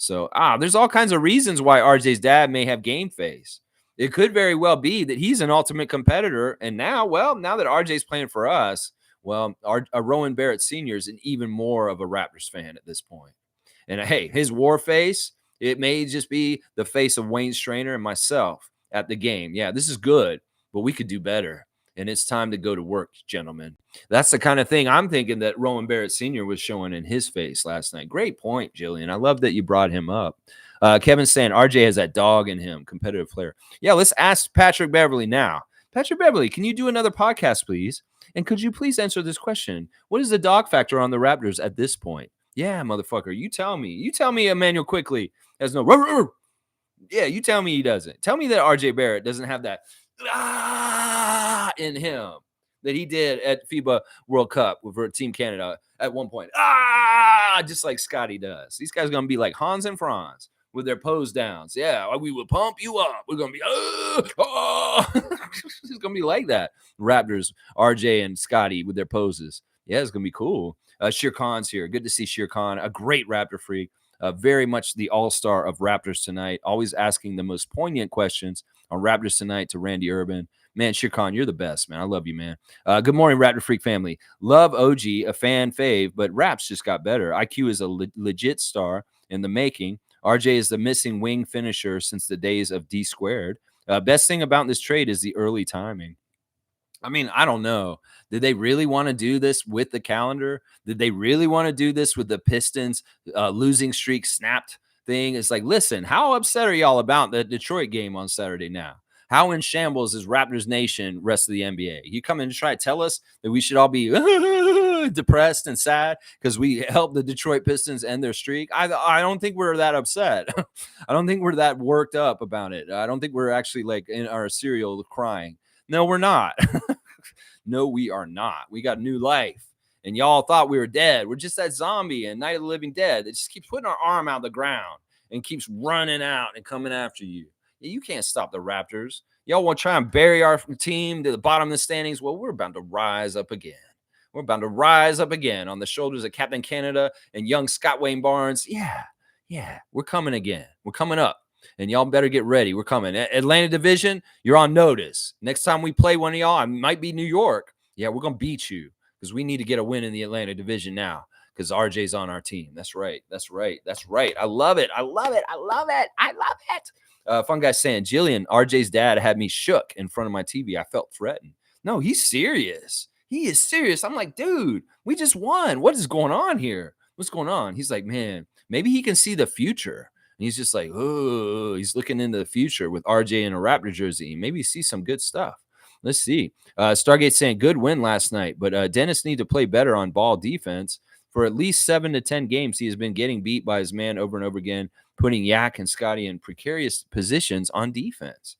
So, there's all kinds of reasons why RJ's dad may have game face. It could very well be that he's an ultimate competitor. And now that RJ's playing for us, Rowan Barrett Sr. is an even more of a Raptors fan at this point. And hey, his war face, it may just be the face of Wayne Strainer and myself at the game. Yeah, this is good, but we could do better. And it's time to go to work, gentlemen. That's the kind of thing I'm thinking that Rowan Barrett Sr. was showing in his face last night. Great point, Jillian. I love that you brought him up. Kevin's saying RJ has that dog in him, competitive player. Yeah, let's ask Patrick Beverly now. Patrick Beverly, can you do another podcast, please? And could you please answer this question? What is the dog factor on the Raptors at this point? Yeah, motherfucker, you tell me. You tell me Emmanuel Quickley has no... Yeah, you tell me he doesn't. Tell me that RJ Barrett doesn't have that in him that he did at FIBA World Cup for Team Canada at one point. Just like Scottie does. These guys are going to be like Hans and Franz with their pose downs. Yeah, we will pump you up. We're going to be, it's going to be like that. Raptors, RJ and Scottie with their poses. Yeah, it's going to be cool. Shere Khan's here. Good to see Shere Khan, a great Raptor freak. Very much the all-star of Raptors Tonight, always asking the most poignant questions on Raptors Tonight to Randy Urban. Man, Shere Khan, you're the best, man. I love you, man. Good morning, Raptor Freak family. Love OG, a fan fave, but Raps just got better. IQ is a legit star in the making. RJ is the missing wing finisher since the days of D squared. Best thing about this trade is the early timing. I mean, I don't know. Did they really want to do this with the calendar? Did they really want to do this with the Pistons losing streak snapped thing? It's like, listen, how upset are y'all about the Detroit game on Saturday now? How in shambles is Raptors Nation, rest of the NBA? You come in and try to tell us that we should all be depressed and sad because we helped the Detroit Pistons end their streak? I don't think we're that upset. I don't think we're that worked up about it. I don't think we're actually like in our cereal crying. No, we're not. No, we are not. We got new life. And y'all thought we were dead. We're just that zombie and Night of the Living Dead that just keeps putting our arm out the ground and keeps running out and coming after you. You can't stop the Raptors. Y'all want to try and bury our team to the bottom of the standings? Well, we're about to rise up again. We're about to rise up again on the shoulders of Captain Canada and young Scott Wayne Barnes. Yeah, we're coming again. We're coming up. And y'all better get ready. We're coming. Atlanta Division, you're on notice. Next time we play one of y'all, it might be New York. Yeah, we're going to beat you because we need to get a win in the Atlanta Division now because RJ's on our team. That's right. I love it. Fun guy saying, Jillian, RJ's dad had me shook in front of my TV. I felt threatened. No, he's serious. He is serious. I'm like, dude, we just won. What is going on here? What's going on? He's like, man, maybe he can see the future. And he's just like, oh, he's looking into the future with RJ in a Raptor jersey. Maybe see some good stuff. Let's see. Stargate saying, good win last night, but Dennis need to play better on ball defense. For at least 7 to 10 games, he has been getting beat by his man over and over again, putting Yak and Scottie in precarious positions on defense.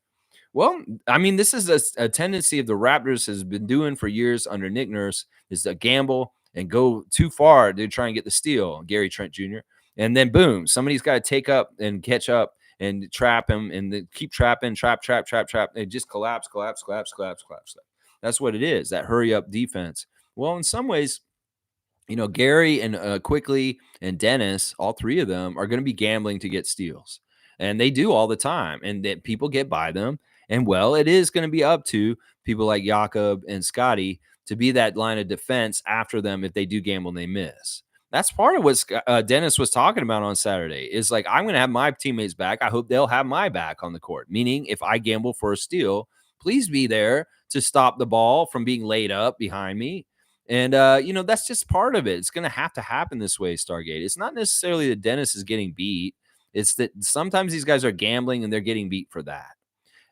Well, I mean, this is a tendency of the Raptors has been doing for years under Nick Nurse, is to gamble and go too far to try and get the steal, Gary Trent Jr., and then boom, somebody's got to take up and catch up and trap him and keep trapping, trap. It just collapse. That's what it is, that hurry up defense. Well, in some ways, Gary and Quickley and Dennis, all three of them are going to be gambling to get steals. And they do all the time. And that people get by them. And, well, it is going to be up to people like Jakob and Scottie to be that line of defense after them if they do gamble and they miss. That's part of what Dennis was talking about on Saturday is like, I'm going to have my teammates back. I hope they'll have my back on the court. Meaning if I gamble for a steal, please be there to stop the ball from being laid up behind me. And, that's just part of it. It's going to happen this way, Stargate. It's not necessarily that Dennis is getting beat. It's that sometimes these guys are gambling and they're getting beat for that.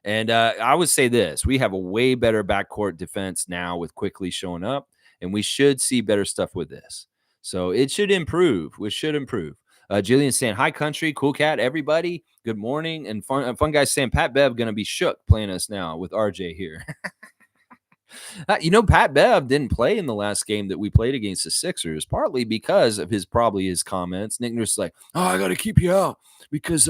And I would say this. We have a way better backcourt defense now with Quickley showing up, and we should see better stuff with this. So it should improve. Jillian saying, hi, country, cool cat, everybody. Good morning. And fun guy saying, Pat Bev going to be shook playing us now with RJ here. Pat Bev didn't play in the last game that we played against the Sixers, partly because of his comments. Nick Nurse is like, oh, I got to keep you out because,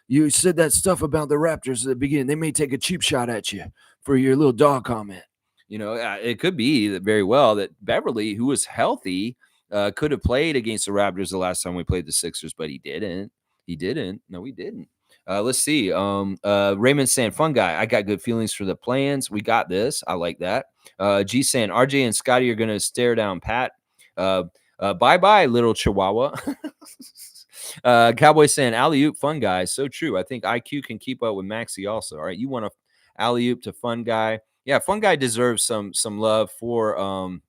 you said that stuff about the Raptors at the beginning. They may take a cheap shot at you for your little dog comment. It could be that very well that Beverly, who was healthy, could have played against the Raptors the last time we played the Sixers, but he didn't. No, he didn't. Let's see. Raymond saying, fun guy. I got good feelings for the plans. We got this. I like that. G saying, RJ and Scottie are going to stare down Pat. Bye-bye, little Chihuahua. Cowboy saying, alley-oop, fun guy. So true. I think IQ can keep up with Maxey also. All right, you want to alley-oop to fun guy. Yeah, fun guy deserves some love for,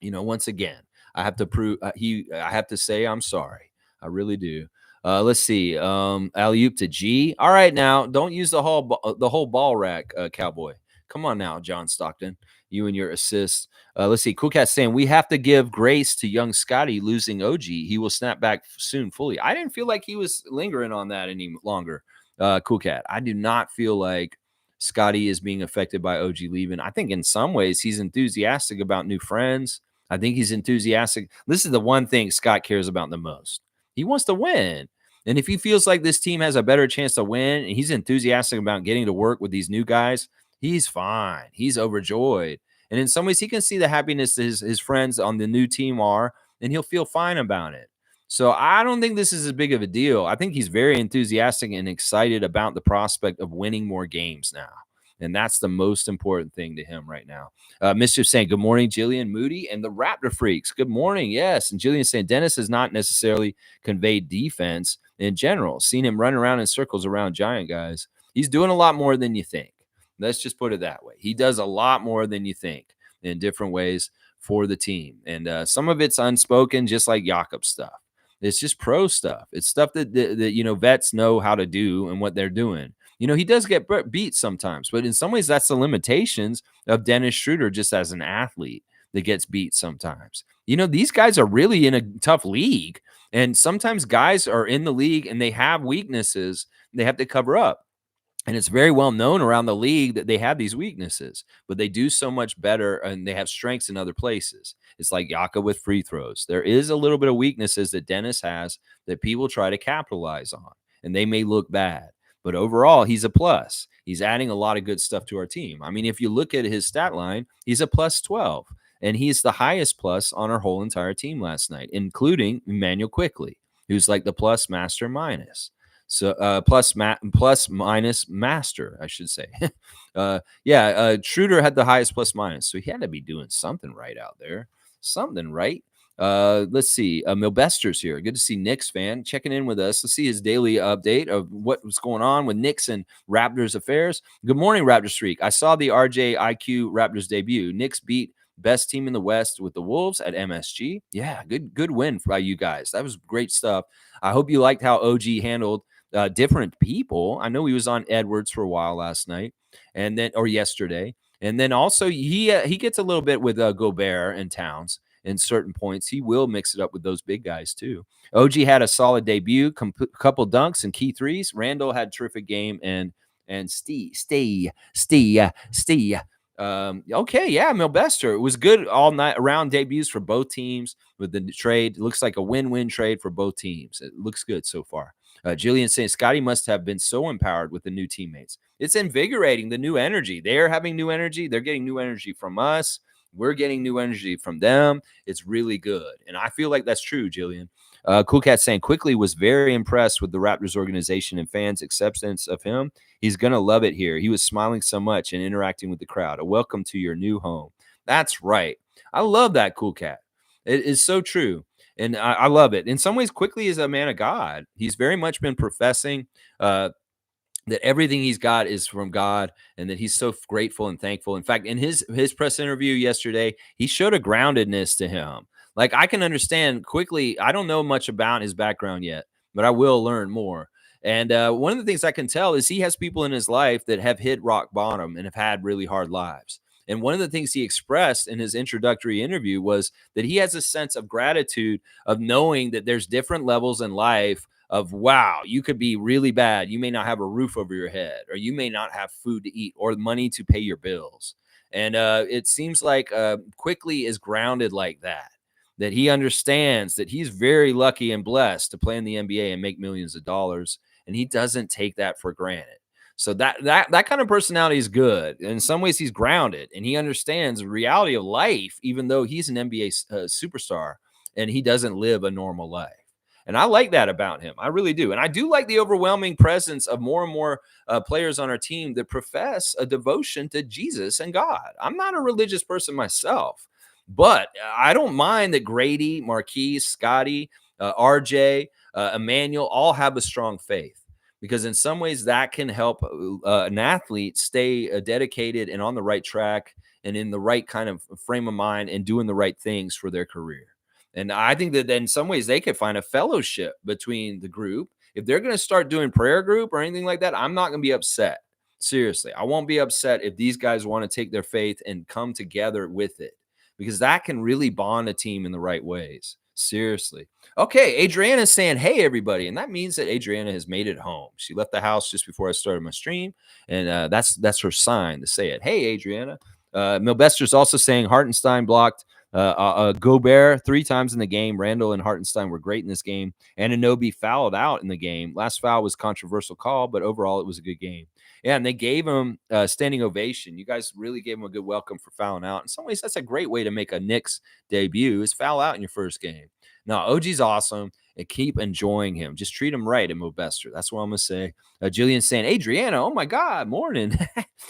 once again, I have to say I'm sorry. I really do. Let's see. Alley-oop to G. All right, now, don't use the whole ball rack, Cowboy. Come on now, John Stockton. You and your assists. Let's see. Cool Cat saying, we have to give grace to young Scottie losing OG. He will snap back soon fully. I didn't feel like he was lingering on that any longer. Cool Cat. I do not feel like Scottie is being affected by OG leaving. I think in some ways he's enthusiastic about new friends. I think he's enthusiastic. This is the one thing Scott cares about the most. He wants to win. And if he feels like this team has a better chance to win and he's enthusiastic about getting to work with these new guys, he's fine. He's overjoyed. And in some ways, he can see the happiness that his friends on the new team are, and he'll feel fine about it. So I don't think this is as big of a deal. I think he's very enthusiastic and excited about the prospect of winning more games now. And that's the most important thing to him right now. Mischief saying, good morning, Jillian, Moody, and the Raptor Freaks. Good morning, yes. And Jillian saying, Dennis has not necessarily conveyed defense in general. Seen him run around in circles around giant guys. He's doing a lot more than you think. Let's just put it that way. He does a lot more than you think in different ways for the team. And some of it's unspoken, just like Jakob stuff. It's just pro stuff. It's stuff that vets know how to do and what they're doing. He does get beat sometimes, but in some ways that's the limitations of Dennis Schroeder just as an athlete that gets beat sometimes. These guys are really in a tough league, and sometimes guys are in the league and they have weaknesses they have to cover up. And it's very well known around the league that they have these weaknesses, but they do so much better and they have strengths in other places. It's like Jakob with free throws. There is a little bit of weaknesses that Dennis has that people try to capitalize on, and they may look bad. But overall, he's a plus. He's adding a lot of good stuff to our team. I mean, if you look at his stat line, he's a plus 12, and he's the highest plus on our whole entire team last night, including Emmanuel Quickley, who's like the plus master minus. So plus minus master, I should say. Schroeder had the highest plus minus, so he had to be doing something right out there. Something right. Let's see. Milbester's here. Good to see Knicks fan checking in with us. Let's see his daily update of what was going on with Knicks and Raptors affairs. Good morning, Raptor Streak. I saw the RJ IQ Raptors debut. Knicks beat best team in the West with the Wolves at MSG. Yeah, good win by you guys. That was great stuff. I hope you liked how OG handled different people. I know he was on Edwards for a while last night or yesterday. And then also he gets a little bit with Gobert and Towns in certain points. He will mix it up with those big guys too. OG had a solid debut, couple dunks and key threes. Randall had a terrific game and Stee. Okay, yeah, Milbester. It was good all night around debuts for both teams with the trade. It looks like a win-win trade for both teams. It looks good so far. Jillian saying Scottie must have been so empowered with the new teammates. It's invigorating, the new energy. They're having new energy. They're getting new energy from us. We're getting new energy from them. It's really good. And I feel like that's true, Jillian. Cool Cat saying Quickley was very impressed with the Raptors organization and fans' acceptance of him. He's going to love it here. He was smiling so much and interacting with the crowd. A welcome to your new home. That's right. I love that, Cool Cat. It is so true. And I love it. In some ways, Quickley is a man of God. He's very much been professing that everything he's got is from God and that he's so grateful and thankful. In fact, in his press interview yesterday, he showed a groundedness to him. Like I can understand Quickley. I don't know much about his background yet, but I will learn more. And one of the things I can tell is he has people in his life that have hit rock bottom and have had really hard lives. And one of the things he expressed in his introductory interview was that he has a sense of gratitude of knowing that there's different levels in life of, wow, you could be really bad. You may not have a roof over your head, or you may not have food to eat or money to pay your bills. And it seems like Quickley is grounded like that he understands that he's very lucky and blessed to play in the NBA and make millions of dollars. And he doesn't take that for granted. So that kind of personality is good. In some ways, he's grounded and he understands the reality of life, even though he's an NBA superstar and he doesn't live a normal life. And I like that about him. I really do. And I do like the overwhelming presence of more and more players on our team that profess a devotion to Jesus and God. I'm not a religious person myself, but I don't mind that Grady, Marquise, Scottie, RJ, Emmanuel all have a strong faith. Because in some ways that can help an athlete stay dedicated and on the right track and in the right kind of frame of mind and doing the right things for their career. And I think that in some ways they could find a fellowship between the group. If they're going to start doing prayer group or anything like that, I'm not going to be upset. Seriously, I won't be upset if these guys want to take their faith and come together with it, because that can really bond a team in the right ways. Seriously. Okay, Adriana's saying, hey, everybody. And that means that Adriana has made it home. She left the house just before I started my stream. And that's her sign to say it. Hey, Adriana. Milbester's also saying Hartenstein blocked Gobert 3 times in the game. Randall and Hartenstein were great in this game. Anunoby fouled out in the game. Last foul was a controversial call, but overall it was a good game. Yeah, and they gave him a standing ovation. You guys really gave him a good welcome for fouling out. In some ways, that's a great way to make a Knicks debut, is foul out in your first game. No, OG's awesome, and keep enjoying him. Just treat him right at Milbester. That's what I'm going to say. Jillian's saying, Adriana, oh my God, morning.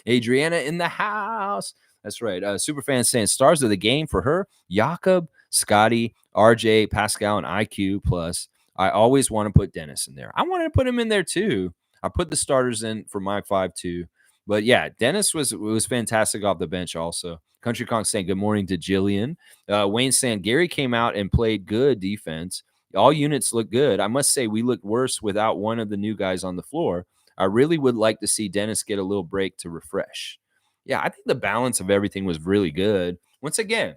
Adriana in the house. That's right. Superfan saying stars of the game for her, Jakob, Scottie, RJ, Pascal, and IQ plus. I always want to put Dennis in there. I wanted to put him in there too. I put the starters in for my 5-2. But yeah, Dennis was fantastic off the bench also. Country Kong saying good morning to Jillian. Wayne saying Gary came out and played good defense. All units look good. I must say we looked worse without one of the new guys on the floor. I really would like to see Dennis get a little break to refresh. Yeah, I think the balance of everything was really good. Once again,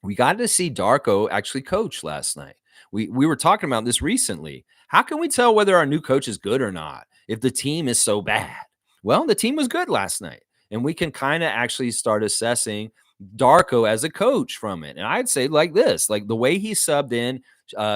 we got to see Darko actually coach last night. We were talking about this recently. How can we tell whether our new coach is good or not if the team is so bad? Well, the team was good last night, and we can kind of actually start assessing Darko as a coach from it. And I'd say like this, like the way he subbed in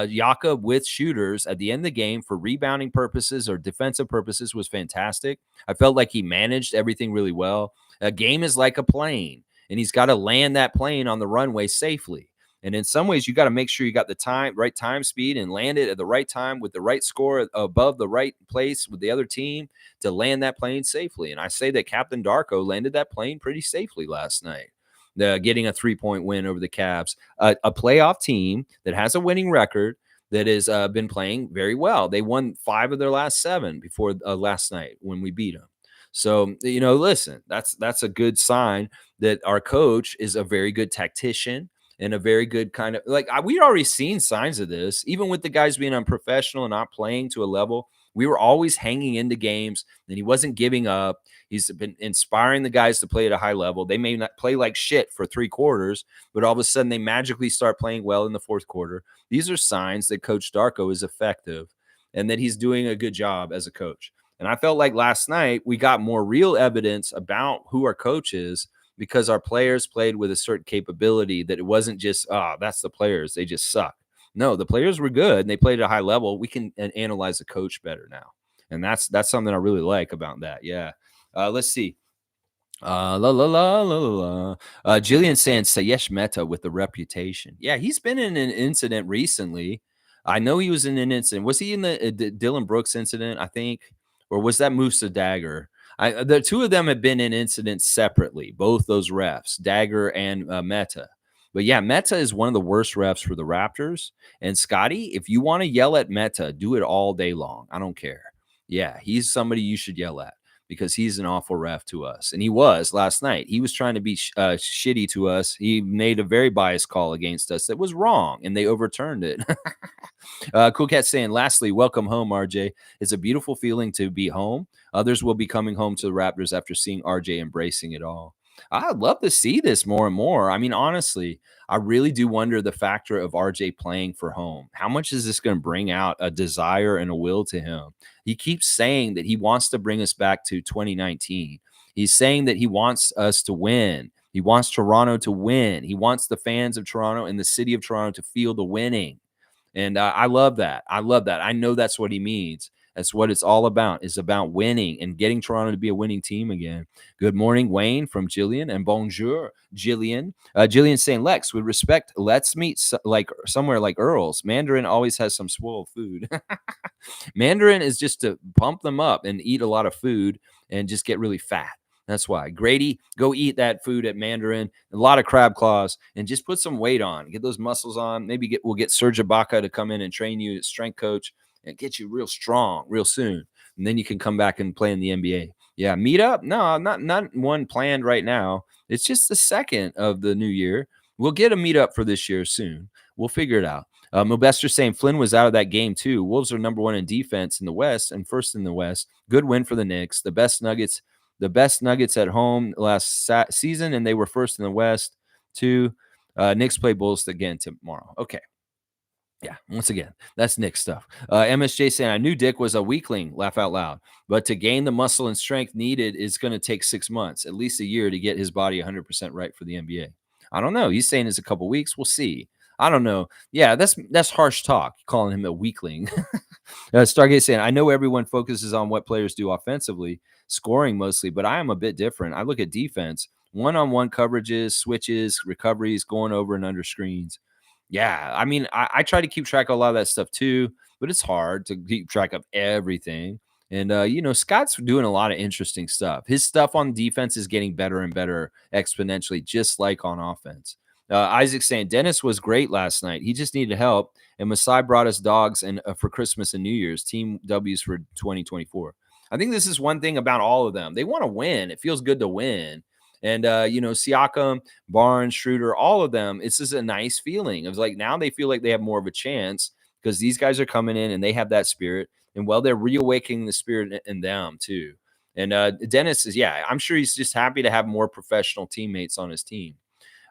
Jakob with shooters at the end of the game for rebounding purposes or defensive purposes was fantastic. I felt like he managed everything really well. A game is like a plane, and he's got to land that plane on the runway safely. And in some ways, you got to make sure you got the right time speed and land it at the right time with the right score above the right place with the other team to land that plane safely. And I say that Captain Darko landed that plane pretty safely last night, getting a 3-point win over the Cavs, a playoff team that has a winning record that has been playing very well. They won 5 of their last 7 before last night when we beat them. So, listen, that's a good sign that our coach is a very good tactician and a very good kind of we'd already seen signs of this, even with the guys being unprofessional and not playing to a level. We were always hanging into games, and he wasn't giving up. He's been inspiring the guys to play at a high level. They may not play like shit for 3 quarters, but all of a sudden they magically start playing well in the 4th quarter. These are signs that Coach Darko is effective and that he's doing a good job as a coach. And I felt like last night we got more real evidence about who our coach is because our players played with a certain capability, that it wasn't just, that's the players, they just suck. No, the players were good and they played at a high level. We can analyze the coach better now. And that's something I really like about that. Yeah. Let's see. Jillian saying Sayesh Mehta with the reputation. Yeah, he's been in an incident recently. I know he was in an incident. Was he in the Dylan Brooks incident, I think? Or was that Musa Dagger? The two of them have been in incidents separately, both those refs, Dagger and Mehta. But yeah, Mehta is one of the worst refs for the Raptors. And Scottie, if you want to yell at Mehta, do it all day long. I don't care. Yeah, he's somebody you should yell at because he's an awful ref to us. And he was last night. He was trying to be shitty to us. He made a very biased call against us that was wrong, and they overturned it. Cool Cat saying, lastly, welcome home, RJ. It's a beautiful feeling to be home. Others will be coming home to the Raptors after seeing RJ embracing it all. I'd love to see this more and more. I mean, honestly, I really do wonder the factor of RJ playing for home. How much is this going to bring out a desire and a will to him? He keeps saying that he wants to bring us back to 2019. He's saying that he wants us to win. He wants Toronto to win. He wants the fans of Toronto and the city of Toronto to feel the winning. And I love that. I love that. I know that's what he means. That's what it's all about. It's about winning and getting Toronto to be a winning team again. Good morning, Wayne from Jillian, and bonjour, Jillian. Jillian saying, Lex, with respect, let's meet somewhere like Earl's. Mandarin always has some swole food. Mandarin is just to pump them up and eat a lot of food and just get really fat. That's why. Grady, go eat that food at Mandarin, a lot of crab claws, and just put some weight on. Get those muscles on. Maybe we'll get Serge Ibaka to come in and train you as strength coach and get you real strong real soon. And then you can come back and play in the NBA. Yeah, meet up? No, not one planned right now. It's just the 2nd of the new year. We'll get a meetup for this year soon. We'll figure it out. Mobester saying Flynn was out of that game too. Wolves are number 1 in defense in the West and first in the West. Good win for the Knicks. The best Nuggets at home last season, and they were first in the West too. Knicks play Bulls again tomorrow. Okay. Yeah, once again, that's Knicks stuff. MSJ saying, I knew Dick was a weakling, laugh out loud. But to gain the muscle and strength needed is going to take 6 months, at least a year to get his body 100% right for the NBA. I don't know. He's saying it's a couple weeks. We'll see. I don't know. Yeah, that's harsh talk, calling him a weakling. Stargate saying, I know everyone focuses on what players do offensively, scoring mostly, but I am a bit different. I look at defense, one-on-one coverages, switches, recoveries, going over and under screens. Yeah, I mean, I try to keep track of a lot of that stuff too, but it's hard to keep track of everything. And, Scott's doing a lot of interesting stuff. His stuff on defense is getting better and better exponentially, just like on offense. Isaac saying, Dennis was great last night. He just needed help. And Masai brought us dogs for Christmas and New Year's. Team W's for 2024. I think this is one thing about all of them. They want to win. It feels good to win. And, Siakam, Barnes, Schroeder, all of them, it's just a nice feeling. It was like now they feel like they have more of a chance because these guys are coming in and they have that spirit. And, they're reawakening the spirit in them too. And Dennis is, I'm sure he's just happy to have more professional teammates on his team.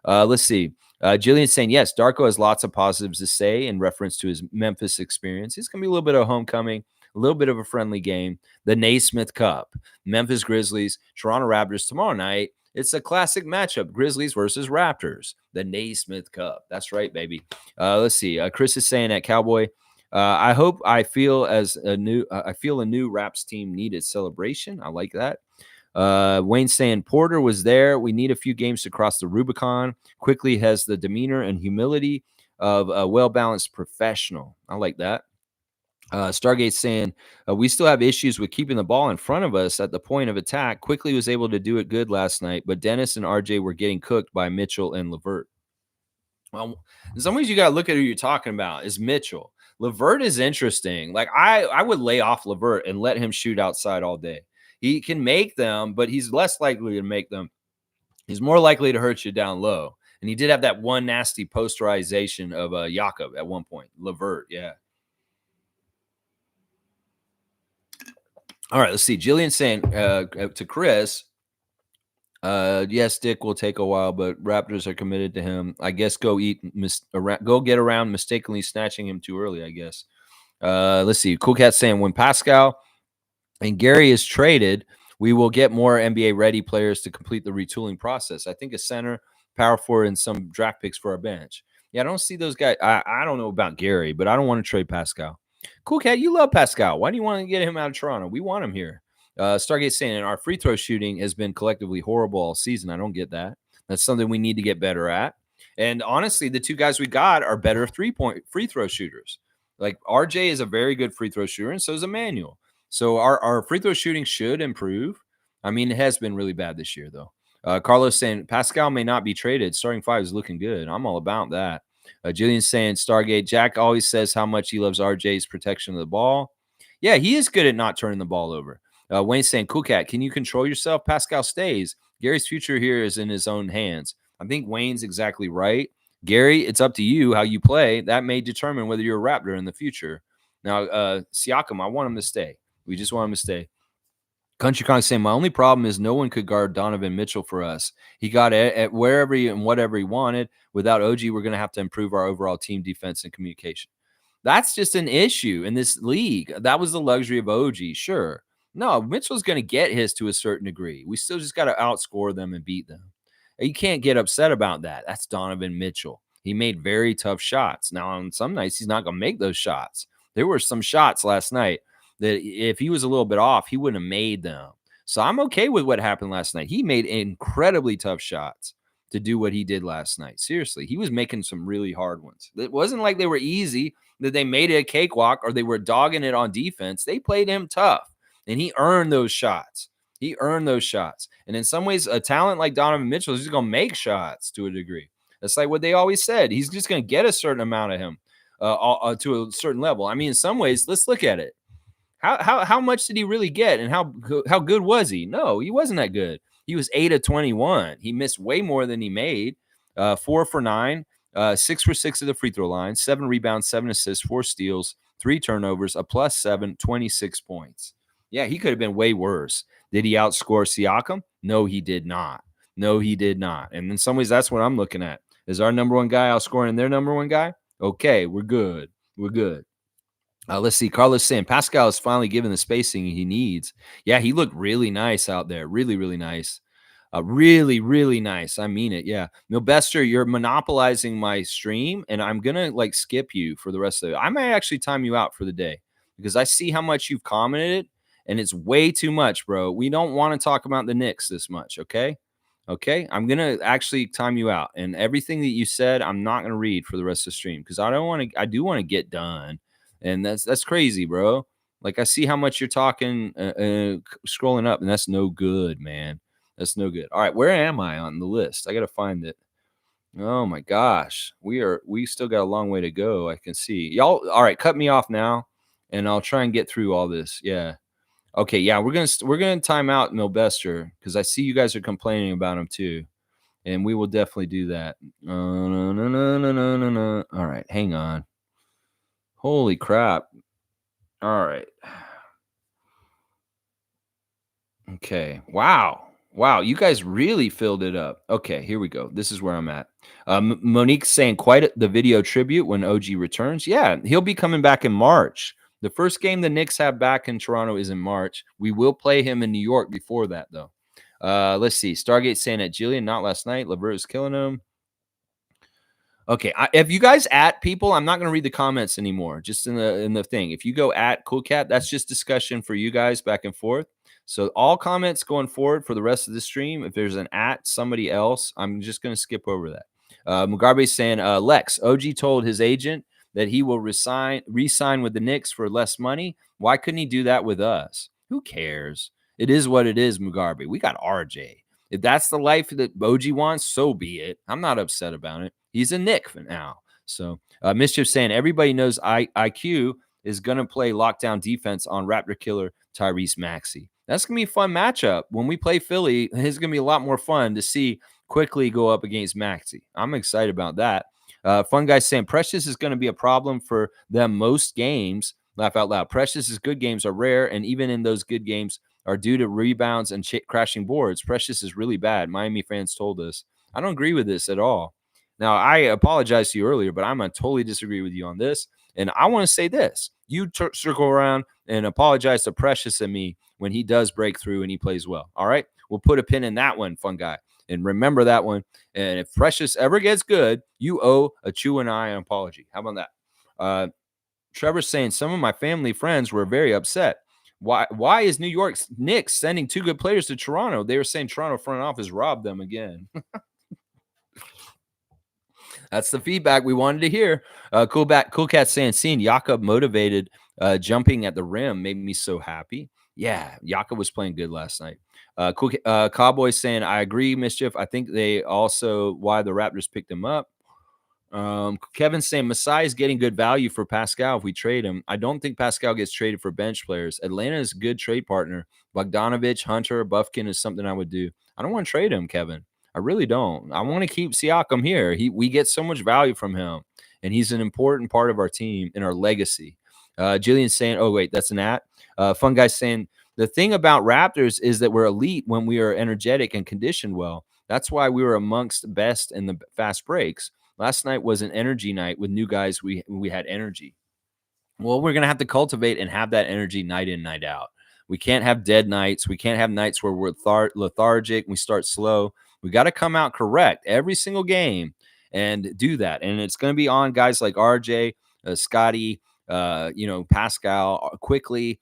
Let's see. Jillian's saying, yes, Darko has lots of positives to say in reference to his Memphis experience. It's going to be a little bit of homecoming, A little bit of a friendly game. The Naismith Cup, Memphis Grizzlies, Toronto Raptors tomorrow night. It's a classic matchup, Grizzlies versus Raptors, the Naismith Cup. That's right, baby. Let's see. Chris is saying at Cowboy, I feel a new Raps team needed celebration. I like that. Wayne saying Porter was there. We need a few games to cross the Rubicon. Quickley has the demeanor and humility of a well-balanced professional. I like that. Stargate saying we still have issues with keeping the ball in front of us at the point of attack. Quickley was able to do it good last night, but Dennis and RJ were getting cooked by Mitchell and LeVert. Well, in some ways, you got to look at who you're talking about. Is Mitchell. LeVert is interesting. Like I would lay off LeVert and let him shoot outside all day. He can make them, but he's less likely to make them. He's more likely to hurt you down low. And he did have that one nasty posterization of Jakob at one point. LeVert, yeah. All right, let's see. Jillian saying to Chris, yes, Dick will take a while, but Raptors are committed to him. I guess go get around mistakenly snatching him too early, I guess. Let's see. Cool Cat saying when Pascal and Gary is traded, we will get more NBA ready players to complete the retooling process. I think a center, power forward, and some draft picks for our bench. Yeah, I don't see those guys. I don't know about Gary, but I don't want to trade Pascal. Cool Cat, you love Pascal. Why do you want to get him out of Toronto? We want him here. Stargate saying our free throw shooting has been collectively horrible all season. I don't get that. That's something we need to get better at. And honestly, the two guys we got are better three-point free throw shooters. Like RJ is a very good free throw shooter, and so is Emmanuel. So our free throw shooting should improve. I mean, it has been really bad this year, though. Carlos saying Pascal may not be traded. Starting five is looking good. I'm all about that. Julian saying Stargate, Jack always says how much he loves RJ's protection of the ball. Yeah, he is good at not turning the ball over. Wayne saying, Cool Cat, can you control yourself? Pascal stays. Gary's future here is in his own hands. I think Wayne's exactly right. Gary, it's up to you how you play. That may determine whether you're a Raptor in the future. Now, Siakam, I want him to stay. We just want him to stay. Country Kong saying, my only problem is no one could guard Donovan Mitchell for us. He got at wherever and whatever he wanted. Without OG, we're going to have to improve our overall team defense and communication. That's just an issue in this league. That was the luxury of OG, sure. No, Mitchell's going to get his to a certain degree. We still just got to outscore them and beat them. You can't get upset about that. That's Donovan Mitchell. He made very tough shots. Now, on some nights, he's not going to make those shots. There were some shots last night that if he was a little bit off, he wouldn't have made them. So I'm okay with what happened last night. He made incredibly tough shots to do what he did last night. Seriously, he was making some really hard ones. It wasn't like they were easy, that they made it a cakewalk or they were dogging it on defense. They played him tough, and he earned those shots. He earned those shots. And in some ways, a talent like Donovan Mitchell is just going to make shots to a degree. That's like what they always said. He's just going to get a certain amount of him to a certain level. I mean, in some ways, let's look at it. How much did he really get, and how good was he? No, he wasn't that good. He was 8 of 21. He missed way more than he made. 4 for 9, 6 for 6 at the free throw line, 7 rebounds, 7 assists, 4 steals, 3 turnovers, a +7, 26 points. Yeah, he could have been way worse. Did he outscore Siakam? No, he did not. No, he did not. And in some ways, that's what I'm looking at. Is our number one guy outscoring their number one guy? Okay, we're good. We're good. Let's see. Carlos saying Pascal is finally given the spacing he needs. Yeah, he looked really nice out there. Really, really nice. Really, really nice. I mean it. Yeah. Milbester, you're monopolizing my stream, and I'm going to skip you for the rest of it. I might actually time you out for the day because I see how much you've commented, and it's way too much, bro. We don't want to talk about the Knicks this much, okay? Okay? I'm going to actually time you out, and everything that you said, I'm not going to read for the rest of the stream because I do want to get done. And that's crazy, bro. Like, I see how much you're talking, scrolling up, and that's no good, man. That's no good. All right, where am I on the list? I got to find it. Oh, my gosh. We still got a long way to go, I can see. Y'all, all right, cut me off now, and I'll try and get through all this. Yeah. Okay, yeah, we're gonna time out Milbester because I see you guys are complaining about him too, and we will definitely do that. No. All right, hang on. Holy crap. All right. Okay. Wow. You guys really filled it up. Okay, here we go. This is where I'm at. Monique's saying quite the video tribute when OG returns. Yeah, he'll be coming back in March. The first game the Knicks have back in Toronto is in March. We will play him in New York before that, though. Let's see. Stargate saying at Jillian, not last night. Levert is killing him. Okay, if you guys at people, I'm not going to read the comments anymore. Just in the thing, if you go at Cool Cat, that's just discussion for you guys back and forth. So all comments going forward for the rest of the stream. If there's an at somebody else, I'm just going to skip over that. Mugabe's saying, Lex, OG told his agent that he will re-sign with the Knicks for less money. Why couldn't he do that with us? Who cares? It is what it is, Mugabe. We got RJ. If that's the life that OG wants, so be it. I'm not upset about it. He's a Knick for now. So Mischief saying everybody knows IQ is going to play lockdown defense on Raptor killer Tyrese Maxey. That's going to be a fun matchup. When we play Philly, it's going to be a lot more fun to see Quickley go up against Maxey. I'm excited about that. Fun guy saying Precious is going to be a problem for them most games. Laugh out loud. Precious's good games are rare, and even in those good games are due to rebounds and crashing boards. Precious is really bad. Miami fans told us. I don't agree with this at all. Now, I apologized to you earlier, but I'm going to totally disagree with you on this. And I want to say this. You circle around and apologize to Precious and me when he does break through and he plays well. All right? We'll put a pin in that one, fun guy. And remember that one. And if Precious ever gets good, you owe a Chew and I an apology. How about that? Trevor's saying some of my family friends were very upset. Why is New York's Knicks sending two good players to Toronto? They were saying Toronto front office robbed them again. That's the feedback we wanted to hear. Cool Cat saying, seeing Jakob motivated jumping at the rim made me so happy. Yeah, Jakob was playing good last night. Cowboy saying, I agree, Mischief. I think they also why the Raptors picked him up. Kevin saying Masai is getting good value for Pascal if we trade him. I don't think Pascal gets traded for bench players. Atlanta is a good trade partner. Bogdanovich, Hunter, Buffkin is something I would do. I don't want to trade him, Kevin. I really don't. I want to keep Siakam here. We get so much value from him, and he's an important part of our team and our legacy. Jillian's saying, oh, wait, that's an at. Fun guy saying, the thing about Raptors is that we're elite when we are energetic and conditioned well. That's why we were amongst best in the fast breaks. Last night was an energy night with new guys. We had energy. Well, we're going to have to cultivate and have that energy night in, night out. We can't have dead nights. We can't have nights where we're lethargic and we start slow. We got to come out correct every single game and do that. And it's going to be on guys like RJ, Scottie, Pascal, Quickley,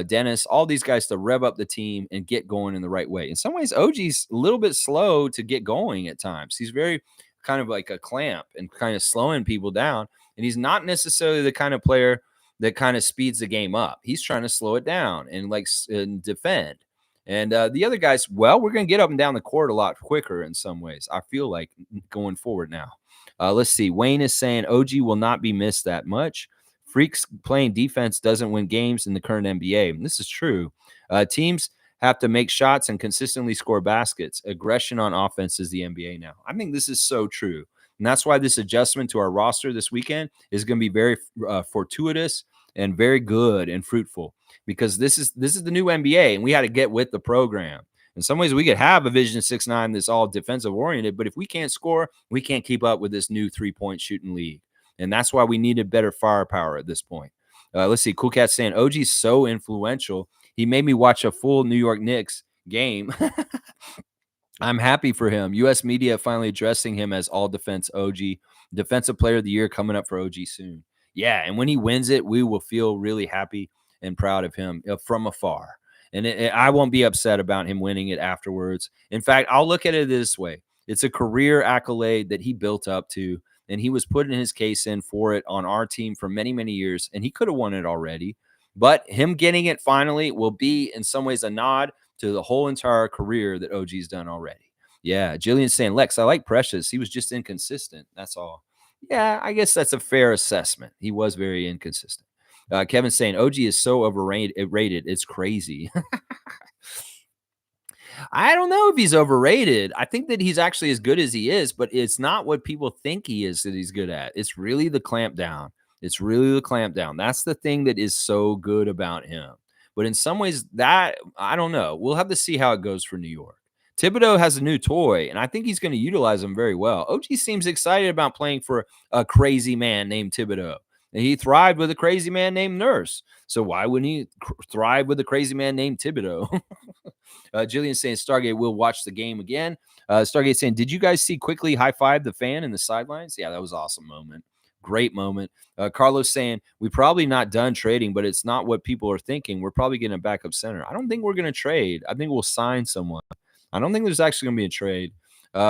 Dennis, all these guys to rev up the team and get going in the right way. In some ways, OG's a little bit slow to get going at times. He's very kind of like a clamp and kind of slowing people down. And he's not necessarily the kind of player that kind of speeds the game up. He's trying to slow it down and defend. And the other guys, well, we're going to get up and down the court a lot quicker in some ways. I feel like going forward now. Let's see. Wayne is saying OG will not be missed that much. Freaks playing defense doesn't win games in the current NBA. And this is true. Teams have to make shots and consistently score baskets. Aggression on offense is the NBA now. I think this is so true. And that's why this adjustment to our roster this weekend is going to be very fortuitous and very good and fruitful, because this is the new NBA, and we had to get with the program. In some ways, we could have a Vision 6-9 that's all defensive oriented, but if we can't score, we can't keep up with this new 3-point shooting league. And that's why we needed better firepower at this point. Let's see. Cool Cat saying OG's so influential. He made me watch a full New York Knicks game. I'm happy for him. U.S. media finally addressing him as all defense OG, defensive player of the year coming up for OG soon. Yeah, and when he wins it, we will feel really happy and proud of him from afar. And I won't be upset about him winning it afterwards. In fact, I'll look at it this way. It's a career accolade that he built up to, and he was putting his case in for it on our team for many, many years, and he could have won it already. But him getting it finally will be, in some ways, a nod to the whole entire career that OG's done already. Yeah, Jillian's saying, Lex, I like Precious. He was just inconsistent. That's all. Yeah, I guess that's a fair assessment. He was very inconsistent. Kevin's saying, OG is so overrated. It's crazy. I don't know if he's overrated. I think that he's actually as good as he is, but it's not what people think he is that he's good at. It's really the clamp down. It's really the clamp down. That's the thing that is so good about him. But in some ways, that, I don't know. We'll have to see how it goes for New York. Thibodeau has a new toy, and I think he's going to utilize him very well. OG seems excited about playing for a crazy man named Thibodeau. And he thrived with a crazy man named Nurse. So why wouldn't he thrive with a crazy man named Thibodeau? Jillian saying Stargate will watch the game again. Stargate saying, did you guys see Quickley high five the fan in the sidelines? Yeah, that was an awesome moment. Great moment. Carlos saying, we probably not done trading, but it's not what people are thinking. We're probably getting a backup center. I don't think we're going to trade. I think we'll sign someone. I don't think there's actually going to be a trade.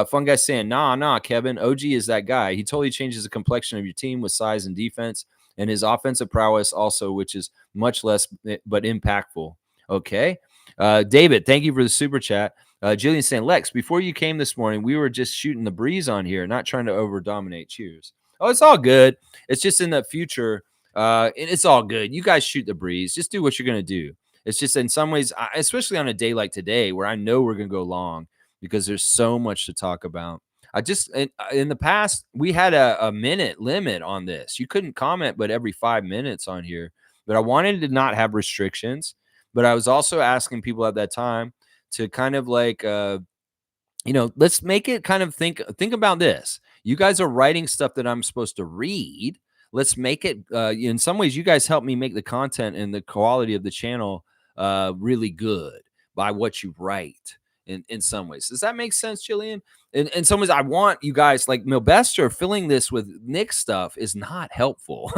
Fun guy saying, nah, Kevin. OG is that guy. He totally changes the complexion of your team with size and defense, and his offensive prowess also, which is much less but impactful. Okay. David, thank you for the super chat. Jillian saying, Lex, before you came this morning, we were just shooting the breeze on here, not trying to over dominate. Cheers. Oh, it's all good. It's just in the future. It's all good. You guys shoot the breeze. Just do what you're going to do. It's just in some ways, especially on a day like today, where I know we're going to go long because there's so much to talk about. I just, in the past, we had a minute limit on this. You couldn't comment but every 5 minutes on here. But I wanted to not have restrictions. But I was also asking people at that time to kind of like, let's make it kind of think about this. You guys are writing stuff that I'm supposed to read. Let's make it, in some ways, you guys help me make the content and the quality of the channel really good by what you write in some ways. Does that make sense, Jillian? In some ways, I want you guys, like Milbester, filling this with Knicks stuff is not helpful.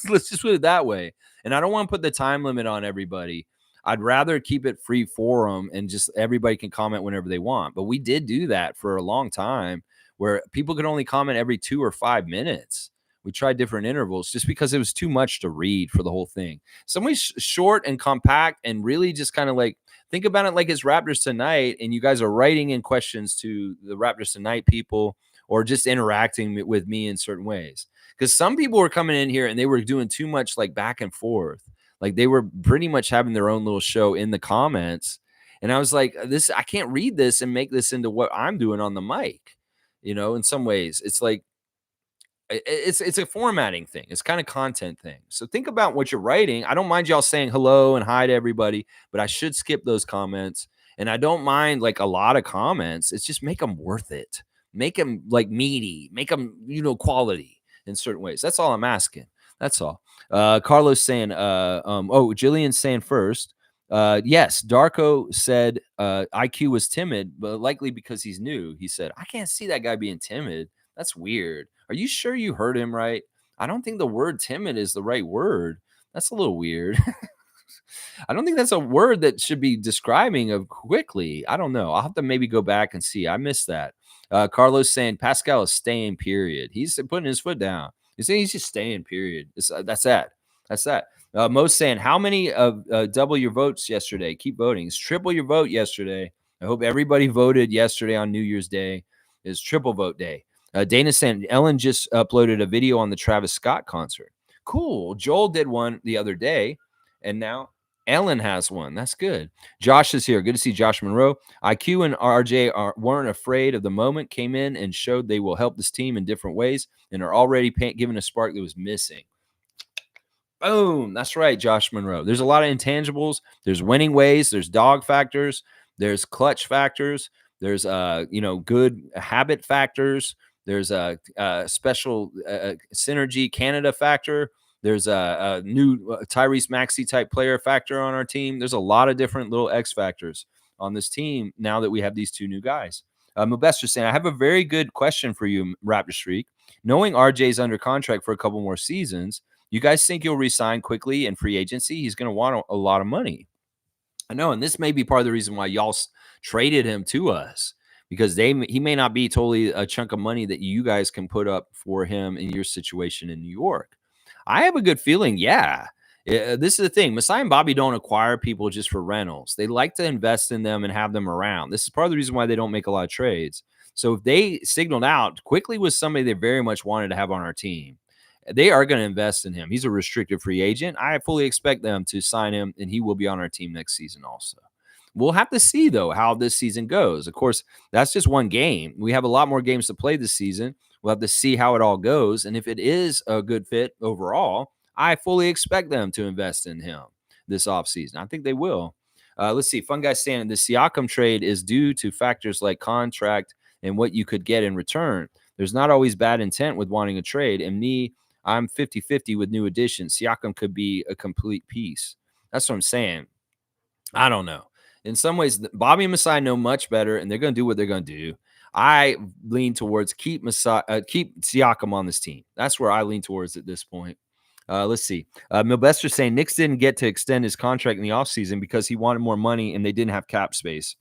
Let's just put it that way. And I don't want to put the time limit on everybody. I'd rather keep it free forum and just everybody can comment whenever they want. But we did do that for a long time where people could only comment every 2 or 5 minutes. We tried different intervals just because it was too much to read for the whole thing. Somebody's short and compact and really just kind of like think about it like it's Raptors Tonight and you guys are writing in questions to the Raptors Tonight people or just interacting with me in certain ways. Because some people were coming in here and they were doing too much like back and forth. Like they were pretty much having their own little show in the comments. And I was like, I can't read this and make this into what I'm doing on the mic. In some ways, it's like, it's a formatting thing. It's kind of content thing. So think about what you're writing. I don't mind y'all saying hello and hi to everybody, but I should skip those comments. And I don't mind like a lot of comments. It's just make them worth it. Make them like meaty, make them, quality in certain ways. That's all I'm asking. That's all. Carlos saying, Jillian's saying first. Yes, Darko said IQ was timid, but likely because he's new. He said, I can't see that guy being timid. That's weird. Are you sure you heard him right? I don't think the word timid is the right word. That's a little weird. I don't think that's a word that should be describing of Quickley. I don't know. I'll have to maybe go back and see. I missed that. Carlos saying Pascal is staying, period. He's putting his foot down. He's saying he's just staying, period. That's that. That's that. Mo's saying, how many double your votes yesterday? Keep voting. It's triple your vote yesterday. I hope everybody voted yesterday on New Year's Day. It's triple vote day. Dana saying, Ellen just uploaded a video on the Travis Scott concert. Cool. Joel did one the other day, and now Ellen has one. That's good. Josh is here. Good to see Josh Monroe. IQ and RJ weren't afraid of the moment, came in and showed they will help this team in different ways and are already giving a spark that was missing. Boom. That's right, Josh Monroe. There's a lot of intangibles. There's winning ways. There's dog factors. There's clutch factors. There's, good habit factors. There's a special synergy Canada factor. There's a new Tyrese Maxey type player factor on our team. There's a lot of different little X factors on this team now that we have these two new guys. Milbester saying, I have a very good question for you, Raptor Streak. Knowing RJ's under contract for a couple more seasons, you guys think he'll resign quickly in free agency? He's going to want a lot of money. I know, and this may be part of the reason why y'all traded him to us. Because he may not be totally a chunk of money that you guys can put up for him in your situation in New York. I have a good feeling, yeah. This is the thing. Masai and Bobby don't acquire people just for rentals. They like to invest in them and have them around. This is part of the reason why they don't make a lot of trades. So if they signaled out, Quickley was somebody they very much wanted to have on our team. They are going to invest in him. He's a restricted free agent. I fully expect them to sign him, and he will be on our team next season also. We'll have to see, though, how this season goes. Of course, that's just one game. We have a lot more games to play this season. We'll have to see how it all goes. And if it is a good fit overall, I fully expect them to invest in him this offseason. I think they will. Let's see. Fun guy saying the Siakam trade is due to factors like contract and what you could get in return. There's not always bad intent with wanting a trade. And me, I'm 50-50 with new additions. Siakam could be a complete piece. That's what I'm saying. I don't know. In some ways, Bobby and Masai know much better, and they're going to do what they're going to do. I lean towards keep Siakam on this team. That's where I lean towards at this point. Let's see. Milbester saying Knicks didn't get to extend his contract in the offseason because he wanted more money and they didn't have cap space.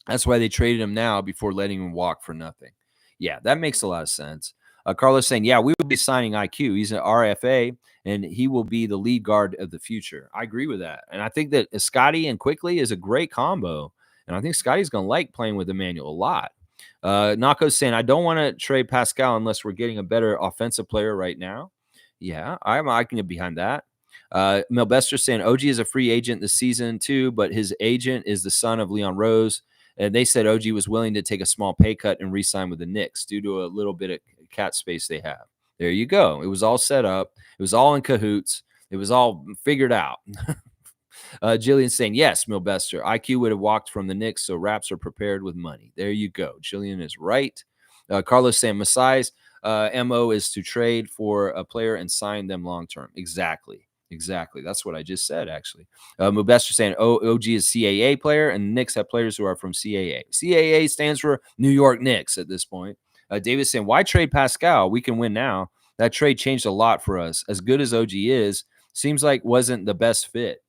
That's why they traded him now before letting him walk for nothing. Yeah, that makes a lot of sense. Carlos saying, yeah, we will be signing IQ. He's an RFA, and he will be the lead guard of the future. I agree with that. And I think that Scottie and Quickley is a great combo. And I think Scottie's going to like playing with Emmanuel a lot. Nako's saying, I don't want to trade Pascal unless we're getting a better offensive player right now. Yeah, I can get behind that. Milbester saying, OG is a free agent this season too, but his agent is the son of Leon Rose. And they said OG was willing to take a small pay cut and re-sign with the Knicks due to a little bit of cap space they have. There you go. It was all set up. It was all in cahoots. It was all figured out. Jillian saying, yes, Milbester. IQ would have walked from the Knicks, so Raps are prepared with money. There you go. Jillian is right. Carlos saying, Masai's MO is to trade for a player and sign them long-term. Exactly. That's what I just said, actually. Milbester saying OG is CAA player, and the Knicks have players who are from CAA. CAA stands for New York Knicks at this point. David saying, why trade Pascal? We can win now. That trade changed a lot for us. As good as OG is, seems like wasn't the best fit.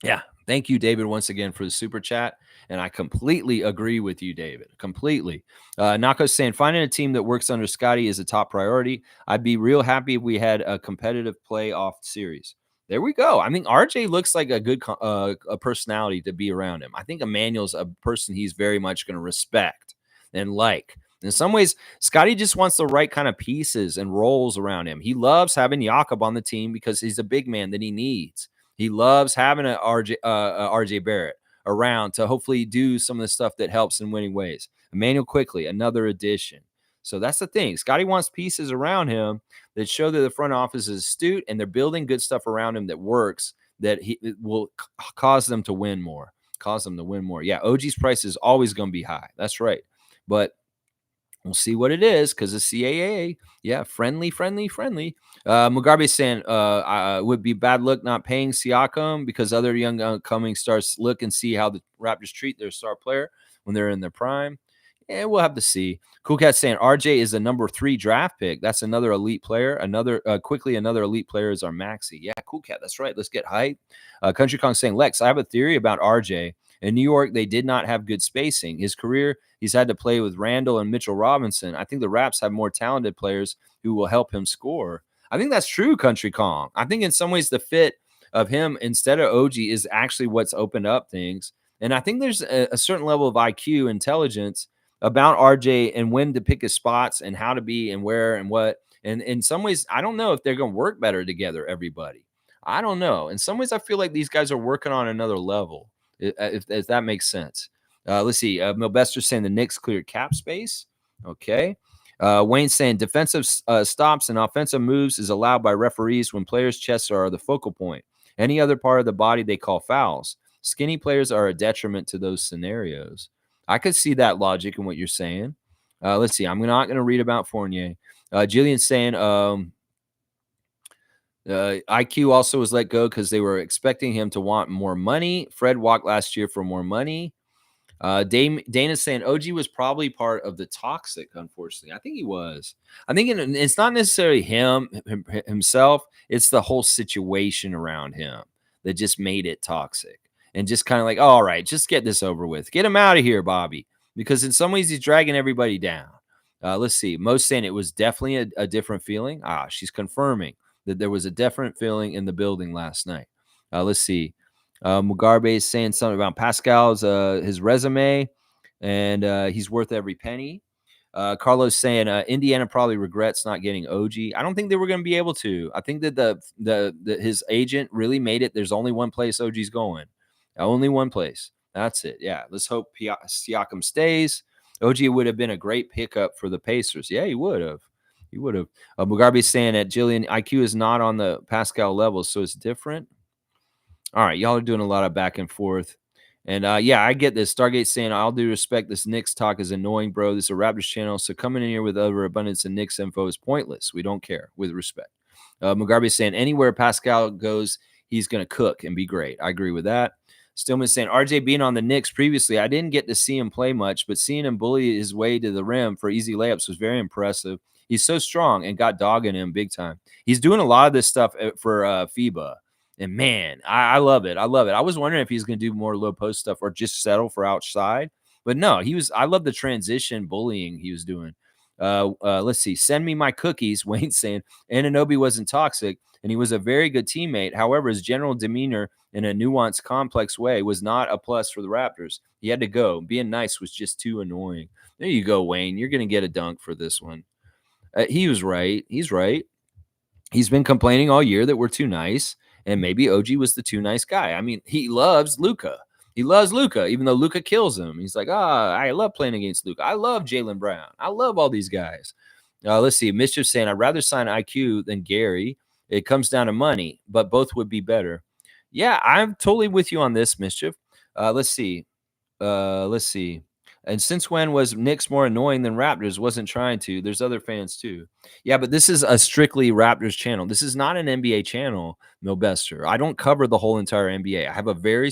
Yeah. Thank you, David, once again for the super chat. And I completely agree with you, David. Completely. Nako's saying, finding a team that works under Scottie is a top priority. I'd be real happy if we had a competitive playoff series. There we go. I mean, RJ looks like a good a personality to be around him. I think Emmanuel's a person he's very much going to respect and like. In some ways, Scottie just wants the right kind of pieces and roles around him. He loves having Jakob on the team because he's a big man that he needs. He loves having a RJ Barrett around to hopefully do some of the stuff that helps in winning ways. Emmanuel Quickley, another addition. So that's the thing. Scottie wants pieces around him that show that the front office is astute and they're building good stuff around him that works, that he will cause them to win more. Yeah, OG's price is always going to be high. That's right. But we'll see what it is because the CAA, yeah, friendly. Mugabe saying would be bad luck not paying Siakam because other young upcoming stars look and see how the Raptors treat their star player when they're in their prime. Yeah, we'll have to see. Cool Cat saying RJ is a number 3 draft pick. That's another elite player. Another elite player is our Maxi. Yeah, Cool Cat. That's right. Let's get hype. Country Kong saying, Lex, I have a theory about RJ. In New York, they did not have good spacing. His career, he's had to play with Randall and Mitchell Robinson. I think the Raps have more talented players who will help him score. I think that's true, Country Kong. I think in some ways the fit of him instead of OG is actually what's opened up things. And I think there's a certain level of IQ, intelligence about RJ and when to pick his spots and how to be and where and what. And in some ways, I don't know if they're going to work better together, everybody. I don't know. In some ways, I feel like these guys are working on another level, if that makes sense. Let's see. Milbester saying the Knicks cleared cap space. Okay. Wayne saying defensive stops and offensive moves is allowed by referees when players' chests are the focal point. Any other part of the body they call fouls. Skinny players are a detriment to those scenarios. I could see that logic in what you're saying. Let's see. I'm not going to read about Fournier. Jillian's saying IQ also was let go because they were expecting him to want more money. Fred walked last year for more money. Dana's saying OG was probably part of the toxic, unfortunately. I think he was. I think it's not necessarily himself. It's the whole situation around him that just made it toxic. And just kind of like, all right, just get this over with. Get him out of here, Bobby. Because in some ways, he's dragging everybody down. Let's see. Mo's saying it was definitely a different feeling. She's confirming that there was a different feeling in the building last night. Let's see. Mugabe is saying something about Pascal's his resume, and he's worth every penny. Carlos saying Indiana probably regrets not getting OG. I don't think they were going to be able to. I think that his agent really made it. There's only one place OG's going. Only one place. That's it. Yeah. Let's hope Siakam stays. OG would have been a great pickup for the Pacers. Yeah, he would have. Mugabe is saying that Jillian IQ is not on the Pascal level, so it's different. All right, y'all are doing a lot of back and forth. And yeah, I get this. Stargate saying, "I'll do respect. This Knicks talk is annoying, bro. This is a Raptors channel, so coming in here with overabundance of Knicks info is pointless. We don't care." With respect, Mugabe saying, "Anywhere Pascal goes, he's gonna cook and be great." I agree with that. Stillman saying, "RJ being on the Knicks previously, I didn't get to see him play much, but seeing him bully his way to the rim for easy layups was very impressive. He's so strong and got dog in him big time. He's doing a lot of this stuff for FIBA." And man, I love it. I love it. I was wondering if he's going to do more low post stuff or just settle for outside. But no, he was. I love the transition bullying he was doing. Let's see. Send me my cookies. Wayne's saying Anunoby wasn't toxic and he was a very good teammate. However, his general demeanor in a nuanced, complex way was not a plus for the Raptors. He had to go. Being nice was just too annoying. There you go, Wayne. You're going to get a dunk for this one. He was right. He's right. He's been complaining all year that we're too nice. And maybe OG was the too nice guy. I mean, he loves Luka. He loves Luka, even though Luka kills him. He's like, I love playing against Luka. I love Jaylen Brown. I love all these guys. Let's see. Mischief saying, I'd rather sign IQ than Gary. It comes down to money, but both would be better. Yeah, I'm totally with you on this, Mischief. Let's see. Let's see. And since when was Knicks more annoying than Raptors? Wasn't trying to. There's other fans too. Yeah, but this is a strictly Raptors channel. This is not an NBA channel, Milbester. I don't cover the whole entire NBA. I have a very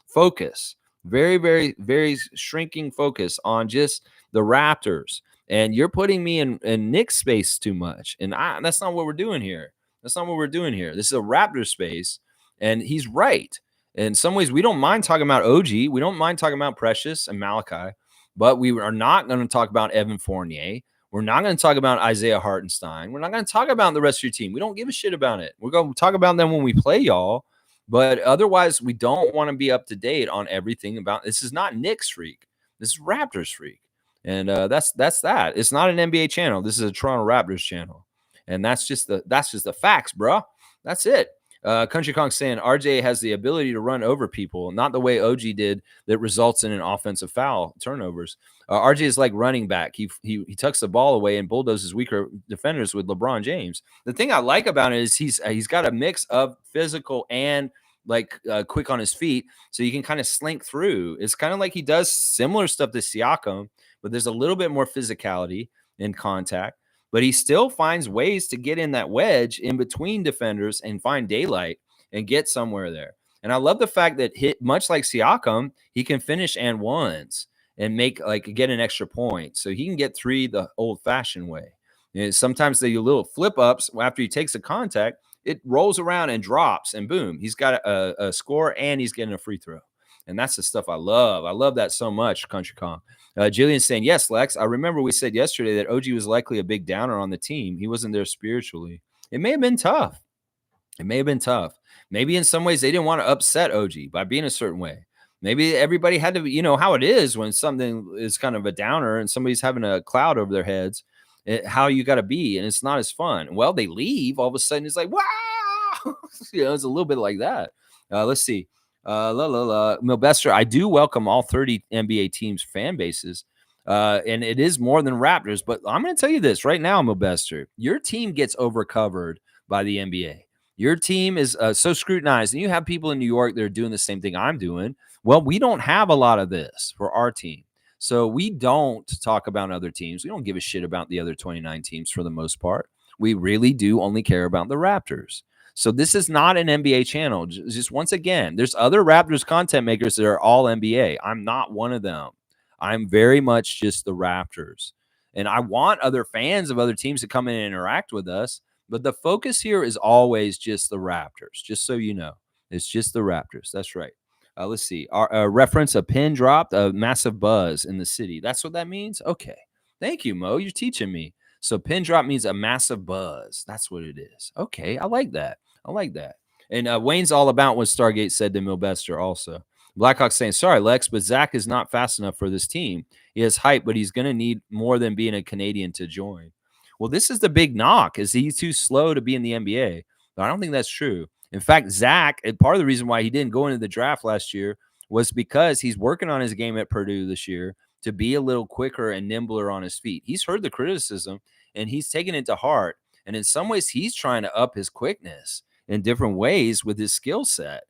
focus, very, very, very shrinking focus on just the Raptors. And you're putting me in Knicks space too much. And that's not what we're doing here. That's not what we're doing here. This is a Raptor space. And he's right. In some ways, we don't mind talking about OG. We don't mind talking about Precious and Malachi, but we are not going to talk about Evan Fournier. We're not going to talk about Isaiah Hartenstein. We're not going to talk about the rest of your team. We don't give a shit about it. We're going to talk about them when we play y'all, but otherwise, we don't want to be up to date on everything about. This is not Knicks Freak. This is Raptors Freak, and that's that. It's not an NBA channel. This is a Toronto Raptors channel, and that's just the facts, bro. That's it. Country Kong saying RJ has the ability to run over people, not the way OG did that results in an offensive foul turnovers. RJ is like running back. He tucks the ball away and bulldozes weaker defenders with LeBron James. The thing I like about it is he's got a mix of physical and like quick on his feet, so you can kind of slink through. It's kind of like he does similar stuff to Siakam, but there's a little bit more physicality in contact. But he still finds ways to get in that wedge in between defenders and find daylight and get somewhere there. And I love the fact that much like Siakam, he can finish and ones and get an extra point. So he can get three the old-fashioned way. And sometimes the little flip-ups after he takes a contact, it rolls around and drops, and boom, he's got a score and he's getting a free throw. And that's the stuff I love. I love that so much, Country Kong. Jillian saying, yes, Lex, I remember we said yesterday that OG was likely a big downer on the team. He wasn't there spiritually. It may have been tough. Maybe in some ways they didn't want to upset OG by being a certain way. Maybe everybody had to, you know how it is when something is kind of a downer and somebody's having a cloud over their heads, how you got to be, and it's not as fun. Well, they leave. All of a sudden, it's like, wow. It's a little bit like that. Let's see. Milbester, I do welcome all 30 NBA teams' fan bases, and it is more than Raptors. But I'm going to tell you this right now, Milbester, your team gets overcovered by the NBA. Your team is so scrutinized, and you have people in New York that are doing the same thing I'm doing. Well, we don't have a lot of this for our team. So we don't talk about other teams. We don't give a shit about the other 29 teams for the most part. We really do only care about the Raptors. So this is not an NBA channel. Just once again, there's other Raptors content makers that are all NBA. I'm not one of them. I'm very much just the Raptors. And I want other fans of other teams to come in and interact with us. But the focus here is always just the Raptors, just so you know. It's just the Raptors. That's right. Let's see. Reference a pin dropped, a massive buzz in the city. That's what that means? Okay. Thank you, Mo. You're teaching me. So pin drop means a massive buzz. That's what it is. Okay. I like that. And Wayne's all about what Stargate said to Milbester also. Blackhawk saying, sorry, Lex, but Zach is not fast enough for this team. He has hype, but he's going to need more than being a Canadian to join. Well, this is the big knock, is he's too slow to be in the NBA. But I don't think that's true. In fact, Zach, and part of the reason why he didn't go into the draft last year was because he's working on his game at Purdue this year to be a little quicker and nimbler on his feet. He's heard the criticism, and he's taken it to heart. And in some ways, he's trying to up his quickness in different ways with his skill set.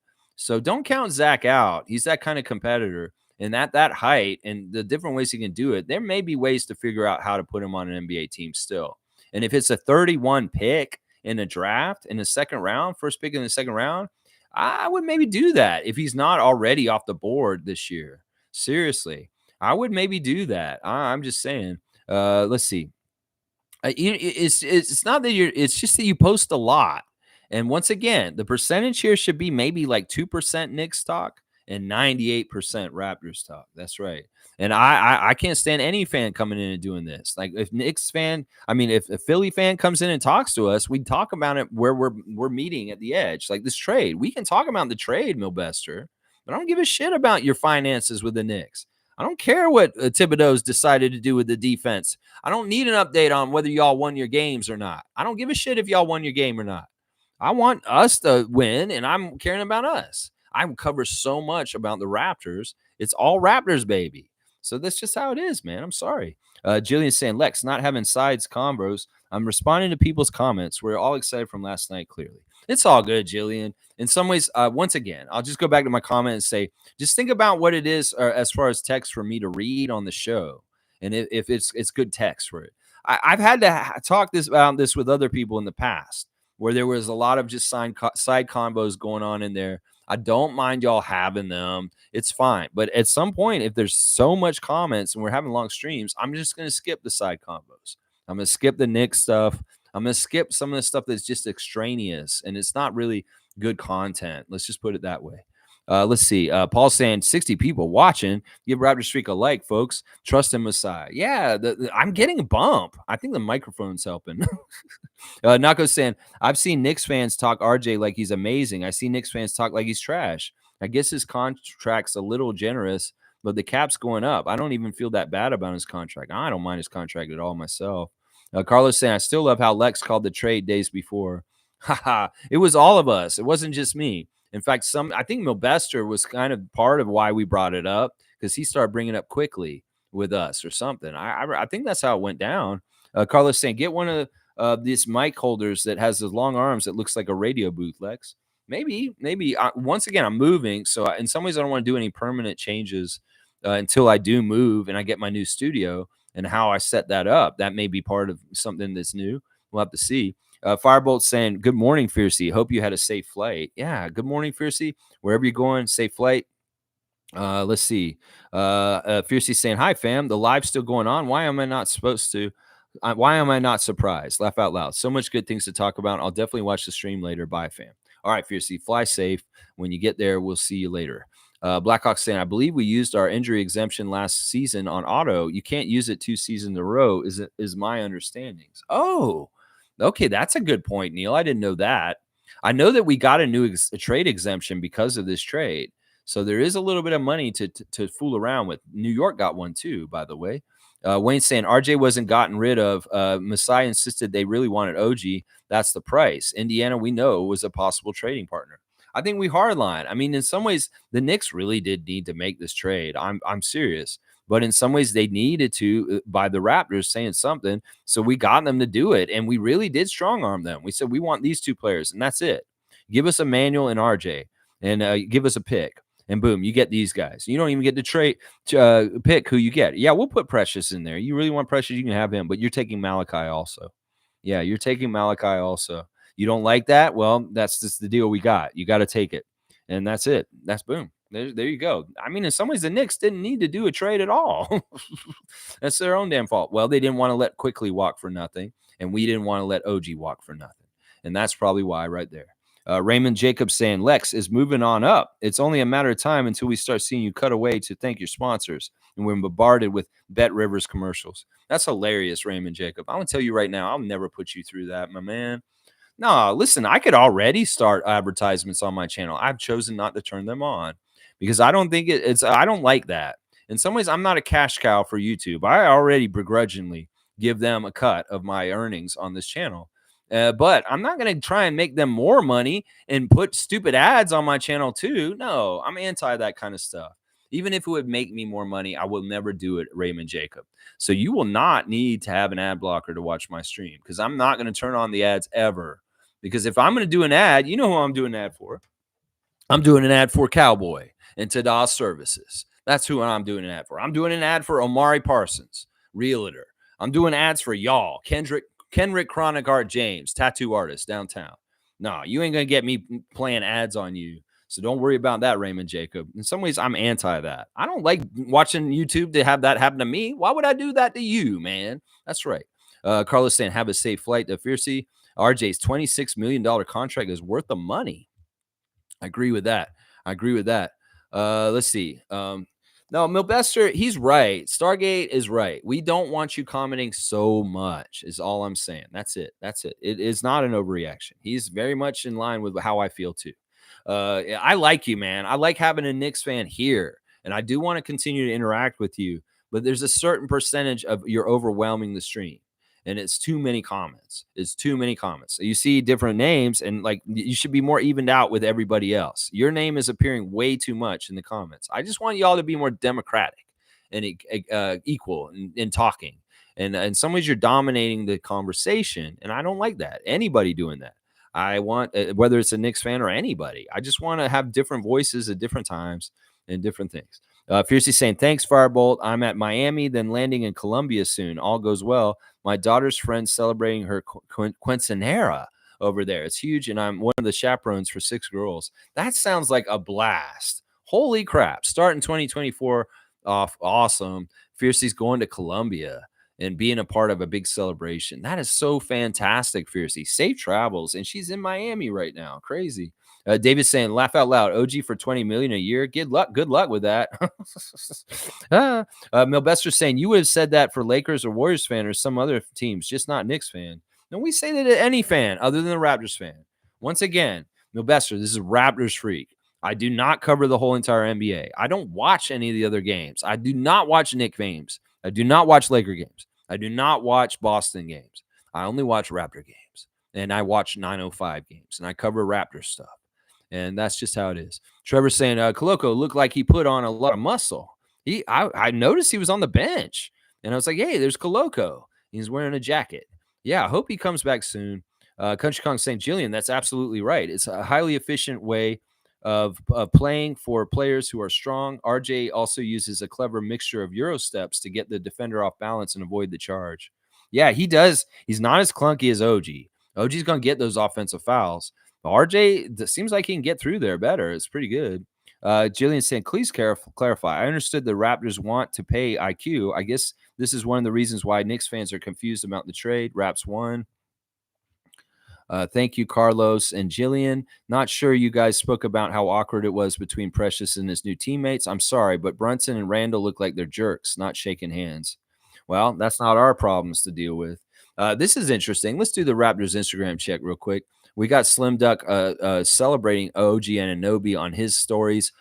So don't count Zach out. He's that kind of competitor. And at that height and the different ways he can do it, there may be ways to figure out how to put him on an NBA team still. And if it's a 31 pick in a draft in the second round, first pick in the second round, I would maybe do that if he's not already off the board this year. Seriously, I would maybe do that. I'm just saying. Let's see. It's not that it's just that you post a lot. And once again, the percentage here should be maybe like 2% Knicks talk and 98% Raptors talk. That's right. And I can't stand any fan coming in and doing this. Like if if a Philly fan comes in and talks to us, we talk about it where we're meeting at the edge. Like this trade. We can talk about the trade, Milbester, but I don't give a shit about your finances with the Knicks. I don't care what Thibodeau's decided to do with the defense. I don't need an update on whether y'all won your games or not. I don't give a shit if y'all won your game or not. I want us to win, and I'm caring about us. I cover so much about the Raptors. It's all Raptors, baby. So that's just how it is, man. I'm sorry. Jillian's saying, Lex, not having sides combos. I'm responding to people's comments. We're all excited from last night, clearly. It's all good, Jillian. In some ways, once again, I'll just go back to my comment and say, just think about what it is as far as text for me to read on the show. And if it's good text for it. I've had to talk about this with other people in the past where there was a lot of just side combos going on in there. I don't mind y'all having them. It's fine. But at some point, if there's so much comments and we're having long streams, I'm just going to skip the side combos. I'm going to skip the Knicks stuff. I'm going to skip some of the stuff that's just extraneous and it's not really good content. Let's just put it that way. Let's see. Paul's saying 60 people watching. Give Raptor Streak a like, folks. Trust in Messiah. Yeah, I'm getting a bump. I think the microphone's helping. Nako's saying, I've seen Knicks fans talk RJ like he's amazing. I see Knicks fans talk like he's trash. I guess his contract's a little generous, but the cap's going up. I don't even feel that bad about his contract. I don't mind his contract at all myself. Carlos saying, I still love how Lex called the trade days before. It was all of us. It wasn't just me. In fact, I think Milbester was kind of part of why we brought it up because he started bringing up Quickley with us or something. I think that's how it went down. Carlos saying, get one of these mic holders that has those long arms that looks like a radio booth, Lex. Maybe. Once again, I'm moving. So in some ways, I don't want to do any permanent changes until I do move and I get my new studio and how I set that up. That may be part of something that's new. We'll have to see. Firebolt saying, good morning, Fiercey. Hope you had a safe flight. Yeah, good morning, Fiercey. Wherever you're going, safe flight. Let's see. Fiercey saying, hi, fam. The live's still going on. Why am I not supposed to? Why am I not surprised? Laugh out loud. So much good things to talk about. I'll definitely watch the stream later. Bye, fam. All right, Fiercey. Fly safe. When you get there, we'll see you later. Blackhawk saying, I believe we used our injury exemption last season on auto. You can't use it 2 seasons in a row, is my understandings. Oh, okay, that's a good point, Neil. I didn't know that. I know that we got a trade exemption because of this trade. So there is a little bit of money to fool around with. New York got one too, by the way. Wayne's saying RJ wasn't gotten rid of. Messiah insisted they really wanted OG. That's the price. Indiana, we know, was a possible trading partner. I think we hardline. I mean, in some ways, the Knicks really did need to make this trade. I'm serious. But in some ways, they needed to by the Raptors saying something. So we got them to do it. And we really did strong arm them. We said, we want these 2 players. And that's it. Give us Emmanuel and RJ and give us a pick. And boom, you get these guys. You don't even get to pick who you get. Yeah, we'll put Precious in there. You really want Precious, you can have him. But you're taking Malachi also. Yeah, you're taking Malachi also. You don't like that? Well, that's just the deal we got. You got to take it. And that's it. That's boom. There you go. I mean, in some ways, the Knicks didn't need to do a trade at all. That's their own damn fault. Well, they didn't want to let Quickley walk for nothing, and we didn't want to let OG walk for nothing. And that's probably why right there. Raymond Jacob saying, Lex is moving on up. It's only a matter of time until we start seeing you cut away to thank your sponsors. And we're bombarded with Bet Rivers commercials. That's hilarious, Raymond Jacob. I want to tell you right now, I'll never put you through that, my man. No, listen, I could already start advertisements on my channel. I've chosen not to turn them on because I don't think I don't like that. In some ways, I'm not a cash cow for YouTube. I already begrudgingly give them a cut of my earnings on this channel. But I'm not going to try and make them more money and put stupid ads on my channel too. No, I'm anti that kind of stuff. Even if it would make me more money, I will never do it, Raymond Jacob. So you will not need to have an ad blocker to watch my stream because I'm not going to turn on the ads ever. Because if I'm going to do an ad, you know who I'm doing an ad for. I'm doing an ad for Cowboy and Tada Services. That's who I'm doing an ad for. I'm doing an ad for Omari Parsons, realtor. I'm doing ads for y'all, Kenrick Chronic Art James, tattoo artist downtown. No, you ain't gonna get me playing ads on you. So don't worry about that, Raymond Jacob. In some ways, I'm anti that. I don't like watching YouTube to have that happen to me. Why would I do that to you, man? That's right. Carlos saying, have a safe flight to Fiercey. RJ's $26 million contract is worth the money. I agree with that. Let's see. No, Milbester, he's right. Stargate is right. We don't want you commenting so much, is all I'm saying. That's it. It is not an overreaction. He's very much in line with how I feel too. I like you, man. I like having a Knicks fan here, and I do want to continue to interact with you, but there's a certain percentage of you're overwhelming the stream. And it's too many comments. You see different names, and like you should be more evened out with everybody else. Your name is appearing way too much in the comments. I just want y'all to be more democratic and equal in talking. And in some ways, you're dominating the conversation, and I don't like that. Anybody doing that. I want, whether it's a Knicks fan or anybody, I just want to have different voices at different times and different things. Fiercely saying, thanks, Firebolt. I'm at Miami, then landing in Colombia soon. All goes well. My daughter's friend celebrating her quinceanera over there. It's huge, and I'm one of the chaperones for 6 girls. That sounds like a blast. Holy crap. Starting 2024 off awesome. Fiercely's going to Colombia and being a part of a big celebration. That is so fantastic, Fiercely. Safe travels, and she's in Miami right now. Crazy. David's saying, laugh out loud. OG for $20 million a year. Good luck with that. Milbester's saying, you would have said that for Lakers or Warriors fan or some other teams, just not Knicks fan. No, we say that to any fan other than the Raptors fan. Once again, Milbester, this is Raptors Freak. I do not cover the whole entire NBA. I don't watch any of the other games. I do not watch Knicks games. I do not watch Laker games. I do not watch Boston games. I only watch Raptor games. And I watch 905 games. And I cover Raptor stuff. And that's just how it is. Trevor's saying, Koloko looked like he put on a lot of muscle. I noticed he was on the bench. And I was like, hey, there's Koloko. He's wearing a jacket. Yeah, I hope he comes back soon. Country Kong saying, Jillian, that's absolutely right. It's a highly efficient way of playing for players who are strong. RJ also uses a clever mixture of Euro steps to get the defender off balance and avoid the charge. Yeah, he does. He's not as clunky as OG. OG's going to get those offensive fouls. But RJ seems like he can get through there better. It's pretty good. Jillian saying, please clarify. I understood the Raptors want to pay IQ. I guess this is one of the reasons why Knicks fans are confused about the trade. Raps won. Thank you, Carlos and Jillian. Not sure you guys spoke about how awkward it was between Precious and his new teammates. I'm sorry, but Brunson and Randall look like they're jerks, not shaking hands. Well, that's not our problems to deal with. This is interesting. Let's do the Raptors Instagram check real quick. We got Slim Duck celebrating OG Anunoby on his stories,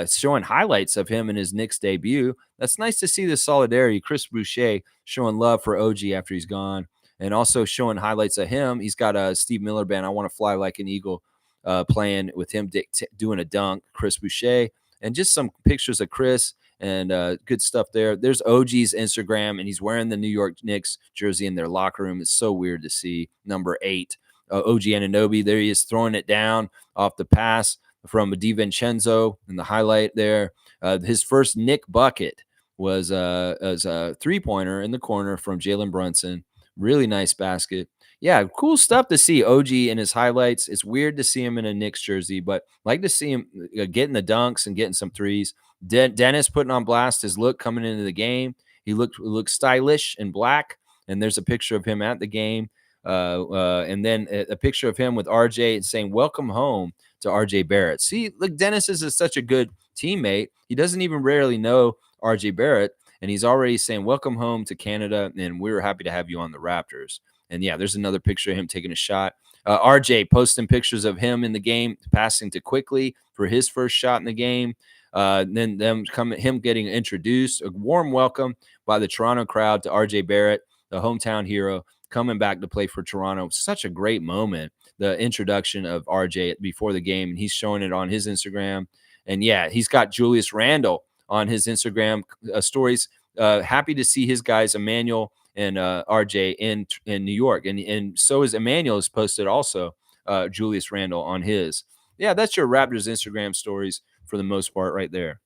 showing highlights of him in his Knicks debut. That's nice to see the solidarity. Chris Boucher showing love for OG after he's gone, and also showing highlights of him. He's got a Steve Miller Band, I Want to Fly Like an Eagle, playing with him doing a dunk, Chris Boucher, and just some pictures of Chris and good stuff there. There's OG's Instagram, and he's wearing the New York Knicks jersey in their locker room. It's so weird to see. Number 8. OG Anunoby, there he is throwing it down off the pass from DiVincenzo in the highlight there. His first Knick bucket was a three-pointer in the corner from Jalen Brunson. Really nice basket. Yeah, cool stuff to see OG in his highlights. It's weird to see him in a Knicks jersey, but like to see him getting the dunks and getting some threes. Dennis putting on blast his look coming into the game. He looked stylish in black, and there's a picture of him at the game. And then a picture of him with RJ saying, welcome home to RJ Barrett. See, look, Dennis is such a good teammate. He doesn't even rarely know RJ Barrett, and he's already saying, welcome home to Canada, and we're happy to have you on the Raptors. And yeah, there's another picture of him taking a shot. RJ posting pictures of him in the game, passing to Quickley for his first shot in the game. Then him getting introduced. A warm welcome by the Toronto crowd to RJ Barrett, the hometown hero, coming back to play for Toronto. Such a great moment, the introduction of RJ before the game, and he's showing it on his Instagram. And yeah, he's got Julius Randle on his Instagram stories. Happy to see his guys, Emmanuel and RJ in New York. And so is Emmanuel has posted also Julius Randle on his. Yeah, that's your Raptors Instagram stories for the most part right there.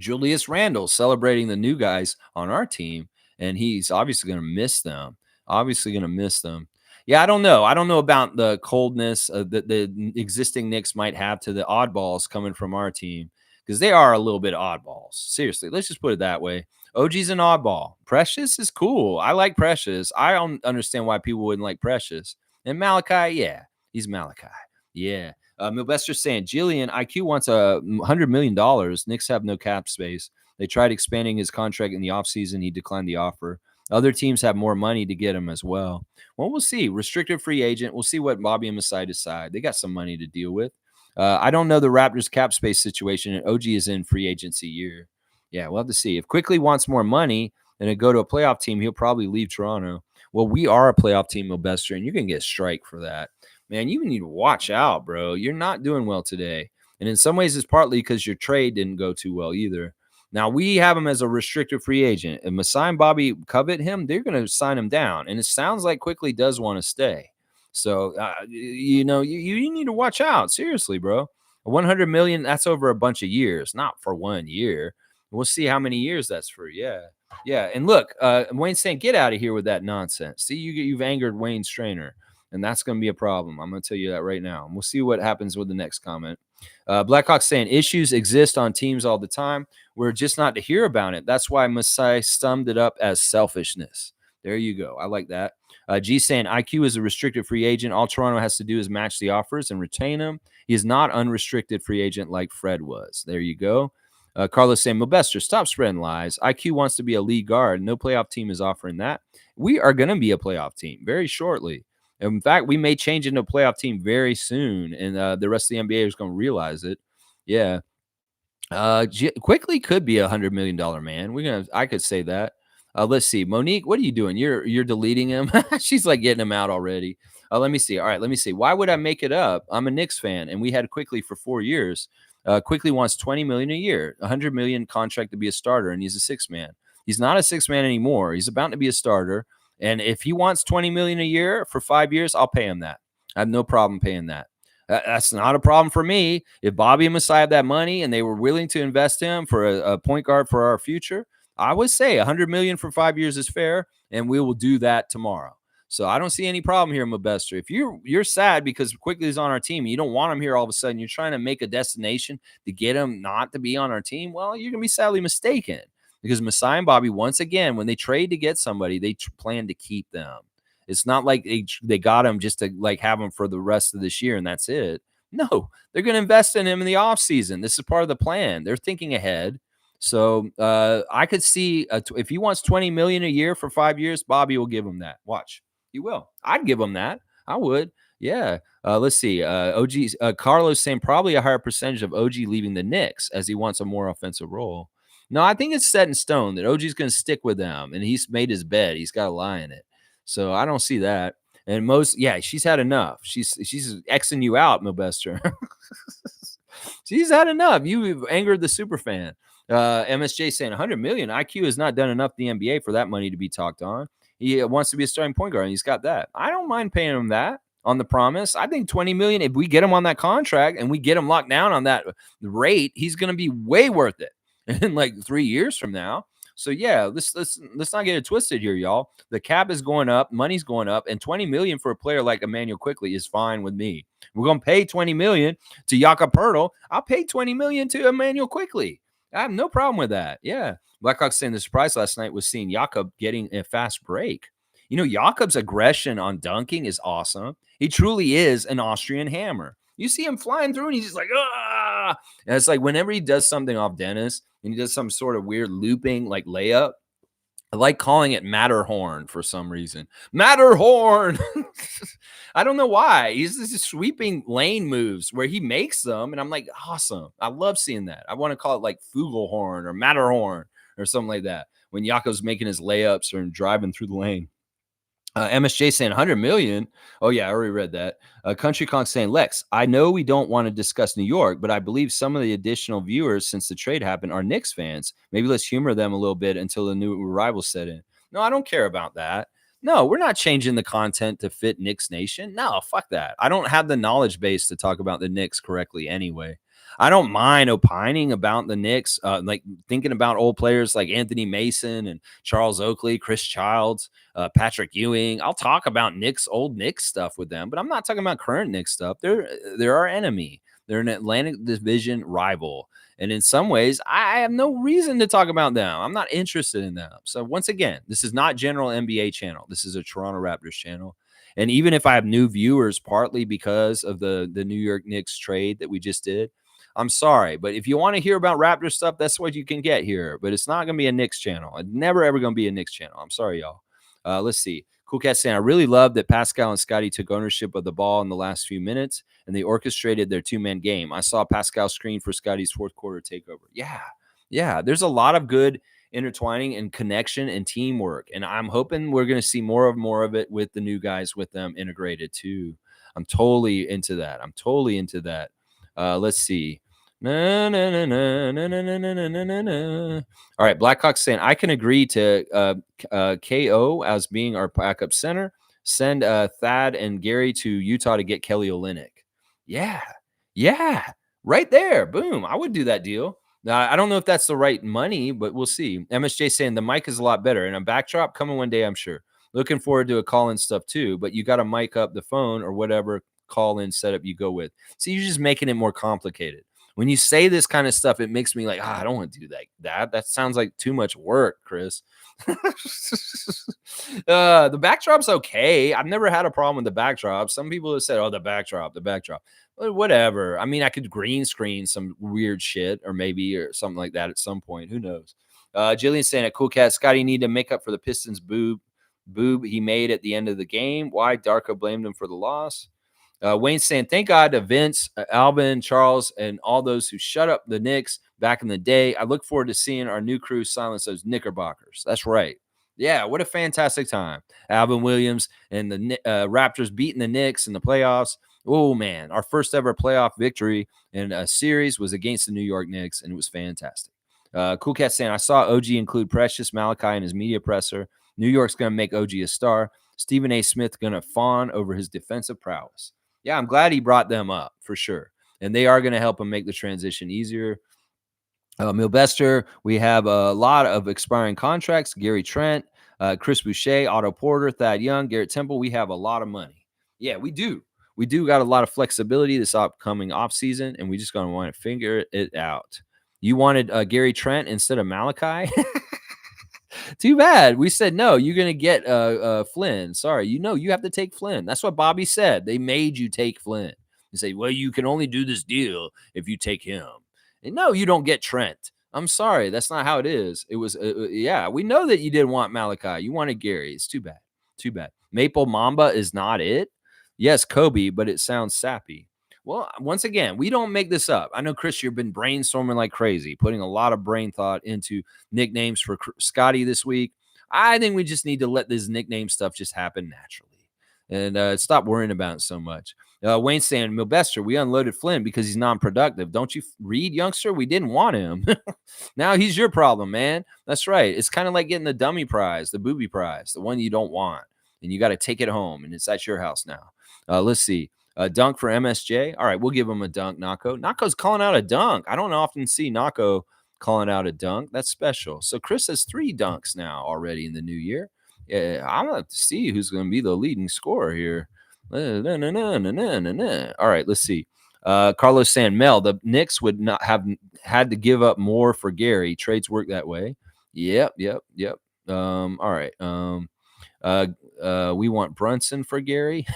Julius Randle celebrating the new guys on our team, and he's obviously going to miss them. Obviously going to miss them. Yeah, I don't know. I don't know about the coldness that the existing Knicks might have to the oddballs coming from our team, because they are a little bit oddballs. Seriously, let's just put it that way. OG's an oddball. Precious is cool. I like Precious. I don't understand why people wouldn't like Precious. And Malachi, yeah, he's Malachi. Yeah. Milvester saying Jillian IQ wants $100 million. Knicks have no cap space. They tried expanding his contract in the offseason. He declined the offer. Other teams have more money to get him as well. Well, we'll see. Restricted free agent. We'll see what Bobby and Masai decide. They got some money to deal with. I don't know the Raptors cap space situation, and OG is in free agency year. Yeah, we'll have to see. If Quickley wants more money and to go to a playoff team, he'll probably leave Toronto. Well, we are a playoff team, Milvester, and you can get a strike for that. Man, you need to watch out, bro. You're not doing well today. And in some ways, it's partly because your trade didn't go too well either. Now, we have him as a restricted free agent. If Masai and Bobby covet him, they're going to sign him down. And it sounds like Quickley does want to stay. So, you need to watch out. Seriously, bro. 100 million, that's over a bunch of years, not for 1 year. We'll see how many years that's for. Yeah. Yeah. And look, Wayne's saying, get out of here with that nonsense. See, you've angered Wayne Strainer. And that's going to be a problem. I'm going to tell you that right now. And we'll see what happens with the next comment. Blackhawk saying issues exist on teams all the time. We're just not to hear about it. That's why Masai summed it up as selfishness. There you go. I like that. G saying IQ is a restricted free agent. All Toronto has to do is match the offers and retain him. He is not unrestricted free agent like Fred was. There you go. Carlos saying, Milvester, stop spreading lies. IQ wants to be a lead guard. No playoff team is offering that. We are going to be a playoff team very shortly. In fact, we may change into a playoff team very soon, and the rest of the NBA is going to realize it. Yeah. Quickley could be $100 million man. I could say that. Let's see. Monique, what are you doing? You're deleting him. She's like getting him out already. Let me see. All right, let me see. Why would I make it up? I'm a Knicks fan, and we had Quickley for 4 years. Quickley wants $20 million a year, $100 million contract to be a starter, and he's a six man. He's not a six man anymore. He's about to be a starter. And if he wants $20 million a year for 5 years, I'll pay him that. I have no problem paying that. That's not a problem for me. If Bobby and Masai have that money and they were willing to invest him for a point guard for our future, I would say $100 million for 5 years is fair, and we will do that tomorrow. So I don't see any problem here, Milvester. If you're sad because Quickley is on our team, and you don't want him here all of a sudden, you're trying to make a destination to get him not to be on our team, well, you're going to be sadly mistaken. Because Masai and Bobby, once again, when they trade to get somebody, they plan to keep them. It's not like they got him just to like have him for the rest of this year and that's it. No, they're going to invest in him in the offseason. This is part of the plan. They're thinking ahead. So I could see if he wants $20 million a year for 5 years, Bobby will give him that. Watch. He will. I'd give him that. I would. Yeah. Let's see. Carlos saying probably a higher percentage of OG leaving the Knicks as he wants a more offensive role. No, I think it's set in stone that OG's going to stick with them, and he's made his bed. He's got a lie in it. So I don't see that. And she's had enough. She's Xing you out, Milvester. She's had enough. You've angered the super fan. MSJ saying $100 million. IQ has not done enough in the NBA for that money to be talked on. He wants to be a starting point guard, and he's got that. I don't mind paying him that on the promise. I think $20 million, if we get him on that contract and we get him locked down on that rate, he's going to be way worth it in like 3 years from now. So yeah, let's not get it twisted here, y'all. The cap is going up, money's going up, and $20 million for a player like Emmanuel Quickley is fine with me. We're gonna pay $20 million to Jakob Poeltl. I'll pay $20 million to Emmanuel Quickley. I have no problem with that. Yeah. Blackhawks saying the surprise last night was seeing Jakob getting a fast break. You know, Jakob's aggression on dunking is awesome. He truly is an Austrian hammer. You see him flying through and he's just like, ah. And it's like whenever he does something off Dennis and he does some sort of weird looping like layup, I like calling it Matterhorn for some reason. Matterhorn. I don't know why. He's just sweeping lane moves where he makes them. And I'm like, awesome. I love seeing that. I want to call it like Fugelhorn or Matterhorn or something like that. When Jakob's making his layups or driving through the lane. MSJ saying 100 million. Oh, yeah, I already read that. Country Conk saying, Lex, I know we don't want to discuss New York, but I believe some of the additional viewers since the trade happened are Knicks fans. Maybe let's humor them a little bit until the new arrivals set in. No, I don't care about that. No, we're not changing the content to fit Knicks Nation. No, fuck that. I don't have the knowledge base to talk about the Knicks correctly anyway. I don't mind opining about the Knicks, like thinking about old players like Anthony Mason and Charles Oakley, Chris Childs, Patrick Ewing. I'll talk about old Knicks stuff with them, but I'm not talking about current Knicks stuff. They're our enemy. They're an Atlantic Division rival. And in some ways, I have no reason to talk about them. I'm not interested in them. So once again, this is not general NBA channel. This is a Toronto Raptors channel. And even if I have new viewers, partly because of the New York Knicks trade that we just did, I'm sorry. But if you want to hear about Raptors stuff, that's what you can get here. But it's not going to be a Knicks channel. It's never, ever going to be a Knicks channel. I'm sorry, y'all. Let's see. Cool Cat saying, I really love that Pascal and Scottie took ownership of the ball in the last few minutes and they orchestrated their two-man game. I saw Pascal screen for Scottie's fourth quarter takeover. Yeah. There's a lot of good intertwining and connection and teamwork. And I'm hoping we're going to see more of it with the new guys with them integrated too. I'm totally into that. Let's see. No. All right, Blackhawks saying I can agree to KO as being our backup center. Send Thad and Gary to Utah to get Kelly Olynyk. Yeah, right there. Boom. I would do that deal. Now, I don't know if that's the right money, but we'll see. MSJ saying the mic is a lot better and a backdrop coming one day, I'm sure. Looking forward to a call-in stuff too, but you got to mic up the phone or whatever call-in setup you go with. So you're just making it more complicated. When you say this kind of stuff, it makes me like, I don't want to do that. That sounds like too much work, Chris. The backdrop's okay. I've never had a problem with the backdrop. Some people have said, the backdrop. But whatever. I mean, I could green screen some weird shit or something like that at some point. Who knows? Jillian saying, Cool Cat, Scottie need to make up for the Pistons boob he made at the end of the game. Why? Darko blamed him for the loss. Wayne saying, thank God to Vince, Alvin, Charles, and all those who shut up the Knicks back in the day. I look forward to seeing our new crew silence those Knickerbockers. That's right. Yeah, what a fantastic time. Alvin Williams and the Raptors beating the Knicks in the playoffs. Oh, man, our first ever playoff victory in a series was against the New York Knicks, and it was fantastic. Cool Cat saying, I saw OG include Precious Malachi in his media presser. New York's going to make OG a star. Stephen A. Smith going to fawn over his defensive prowess. Yeah, I'm glad he brought them up for sure. And they are going to help him make the transition easier. Milbester, we have a lot of expiring contracts. Gary Trent, Chris Boucher, Otto Porter, Thad Young, Garrett Temple. We have a lot of money. Yeah, we do. We do got a lot of flexibility this upcoming offseason, and we just going to want to figure it out. You wanted Gary Trent instead of Malachi? Too bad. We said, no, you're going to get Flynn. Sorry. You have to take Flynn. That's what Bobby said. They made you take Flynn. You say, well, you can only do this deal if you take him. And no, you don't get Trent. I'm sorry. That's not how it is. It was, we know that you didn't want Malachi. You wanted Gary. It's too bad. Maple Mamba is not it. Yes, Kobe, but it sounds sappy. Well, once again, we don't make this up. I know, Chris, you've been brainstorming like crazy, putting a lot of brain thought into nicknames for Scottie this week. I think we just need to let this nickname stuff just happen naturally and stop worrying about it so much. Wayne saying, Milbester, we unloaded Flynn because he's non-productive. Don't you read, youngster? We didn't want him. Now he's your problem, man. That's right. It's kind of like getting the dummy prize, the booby prize, the one you don't want, and you got to take it home, and it's at your house now. Let's see. A dunk for MSJ. All right, we'll give him a dunk, Nako. Nako's calling out a dunk. I don't often see Nako calling out a dunk. That's special. So Chris has 3 dunks now already in the new year. Yeah, I'm going to have to see who's going to be the leading scorer here. All right, let's see. Carlos saying, Mel, the Knicks would not have had to give up more for Gary. Trades work that way. Yep. All right. We want Brunson for Gary.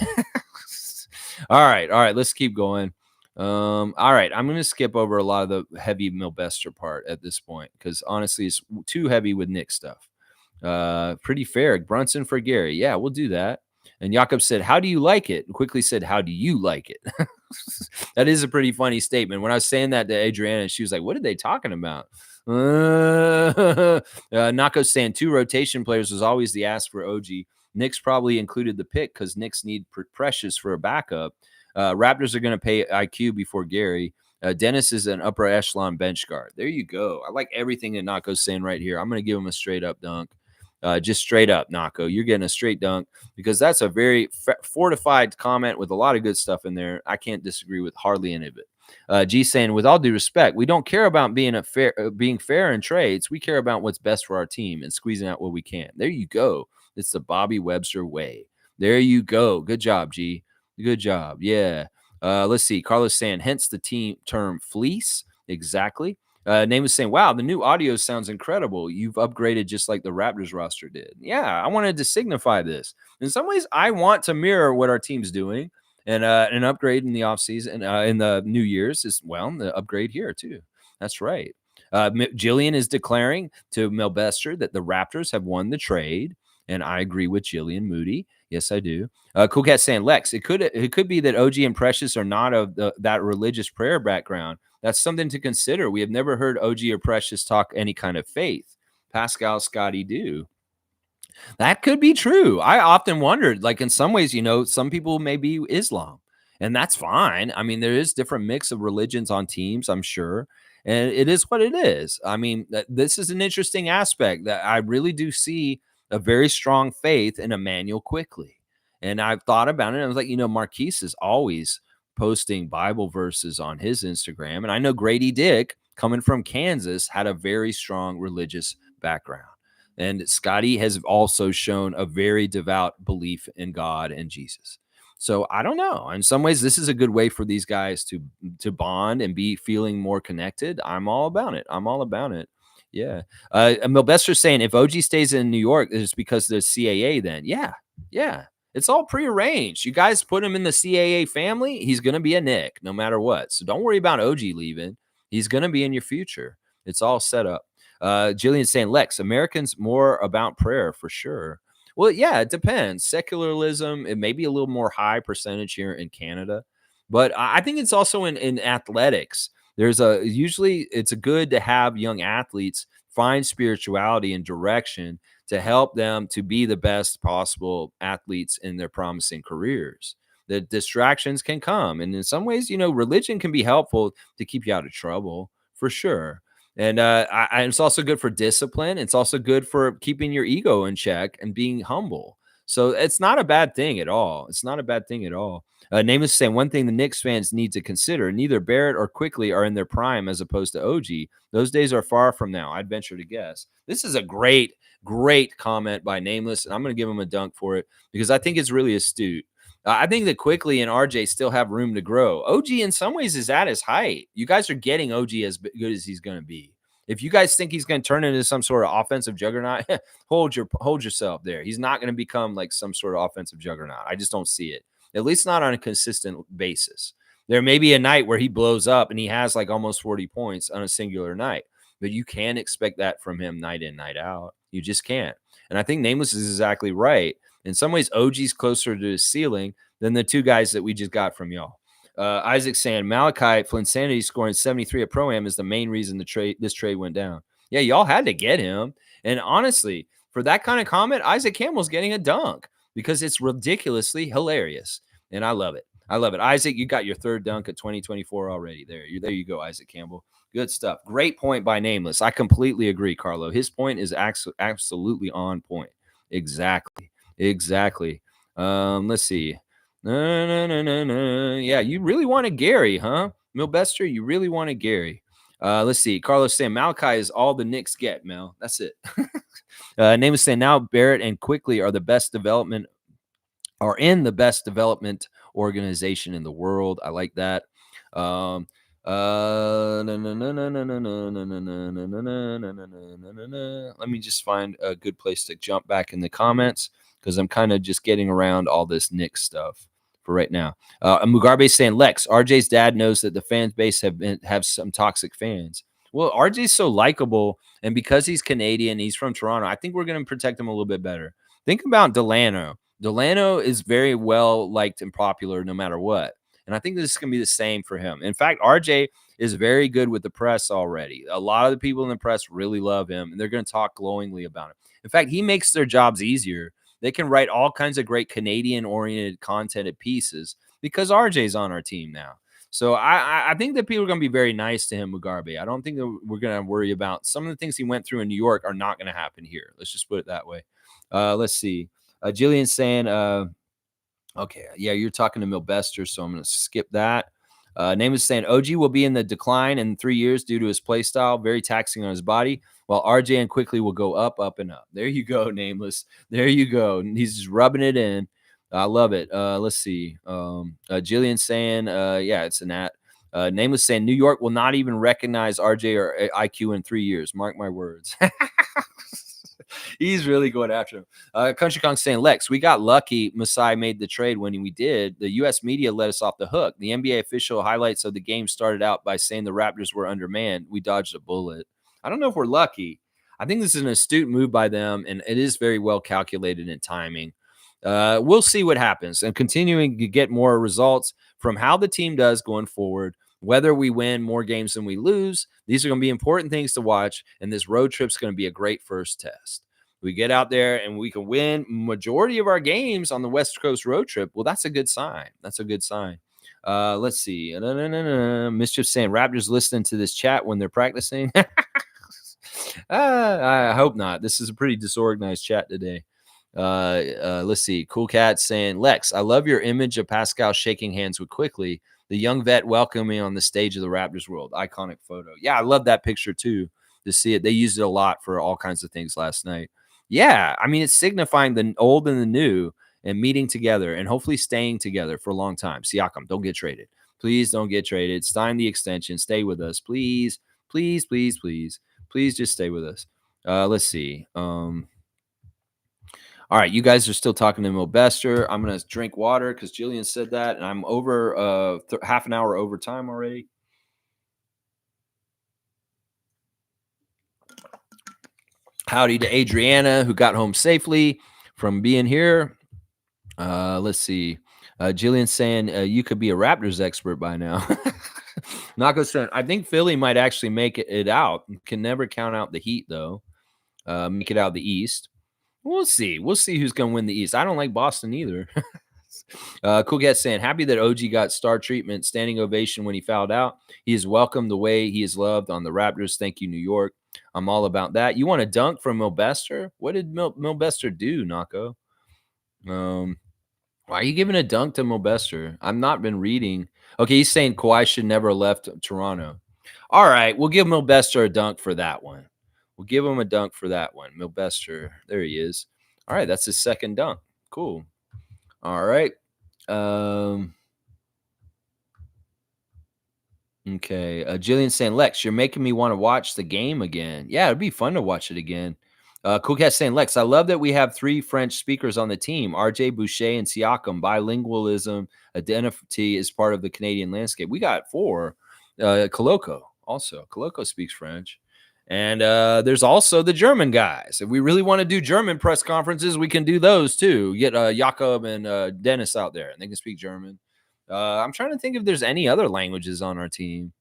All right. Let's keep going. All right. I'm going to skip over a lot of the heavy Milbester part at this point because honestly, it's too heavy with Nick stuff. Pretty fair. Brunson for Gary. Yeah, we'll do that. And Jakob said, how do you like it? And Quickley said, how do you like it? That is a pretty funny statement. When I was saying that to Adriana, she was like, what are they talking about? Nako's saying 2 rotation players was always the ask for OG. Knicks probably included the pick because Knicks need Precious for a backup. Raptors are going to pay IQ before Gary. Dennis is an upper echelon bench guard. There you go. I like everything that Nako's saying right here. I'm going to give him a straight up dunk. Just straight up, Nako. You're getting a straight dunk because that's a very fortified comment with a lot of good stuff in there. I can't disagree with hardly any of it. G saying, with all due respect, we don't care about being fair in trades. We care about what's best for our team and squeezing out what we can. There you go. It's the Bobby Webster way. There you go. Good job, G. Good job. Yeah. Let's see. Carlos saying, hence the team term fleece. Exactly. Name was saying, wow, the new audio sounds incredible. You've upgraded just like the Raptors roster did. Yeah, I wanted to signify this. In some ways, I want to mirror what our team's doing, and an upgrade in the offseason, in the New Year's is, well, the upgrade here too. That's right. Jillian is declaring to Melbester that the Raptors have won the trade, and I agree with Jillian Moody. Yes, I do. Cool Cat saying, Lex, it could be that OG and Precious are not of that religious prayer background. That's something to consider. We have never heard OG or Precious talk any kind of faith. Pascal, Scottie do. That could be true. I often wondered, like, in some ways, some people may be Islam, and that's fine. I mean, there is different mix of religions on teams, I'm sure, and it is what it is. I mean, this is an interesting aspect that I really do see a very strong faith in Emmanuel Quickley. And I've thought about it. I was like, Marquise is always posting Bible verses on his Instagram. And I know Grady Dick, coming from Kansas, had a very strong religious background. And Scottie has also shown a very devout belief in God and Jesus. So I don't know. In some ways, this is a good way for these guys to bond and be feeling more connected. I'm all about it. Yeah. Milbester's saying if OG stays in New York, it's because there's CAA then. Yeah. It's all prearranged. You guys put him in the CAA family, he's going to be a Knick no matter what. So don't worry about OG leaving. He's going to be in your future. It's all set up. Jillian's saying, Lex, Americans more about prayer for sure. Well, yeah, it depends. Secularism, it may be a little more high percentage here in Canada, but I think it's also in athletics. Usually it's good to have young athletes find spirituality and direction to help them to be the best possible athletes in their promising careers. The distractions can come. And in some ways, religion can be helpful to keep you out of trouble for sure. And it's also good for discipline. It's also good for keeping your ego in check and being humble. So it's not a bad thing at all. Name is saying one thing the Knicks fans need to consider: neither Barrett or Quickley are in their prime as opposed to OG. Those days are far from now, I'd venture to guess. This is a great comment by Nameless, and I'm going to give him a dunk for it because I think it's really astute. I think that Quickley and RJ still have room to grow. OG in some ways is at his height. You guys are getting OG as good as he's going to be. If you guys think he's going to turn into some sort of offensive juggernaut, hold yourself there. He's not going to become like some sort of offensive juggernaut. I just don't see it, at least not on a consistent basis. There may be a night where he blows up and he has like almost 40 points on a singular night, but you can't expect that from him night in, night out. You just can't. And I think Nameless is exactly right. In some ways, OG's closer to his ceiling than the two guys that we just got from y'all. Isaac saying Malachi Flinsanity scoring 73 at Pro-Am is the main reason this trade went down. Yeah, y'all had to get him. And honestly, for that kind of comment, Isaac Campbell's getting a dunk because it's ridiculously hilarious. And I love it. Isaac, you got your third dunk at 2024 already. There you go, Isaac Campbell. Good stuff. Great point by Nameless. I completely agree, Carlo. His point is absolutely on point. Exactly. Let's see. No. Yeah, you really wanted Gary, huh? Milbester, you really wanted Gary. Let's see. Carlos saying Malachi is all the Knicks get, Mel. That's it. Name is saying now Barrett and Quickley are in the best development organization in the world. I like that. Let me just find a good place to jump back in the comments because I'm kind of just getting around all this Knicks stuff for right now. Mugabe saying, Lex, RJ's dad knows that the fan base have some toxic fans. Well, RJ's so likable, and because he's Canadian, he's from Toronto, I think we're going to protect him a little bit better. Think about Delano. Delano is very well liked and popular no matter what. And I think this is going to be the same for him. In fact, RJ is very good with the press already. A lot of the people in the press really love him, and they're going to talk glowingly about him. In fact, he makes their jobs easier. They can write all kinds of great Canadian-oriented content at pieces because RJ's on our team now. So I think that people are going to be very nice to him, Mugabe. I don't think that we're going to worry about some of the things he went through in New York are not going to happen here. Let's just put it that way. Let's see. Jillian's saying, okay, yeah, you're talking to Milbester, so I'm going to skip that. Name is saying OG will be in the decline in 3 years due to his play style, very taxing on his body, while RJ and Quickley will go up, up, and up. There you go, Nameless. There you go. He's just rubbing it in. I love it. Let's see. Jillian saying, yeah, it's an at. Nameless saying New York will not even recognize RJ or IQ in 3 years. Mark my words. He's really going after him. Country Kong saying, Lex, we got lucky. Masai made the trade when we did. The U.S. media let us off the hook. The NBA official highlights of the game started out by saying the Raptors were undermanned. We dodged a bullet. I don't know if we're lucky. I think this is an astute move by them, and it is very well calculated in timing. We'll see what happens and continuing to get more results from how the team does going forward. Whether we win more games than we lose, these are going to be important things to watch, and this road trip is going to be a great first test. We get out there and we can win majority of our games on the West Coast road trip. Well, that's a good sign. That's a good sign. Let's see. Mischief saying Raptors listening to this chat when they're practicing. I hope not. This is a pretty disorganized chat today. Let's see. Cool Cat saying, Lex, I love your image of Pascal shaking hands with Quickley, the young vet welcoming on the stage of the Raptors world. Iconic photo. Yeah, I love that picture too, to see it. They used it a lot for all kinds of things last night. Yeah, I mean, it's signifying the old and the new and meeting together and hopefully staying together for a long time. Siakam, don't get traded. Please don't get traded. Sign the extension. Stay with us. Please, please, please, please. Please just stay with us. Let's see. All right, you guys are still talking to Milbester. I'm going to drink water because Jillian said that, and I'm over half an hour over time already. Howdy to Adriana, who got home safely from being here. Let's see. Jillian saying you could be a Raptors expert by now. Nako saying, I think Philly might actually make it out. Can never count out the Heat, though. Make it out of the East. We'll see. We'll see who's going to win the East. I don't like Boston either. Cool Cat saying, happy that OG got star treatment, standing ovation when he fouled out. He is welcome the way he is loved on the Raptors. Thank you, New York. I'm all about that. You want a dunk from Milbester? What did Milbester do, Nako? Why are you giving a dunk to Milbester? I've not been reading. Okay, he's saying Kawhi should never have left Toronto. All right, we'll give Milbester a dunk for that one. We'll give him a dunk for that one. Milbester, there he is. All right, that's his second dunk. Cool. All right. Okay. Jillian saying, Lex, you're making me want to watch the game again. Yeah, it'd be fun to watch it again. Cool Cat saying, Lex, I love that we have 3 French speakers on the team. RJ, Boucher, and Siakam. Bilingualism identity is part of the Canadian landscape. We got 4. Koloko also. Koloko speaks French. And there's also the German guys. If we really want to do German press conferences, we can do those too. Get Jakob and Dennis out there, and they can speak German. I'm trying to think if there's any other languages on our team.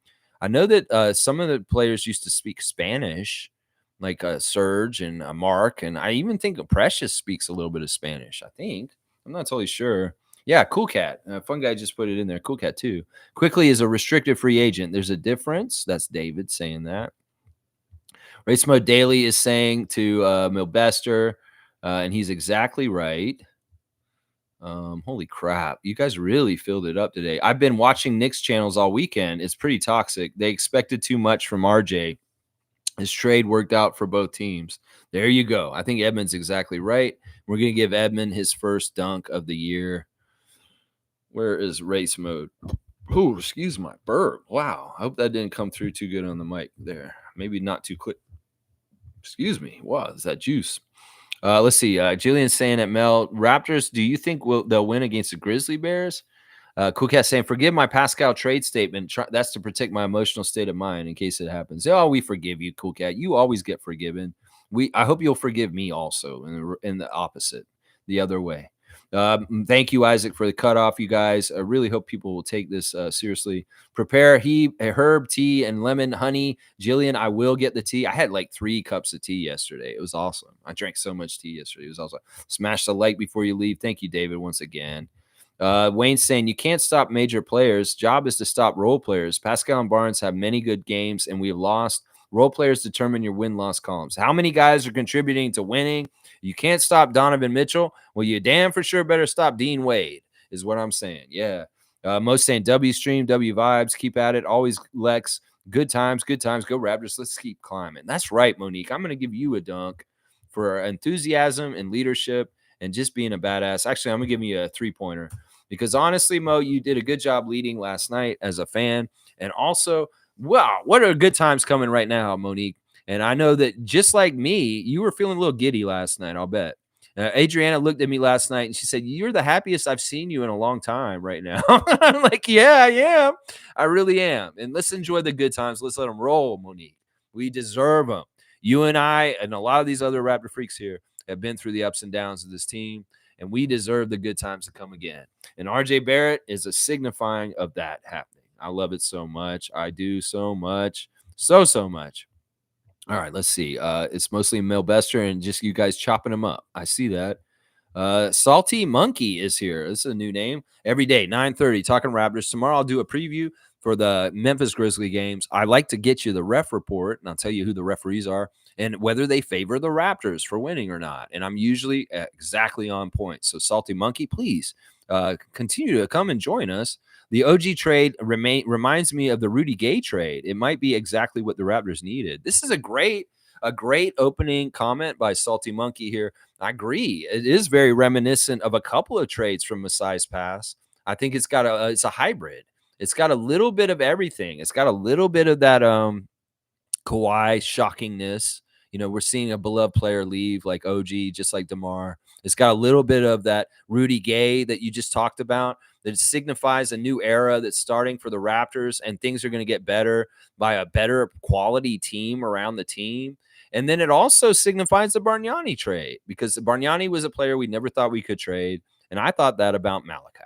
I know that some of the players used to speak Spanish, like Serge and Mark, and I even think Precious speaks a little bit of Spanish. I think. I'm not totally sure. Yeah, Cool Cat. Fun guy just put it in there. Cool Cat too. Quickley is a restricted free agent. There's a difference. That's David saying that. Race Mode Daily is saying to Milbester, and he's exactly right. Holy crap. You guys really filled it up today. I've been watching Knicks channels all weekend. It's pretty toxic. They expected too much from RJ. His trade worked out for both teams. There you go. I think Edmund's exactly right. We're going to give Edmund his first dunk of the year. Where is Race Mode? Oh, excuse my burp. Wow. I hope that didn't come through too good on the mic there. Maybe not too quick. Excuse me. Wow, is that juice? Let's see. Jillian's saying at Mel, Raptors, do you think they'll win against the Grizzly Bears? Cool Cat saying, forgive my Pascal trade statement. That's to protect my emotional state of mind in case it happens. Oh, we forgive you, Cool Cat. You always get forgiven. I hope you'll forgive me also in the opposite, the other way. Thank you, Isaac, for the cutoff, you guys. I really hope people will take this seriously. Prepare herb tea and lemon honey. Jillian, I will get the tea. I had like 3 cups of tea yesterday. It was awesome. I drank so much tea yesterday. It was awesome. Smash the like before you leave. Thank you, David, once again. Wayne's saying you can't stop major players. Job is to stop role players. Pascal and Barnes have many good games, and we have lost. Role players determine your win-loss columns. How many guys are contributing to winning? You can't stop Donovan Mitchell. Well, you damn for sure better stop Dean Wade, is what I'm saying. Yeah. Most saying W stream, W vibes. Keep at it. Always Lex. Good times, good times. Go Raptors. Let's keep climbing. That's right, Monique. I'm going to give you a dunk for enthusiasm and leadership and just being a badass. Actually, I'm going to give you a three-pointer because honestly, Mo, you did a good job leading last night as a fan. And also, wow, what are good times coming right now, Monique? And I know that just like me, you were feeling a little giddy last night, I'll bet. Adriana looked at me last night and she said, "You're the happiest I've seen you in a long time right now." I'm like, yeah, I am. I really am. And let's enjoy the good times. Let's let them roll, Monique. We deserve them. You and I and a lot of these other Raptor freaks here have been through the ups and downs of this team, and we deserve the good times to come again. And RJ Barrett is a signifying of that happening. I love it so much. I do so much. So much. All right, let's see. It's mostly Mel Bester and just you guys chopping them up. I see that. Salty Monkey is here. This is a new name. Every day, 9:30, talking Raptors. Tomorrow I'll do a preview for the Memphis Grizzly games. I like to get you the ref report, and I'll tell you who the referees are and whether they favor the Raptors for winning or not. And I'm usually exactly on point. So Salty Monkey, please continue to come and join us. The OG trade reminds me of the Rudy Gay trade. It might be exactly what the Raptors needed. This is a great opening comment by Salty Monkey here. I agree. It is very reminiscent of a couple of trades from Masai's past. I think it's got it's a hybrid. It's got a little bit of everything. It's got a little bit of that Kawhi shockingness. You know, we're seeing a beloved player leave like OG, just like DeMar. It's got a little bit of that Rudy Gay that you just talked about. That signifies a new era that's starting for the Raptors, and things are going to get better by a better quality team around the team. And then it also signifies the Bargnani trade because Bargnani was a player we never thought we could trade. And I thought that about Malachi.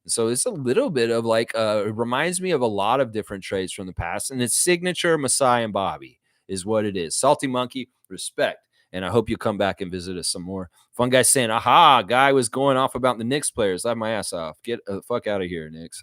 So it's a little bit of like, it reminds me of a lot of different trades from the past. And it's signature Masai and Bobby is what it is. Salty Monkey, respect. And I hope you come back and visit us some more. Fun guy saying, aha, guy was going off about the Knicks players. Laugh my ass off. Get the fuck out of here, Knicks.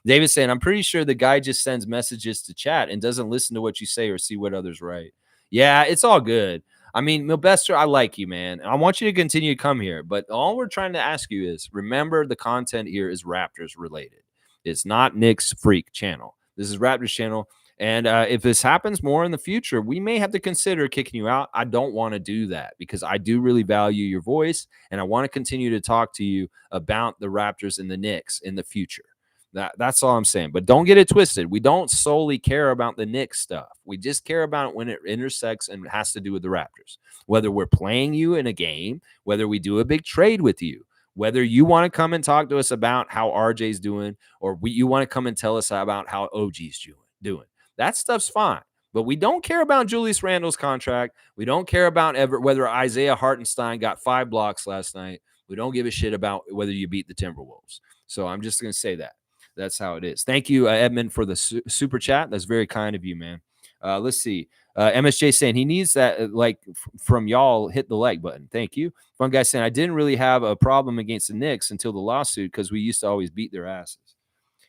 David saying, I'm pretty sure the guy just sends messages to chat and doesn't listen to what you say or see what others write. Yeah, it's all good. I mean, Milbester, I like you, man. I want you to continue to come here. But all we're trying to ask you is remember the content here is Raptors related. It's not Knicks Freak channel. This is Raptors channel. And if this happens more in the future, we may have to consider kicking you out. I don't want to do that because I do really value your voice, and I want to continue to talk to you about the Raptors and the Knicks in the future. That's all I'm saying. But don't get it twisted. We don't solely care about the Knicks stuff. We just care about it when it intersects and has to do with the Raptors. Whether we're playing you in a game, whether we do a big trade with you, whether you want to come and talk to us about how RJ's doing, or you want to come and tell us about how OG's doing. That stuff's fine. But we don't care about Julius Randle's contract. We don't care about whether Isaiah Hartenstein got 5 blocks last night. We don't give a shit about whether you beat the Timberwolves. So I'm just going to say that. That's how it is. Thank you, Edmund, for the super chat. That's very kind of you, man. Let's see. MSJ saying he needs that, from y'all, hit the like button. Thank you. Fun guy saying I didn't really have a problem against the Knicks until the lawsuit because we used to always beat their asses.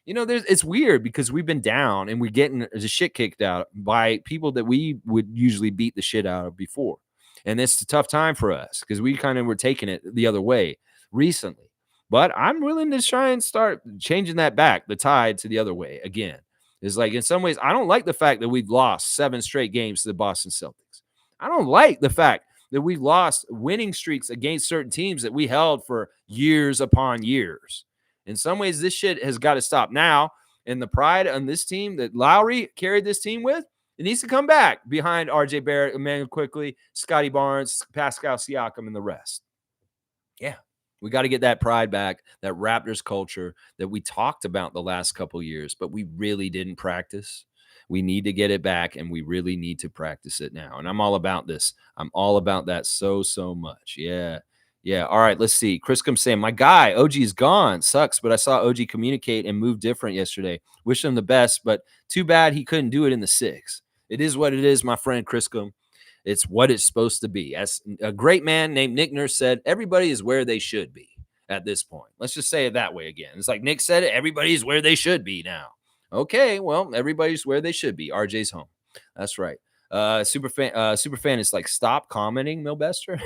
You know, it's weird because we've been down and we're getting the shit kicked out by people that we would usually beat the shit out of before. And it's a tough time for us because we kind of were taking it the other way recently. But I'm willing to try and start changing that back, the tide to the other way again. It's like in some ways, I don't like the fact that we've lost 7 straight games to the Boston Celtics. I don't like the fact that we've lost winning streaks against certain teams that we held for years upon years. In some ways, this shit has got to stop now. And the pride on this team that Lowry carried this team with, it needs to come back behind RJ Barrett, Emmanuel Quickley, Scottie Barnes, Pascal Siakam, and the rest. Yeah, we got to get that pride back, that Raptors culture that we talked about the last couple of years, but we really didn't practice. We need to get it back, and we really need to practice it now. And I'm all about this. I'm all about that so much. Yeah. Yeah. All right. Let's see. Chris comes saying, my guy, OG is gone. Sucks, but I saw OG communicate and move different yesterday. Wish him the best, but too bad he couldn't do it in the 6. It is what it is, my friend Criscom. It's what it's supposed to be. As a great man named Nick Nurse said, everybody is where they should be. at this point. Let's just say it that way again. It's like Nick said it, everybody's where they should be now. Okay, well, everybody's where they should be. RJ's home. That's right. Super fan is like, stop commenting, Milbester.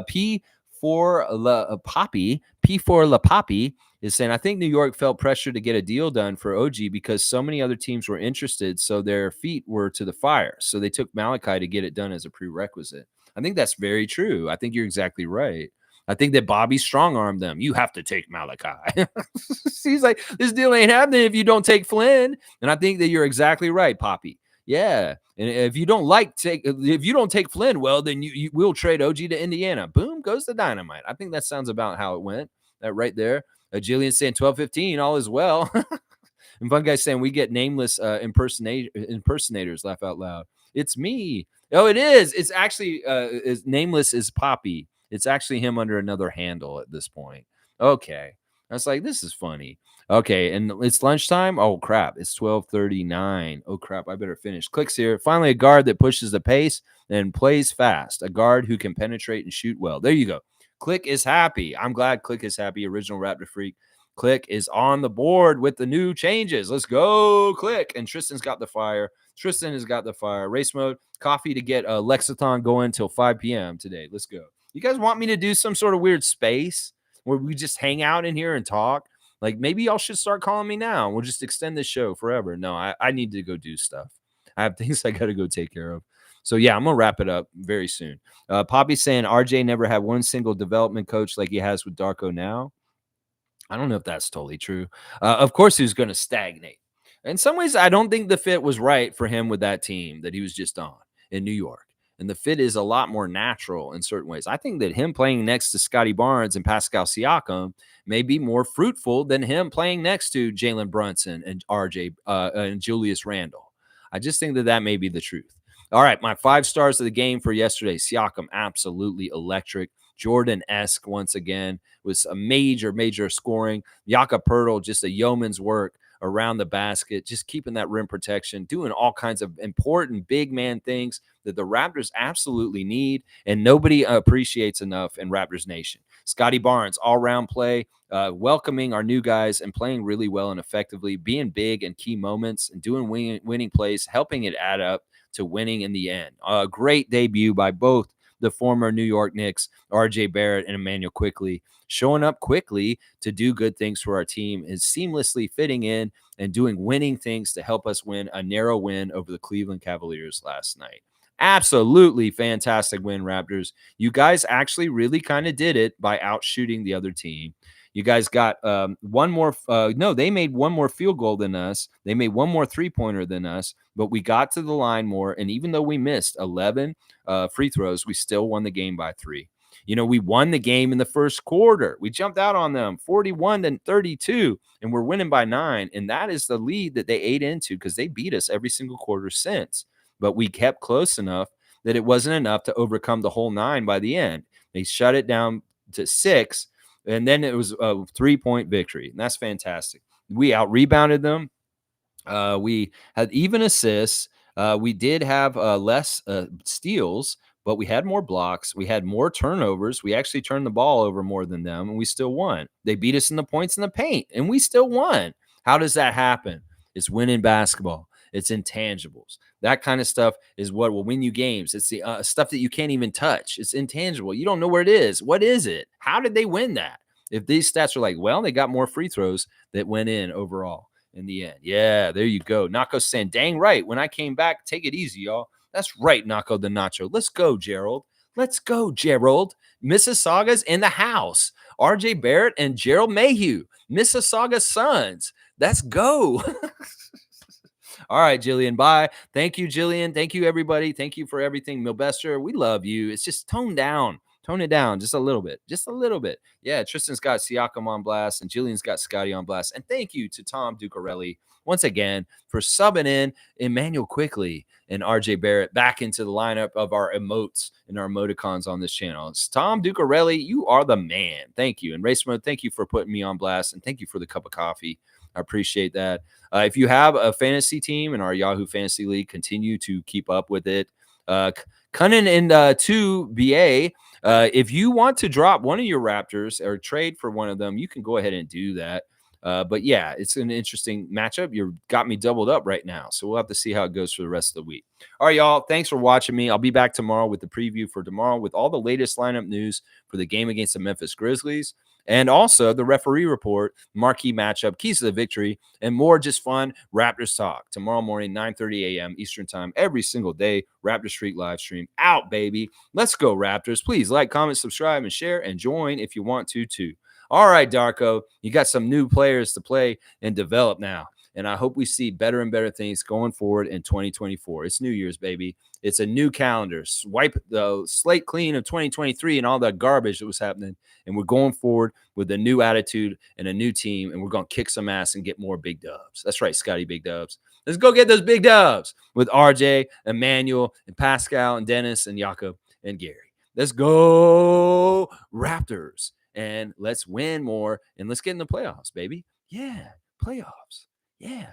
P for La Poppy, P for La Poppy is saying, I think New York felt pressure to get a deal done for OG because so many other teams were interested, so their feet were to the fire. So they took Malachi to get it done as a prerequisite. I think that's very true. I think you're exactly right. I think that Bobby strong-armed them. You have to take Malachi. He's like, this deal ain't happening if you don't take Flynn. And I think that you're exactly right, Poppy. Yeah. And if you don't take Flynn, well, then you will trade OG to Indiana. Boom, goes the dynamite. I think that sounds about how it went. That right there. Jillian saying 12-15, all is well. And Fun Guy's saying we get nameless impersonators. Laugh out loud. It's me. Oh, it is. It's actually nameless is Poppy. It's actually him under another handle at this point. Okay. I was like, this is funny. Okay, and it's lunchtime. Oh crap! It's 12:39. Oh crap! I better finish. Clicks here. Finally, a guard that pushes the pace and plays fast. A guard who can penetrate and shoot well. There you go. Click is happy. I'm glad Click is happy. Original Raptor Freak. Click is on the board with the new changes. Let's go, Click. And Tristan's got the fire. Tristan has got the fire. Race mode. Coffee to get Lexathon going till 5 p.m. today. Let's go. You guys want me to do some sort of weird space where we just hang out in here and talk? Like, maybe y'all should start calling me now. We'll just extend this show forever. No, I need to go do stuff. I have things I got to go take care of. So, yeah, I'm going to wrap it up very soon. Poppy's saying RJ never had one single development coach like he has with Darko now. I don't know if that's totally true. Of course, he was going to stagnate. In some ways, I don't think the fit was right for him with that team that he was just on in New York. And the fit is a lot more natural in certain ways. I think that him playing next to Scottie Barnes and Pascal Siakam may be more fruitful than him playing next to Jalen Brunson and RJ and Julius Randle. I just think that may be the truth. All right, my 5 stars of the game for yesterday. Siakam, absolutely electric. Jordan-esque once again, was a major scoring. Jakob Poeltl, just a yeoman's work around the basket, just keeping that rim protection, doing all kinds of important big man things that the Raptors absolutely need and nobody appreciates enough in Raptors Nation. Scottie Barnes, all-round play, welcoming our new guys and playing really well and effectively, being big in key moments and doing winning plays, helping it add up to winning in the end. A great debut by both the former New York Knicks, RJ Barrett and Emmanuel Quickley, showing up quickly to do good things for our team, is seamlessly fitting in and doing winning things to help us win a narrow win over the Cleveland Cavaliers last night. Absolutely fantastic win, Raptors. You guys actually really kind of did it by outshooting the other team. You guys got one more. They made one more field goal than us. They made one more three-pointer than us, but we got to the line more. And even though we missed 11 free throws, we still won the game by 3. You know, we won the game in the first quarter. We jumped out on them 41-32, and we're winning by 9. And that is the lead that they ate into because they beat us every single quarter since. But we kept close enough that it wasn't enough to overcome the whole 9 by the end. They shut it down to 6. And then it was a 3-point victory. And that's fantastic. We out-rebounded them. We had even assists. We did have less steals, but we had more blocks. We had more turnovers. We actually turned the ball over more than them, and we still won. They beat us in the points in the paint, and we still won. How does that happen? It's winning basketball. It's intangibles. That kind of stuff is what will win you games. It's the stuff that you can't even touch. It's intangible. You don't know where it is. What is it? How did they win that? If these stats are like, well, they got more free throws that went in overall in the end. Yeah, there you go. Nako's saying, dang right. When I came back, take it easy, y'all. That's right, Nako the Nacho. Let's go, Gerald. Let's go, Gerald. Mississauga's in the house. RJ Barrett and Gerald Mayhew. Mississauga's sons. Let's go. All right, Jillian. Bye. Thank you, Jillian. Thank you, everybody. Thank you for everything. Milbester, we love you. It's just toned down. Tone it down just a little bit. Just a little bit. Yeah, Tristan's got Siakam on blast, and Jillian's got Scottie on blast. And thank you to Tom Ducarelli once again for subbing in Emmanuel Quickley and RJ Barrett back into the lineup of our emotes and our emoticons on this channel. It's Tom Ducarelli, you are the man. Thank you. And Race Mode, thank you for putting me on blast, and thank you for the cup of coffee. I appreciate that. If you have a fantasy team in our Yahoo Fantasy League, continue to keep up with it. Cunnin and 2BA. If you want to drop one of your Raptors or trade for one of them, you can go ahead and do that. But yeah, it's an interesting matchup. You got me doubled up right now. So we'll have to see how it goes for the rest of the week. All right, y'all. Thanks for watching me. I'll be back tomorrow with the preview for tomorrow with all the latest lineup news for the game against the Memphis Grizzlies. And also the referee report, marquee matchup, keys to the victory, and more just fun Raptors talk tomorrow morning, 9:30 a.m. Eastern time, every single day. Raptor Street live stream out, baby. Let's go, Raptors. Please like, comment, subscribe, and share, and join if you want to, too. All right, Darko, you got some new players to play and develop now. And I hope we see better and better things going forward in 2024. It's New Year's, baby. It's a new calendar. Wipe the slate clean of 2023 and all that garbage that was happening. And we're going forward with a new attitude and a new team. And we're going to kick some ass and get more big dubs. That's right, Scottie Big Dubs. Let's go get those big dubs with RJ, Emmanuel, and Pascal, and Dennis, and Jakob, and Gary. Let's go, Raptors. And let's win more. And let's get in the playoffs, baby. Yeah, playoffs. Yeah.